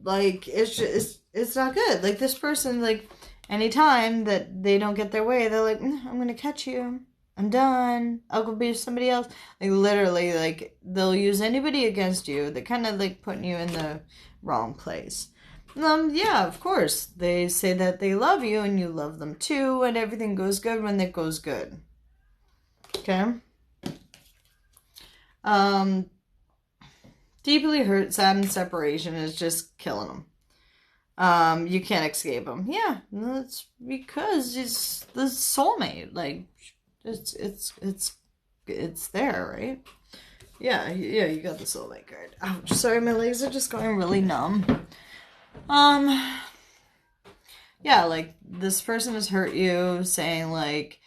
Like, it's not good. Like, this person, like, anytime that they don't get their way, they're like, I'm going to catch you. I'm done. I'll go be with somebody else. Like, literally, like, they'll use anybody against you. They're kind of, like, putting you in the wrong place. Yeah, of course. They say that they love you and you love them too, and everything goes good when it goes good. Okay? Deeply hurt, saddened separation is just killing them. You can't escape them. Yeah, that's because it's the soulmate. Like, it's there, right? Yeah, you got the soulmate card. Ouch, sorry, my legs are just going really numb. Yeah, like, this person has hurt you, saying, like,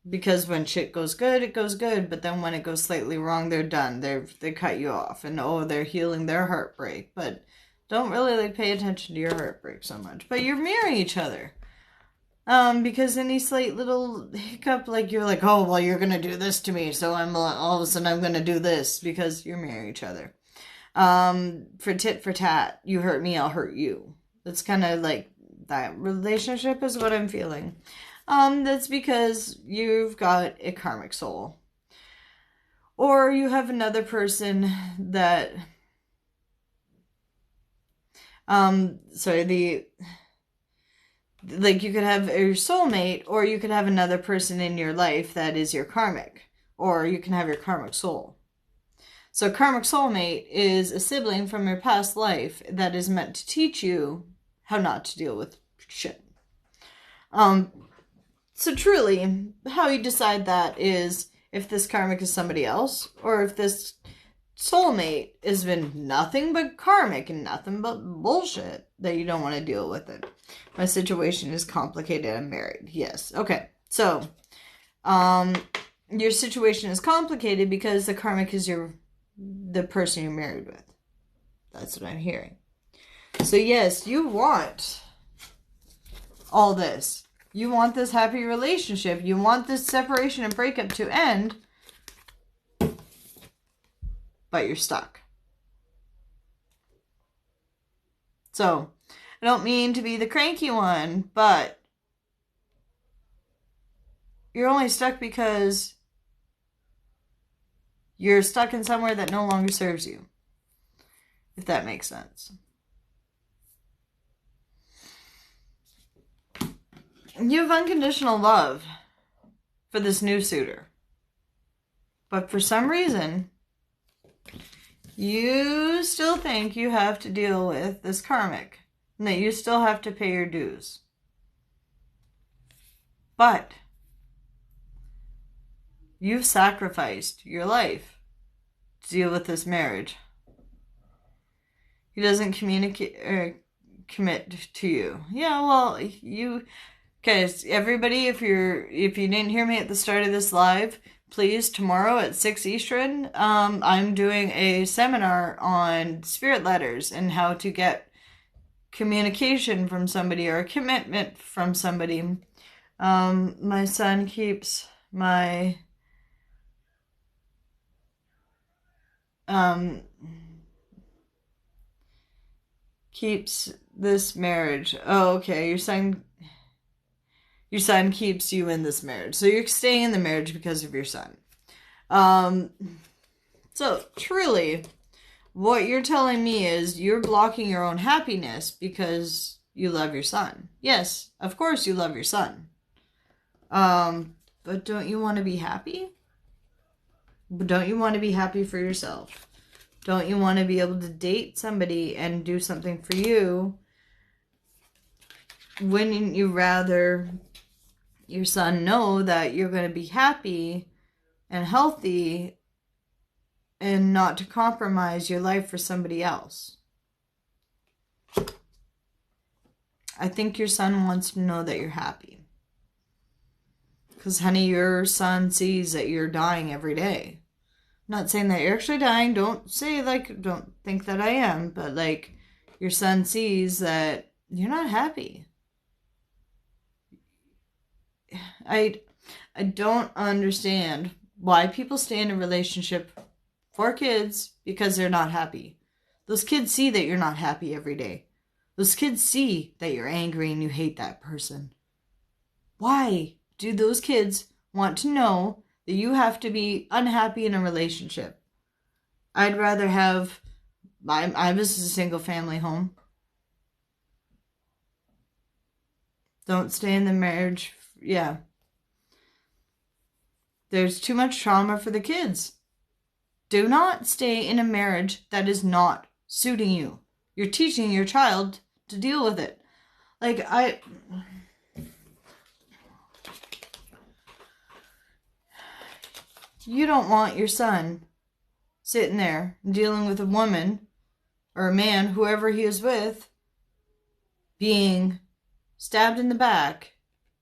because when shit goes good, it goes good, but then when it goes slightly wrong, they're done. They cut you off, and oh, they're healing their heartbreak, but don't really, like, pay attention to your heartbreak so much. But you're mirroring each other. Because any slight little hiccup, like, you're like, oh, well, you're gonna do this to me, so all of a sudden I'm gonna do this, because you're mirroring each other. For tit for tat, you hurt me, I'll hurt you. It's kind of like that relationship is what I'm feeling. That's because you've got a karmic soul. Or you have another person that, Like, you could have your soulmate, or you could have another person in your life that is your karmic, or you can have your karmic soul. So karmic soulmate is a sibling from your past life that is meant to teach you how not to deal with shit. So truly, how you decide that is if this karmic is somebody else, or if this soulmate has been nothing but karmic and nothing but bullshit that you don't want to deal with it. My situation is complicated. I'm married. Yes. Okay. So, your situation is complicated because the karmic is the person you're married with. That's what I'm hearing. So yes, you want all this. You want this happy relationship. You want this separation and breakup to end. But you're stuck. So, I don't mean to be the cranky one, but you're only stuck because you're stuck in somewhere that no longer serves you. If that makes sense. You have unconditional love for this new suitor. But for some reason, you still think you have to deal with this karmic. And that you still have to pay your dues. But you've sacrificed your life to deal with this marriage. He doesn't communicate or commit to you. Yeah, well, you... Okay, everybody, if you didn't hear me at the start of this live, please, tomorrow at 6 Eastern, I'm doing a seminar on spirit letters and how to get communication from somebody or a commitment from somebody. My son keeps keeps this marriage. Oh, okay, your son keeps you in this marriage. So you're staying in the marriage because of your son. So truly, what you're telling me is you're blocking your own happiness because you love your son. Yes, of course you love your son. But don't you want to be happy? Don't you want to be happy for yourself? Don't you want to be able to date somebody and do something for you? Wouldn't you rather your son know that you're going to be happy and healthy and not to compromise your life for somebody else? I think your son wants to know that you're happy. Because, honey, your son sees that you're dying every day. I'm not saying that you're actually dying. Don't think that I am. But, your son sees that you're not happy. I don't understand why people stay in a relationship for kids because they're not happy. Those kids see that you're not happy every day. Those kids see that you're angry and you hate that person. Why do those kids want to know that you have to be unhappy in a relationship? I'd rather have... I was a single family home. Don't stay in the marriage. Yeah. There's too much trauma for the kids. Do not stay in a marriage that is not suiting you. You're teaching your child to deal with it. You don't want your son sitting there dealing with a woman or a man, whoever he is with, being stabbed in the back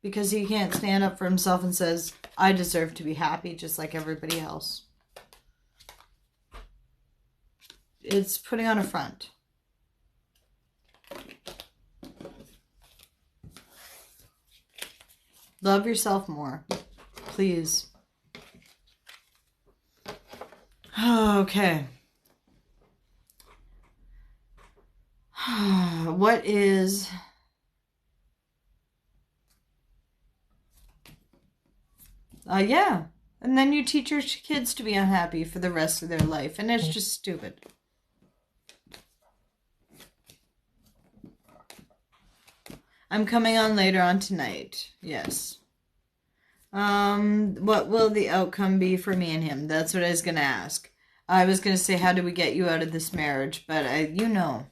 because he can't stand up for himself and says, I deserve to be happy just like everybody else. It's putting on a front. Love yourself more. Please. Okay. What is... yeah. And then you teach your kids to be unhappy for the rest of their life. And it's just stupid. I'm coming on later on tonight. Yes. What will the outcome be for me and him? That's what I was gonna ask. I was gonna say, how do we get you out of this marriage? But you know,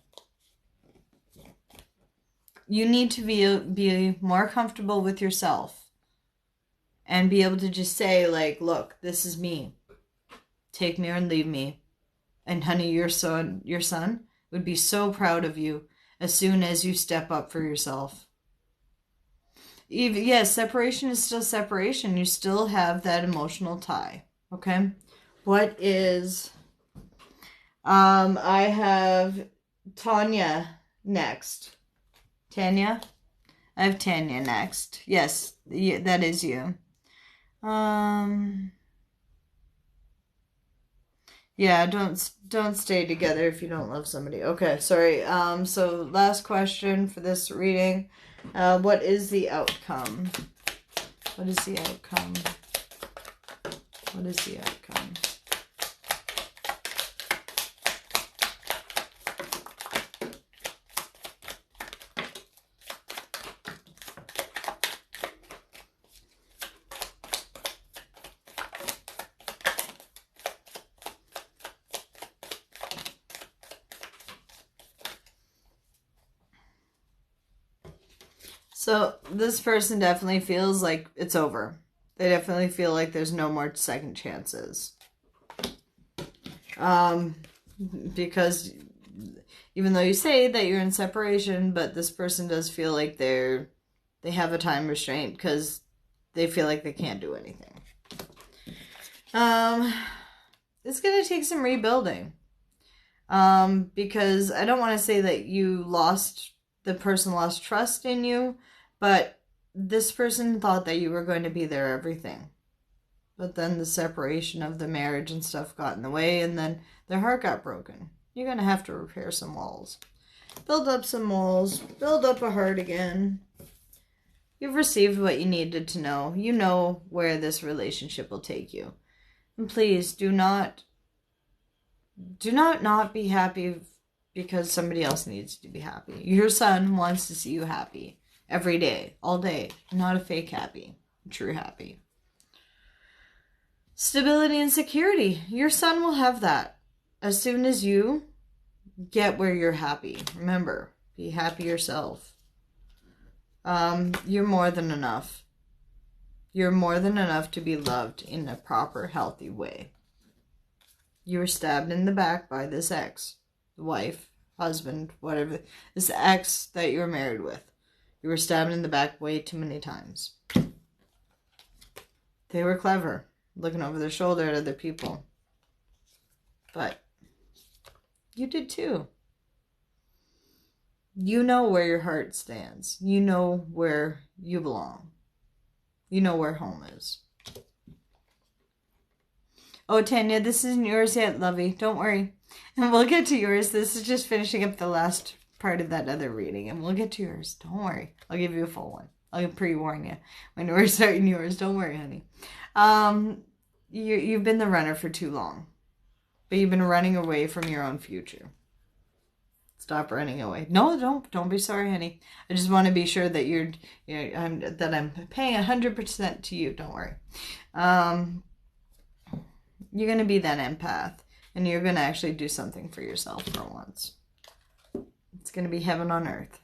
you need to be more comfortable with yourself and be able to just say, like, look, this is me. Take me or leave me. And honey, your son would be so proud of you as soon as you step up for yourself. Even, yes, separation is still separation. You still have that emotional tie. Okay? What is... I have Tanya next. Tanya? I have Tanya next. Yes, that is you. Yeah, don't stay together if you don't love somebody. Okay, sorry. So last question for this reading. What is the outcome? What is the outcome? What is the outcome? So this person definitely feels like it's over. They definitely feel like there's no more second chances. Because even though you say that you're in separation, but this person does feel like they have a time restraint because they feel like they can't do anything. It's gonna take some rebuilding. Because I don't want to say that the person lost trust in you, but this person thought that you were going to be their everything. But then the separation of the marriage and stuff got in the way, and then their heart got broken. You're going to have to repair some walls. Build up some walls. Build up a heart again. You've received what you needed to know. You know where this relationship will take you. And please do not be happy because somebody else needs to be happy. Your son wants to see you happy every day, all day. Not a fake happy, a true happy. Stability and security. Your son will have that as soon as you get where you're happy. Remember, be happy yourself. You're more than enough. You're more than enough to be loved in a proper, healthy way. You were stabbed in the back by this ex, wife, husband, whatever, this ex that you were married with. You were stabbed in the back way too many times. They were clever, looking over their shoulder at other people. But you did too. You know where your heart stands. You know where you belong. You know where home is. Oh, Tanya, this isn't yours yet, lovey. Don't worry. And we'll get to yours. This is just finishing up the last part of that other reading. And we'll get to yours. Don't worry. I'll give you a full one. I'll pre-warn you when we're starting yours. Don't worry, honey. You've been the runner for too long. But you've been running away from your own future. Stop running away. No, don't be sorry, honey. I just want to be sure that I'm paying 100% to you. Don't worry. You're going to be that empath, and you're going to actually do something for yourself for once. It's going to be heaven on earth.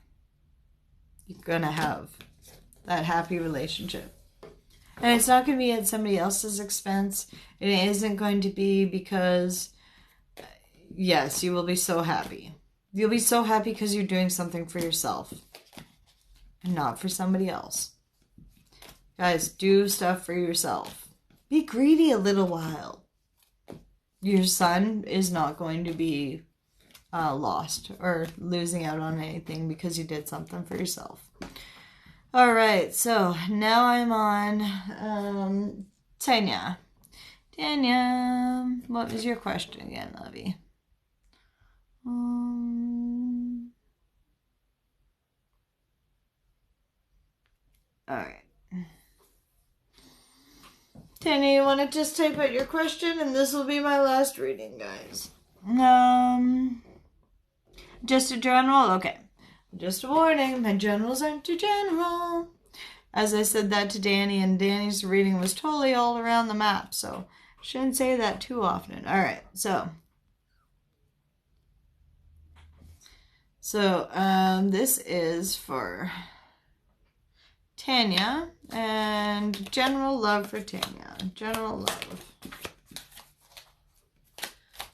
You're going to have that happy relationship. And it's not going to be at somebody else's expense. It isn't going to be because, yes, you will be so happy. You'll be so happy because you're doing something for yourself and not for somebody else. Guys, do stuff for yourself. Be greedy a little while. Your son is not going to be lost or losing out on anything because you did something for yourself. All right, so now I'm on Tanya. Tanya, what was your question again, lovey? All right. Tanya, you want to just type out your question, and this will be my last reading, guys. Just a general? Okay. Just a warning, my generals aren't too general. As I said that to Danny, and Danny's reading was totally all around the map, so shouldn't say that too often. All right, so this is for Tanya, and general love for Tanya. General love.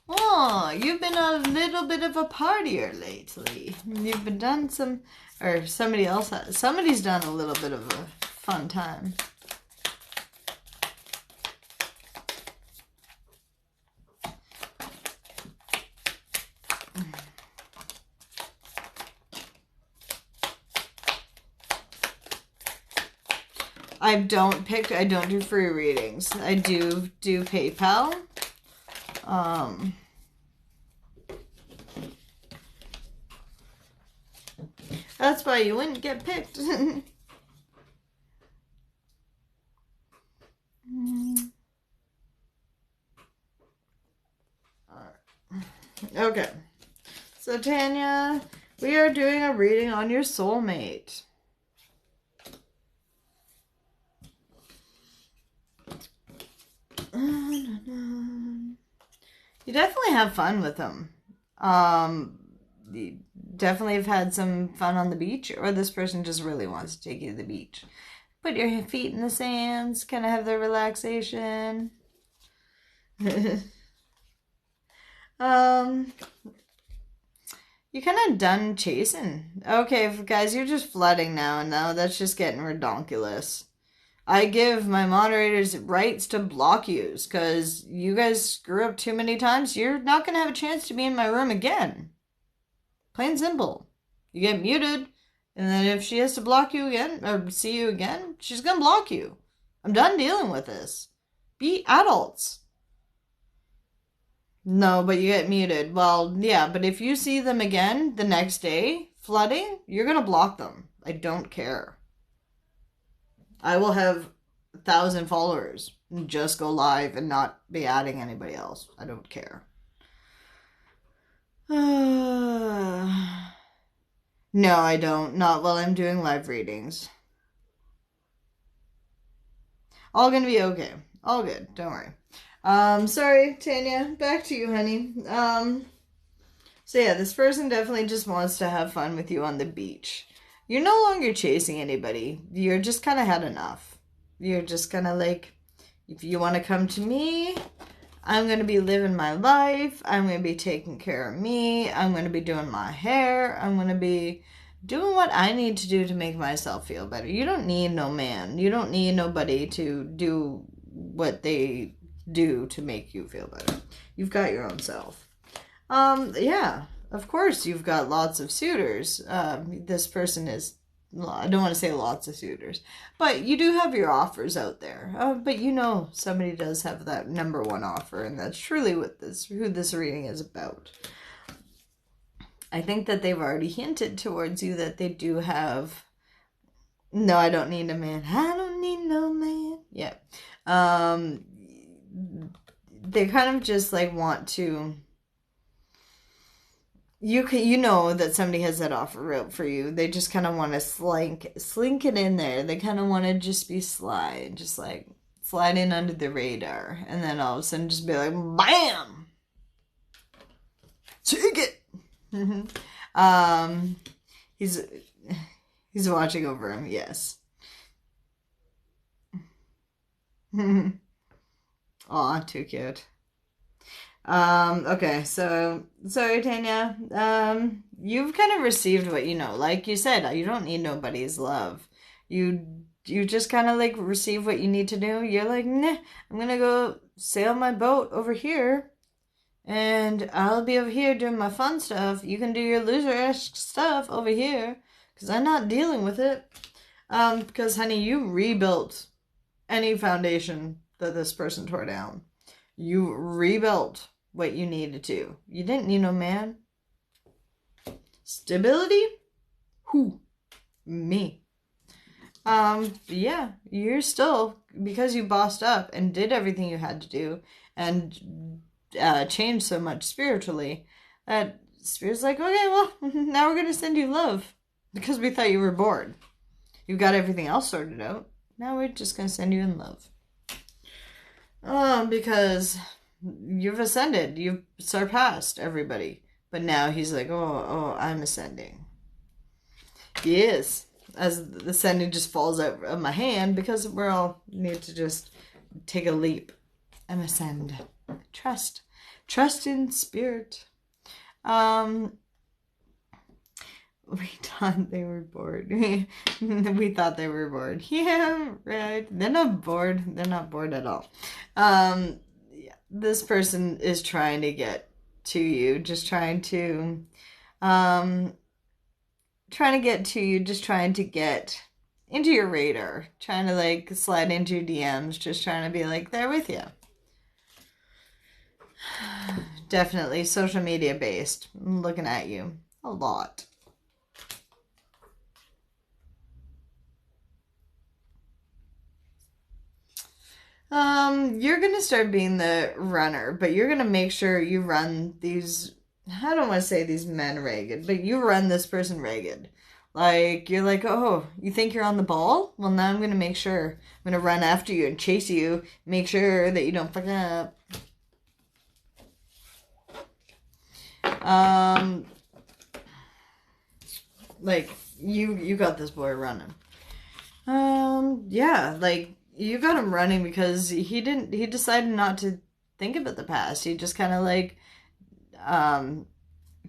Oh, you've been a little bit of a partier lately. You've been done some, or somebody's done a little bit of a fun time. I don't do free readings. I do PayPal. That's why you wouldn't get picked. Okay. So Tanya, we are doing a reading on your soulmate. You definitely have fun with them. You definitely have had some fun on the beach, or this person just really wants to take you to the beach. Put your feet in the sands, kind of have their relaxation. You kind of done chasing. Okay, guys, you're just flooding now, and now that's just getting redonkulous. I give my moderators rights to block yous, because you guys screw up too many times. You're not going to have a chance to be in my room again. Plain simple. You get muted, and then if she has to block you again, or see you again, she's going to block you. I'm done dealing with this. Be adults. No, but you get muted. Well, yeah, but if you see them again the next day, flooding, you're going to block them. I don't care. I will have 1,000 followers and just go live and not be adding anybody else. I don't care. No, I don't. Not while I'm doing live readings. All gonna be okay. All good. Don't worry. Sorry, Tanya. Back to you, honey. So yeah, this person definitely just wants to have fun with you on the beach. You're no longer chasing anybody. You're just kind of had enough. You're just kind of like, if you want to come to me, I'm going to be living my life. I'm going to be taking care of me. I'm going to be doing my hair. I'm going to be doing what I need to do to make myself feel better. You don't need no man. You don't need nobody to do what they do to make you feel better. You've got your own self. Yeah. Of course, you've got lots of suitors. This person is, I don't want to say lots of suitors, but you do have your offers out there. But you know somebody does have that number one offer, and that's truly who this reading is about. I think that they've already hinted towards you that they do have, no, I don't need a man. I don't need no man. Yeah. They kind of just like want to, you know that somebody has that offer out for you. They just kind of want to slink it in there. They kind of want to just be sly, just like slide in under the radar, and then all of a sudden just be like, bam, take it. He's watching over him. Yes. Aw, too cute. Okay, so sorry, Tanya. You've kind of received what you know. Like you said, you don't need nobody's love. You just kind of like receive what you need to do. You're like, nah, I'm gonna go sail my boat over here, and I'll be over here doing my fun stuff. You can do your loser-esque stuff over here, because I'm not dealing with it. Because honey, you rebuilt any foundation that this person tore down. You rebuilt what you needed to. You didn't need no man. Stability? Who? Me. Yeah, you're still, because you bossed up and did everything you had to do and changed so much spiritually, that Spirit's like, okay, well, now we're going to send you love. because we thought you were bored. You've got everything else sorted out. Now we're just going to send you in love. Because you've ascended. You've surpassed everybody. But now he's like, oh, I'm ascending. He is. As the ascending just falls out of my hand because we all need to just take a leap and ascend. Trust. Trust in spirit. We thought they were bored. We thought they were bored. Yeah, right. They're not bored. They're not bored at all. Yeah, this person is trying to get to you, just trying to get to you, just trying to get into your radar, trying to like slide into your DMs, just trying to be like there with you. Definitely social media based. I'm looking at you a lot. You're gonna start being the runner, but you're gonna make sure you run these, I don't want to say these men ragged, but you run this person ragged. Like, you're like, oh, you think you're on the ball? Well, now I'm gonna make sure. I'm gonna run after you and chase you, make sure that you don't fuck up. Like, you got this boy running. Yeah, like, you got him running because he decided not to think about the past. He just kind of like,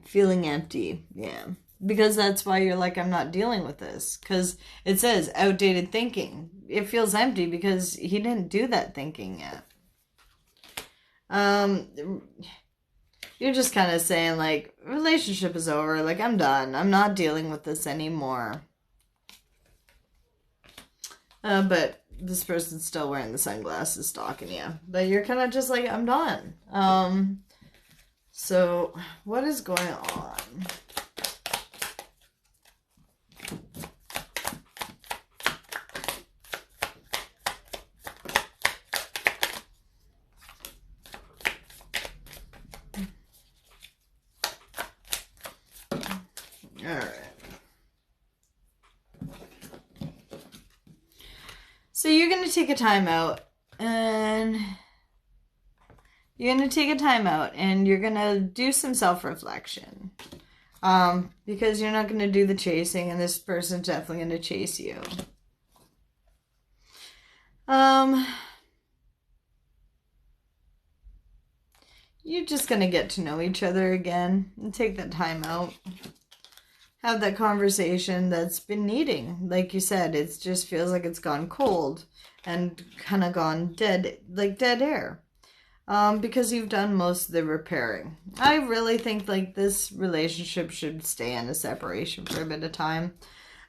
feeling empty. Yeah. Because that's why you're like, I'm not dealing with this. Because it says outdated thinking. It feels empty because he didn't do that thinking yet. You're just kind of saying like, relationship is over. Like, I'm done. I'm not dealing with this anymore. But this person's still wearing the sunglasses, stalking you. But you're kind of just like, I'm done. So what is going on? All right. So you're going to take a time out and you're going to do some self-reflection. Because you're not going to do the chasing and this person's definitely going to chase you. You're just going to get to know each other again and take that time out. Have that conversation that's been needing. Like you said, it just feels like it's gone cold and kind of gone dead, like dead air. Because you've done most of the repairing. I really think like this relationship should stay in a separation for a bit of time.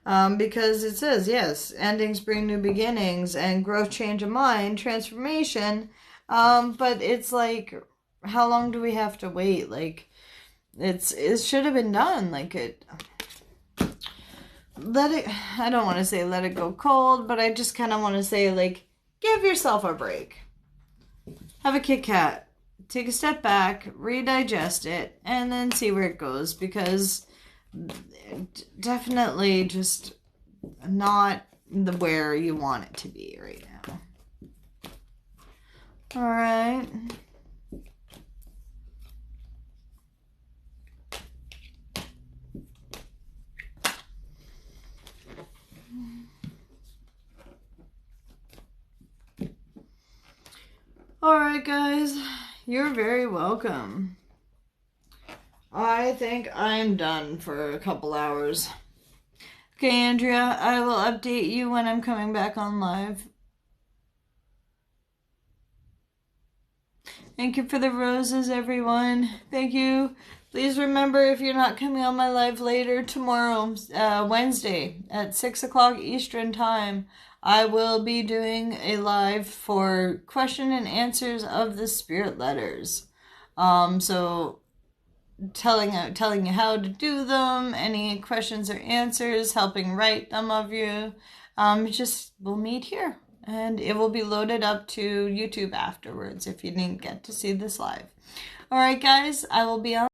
Because it says, yes, endings bring new beginnings and growth, change of mind, transformation. But it's like, how long do we have to wait? Like, it should have been done. Like, I don't want to say let it go cold, but I just kind of want to say, like, give yourself a break. Have a Kit Kat. Take a step back, redigest it, and then see where it goes. Because definitely just not where you want it to be right now. Alright. Alright, guys. You're very welcome. I think I'm done for a couple hours. Okay, Andrea, I will update you when I'm coming back on live. Thank you for the roses, everyone. Thank you. Please remember, if you're not coming on my live later, tomorrow, Wednesday, at 6 o'clock Eastern Time, I will be doing a live for question and answers of the spirit letters. So telling you how to do them, any questions or answers, helping write them of you. We'll meet here. And it will be loaded up to YouTube afterwards if you didn't get to see this live. Alright guys, I will be on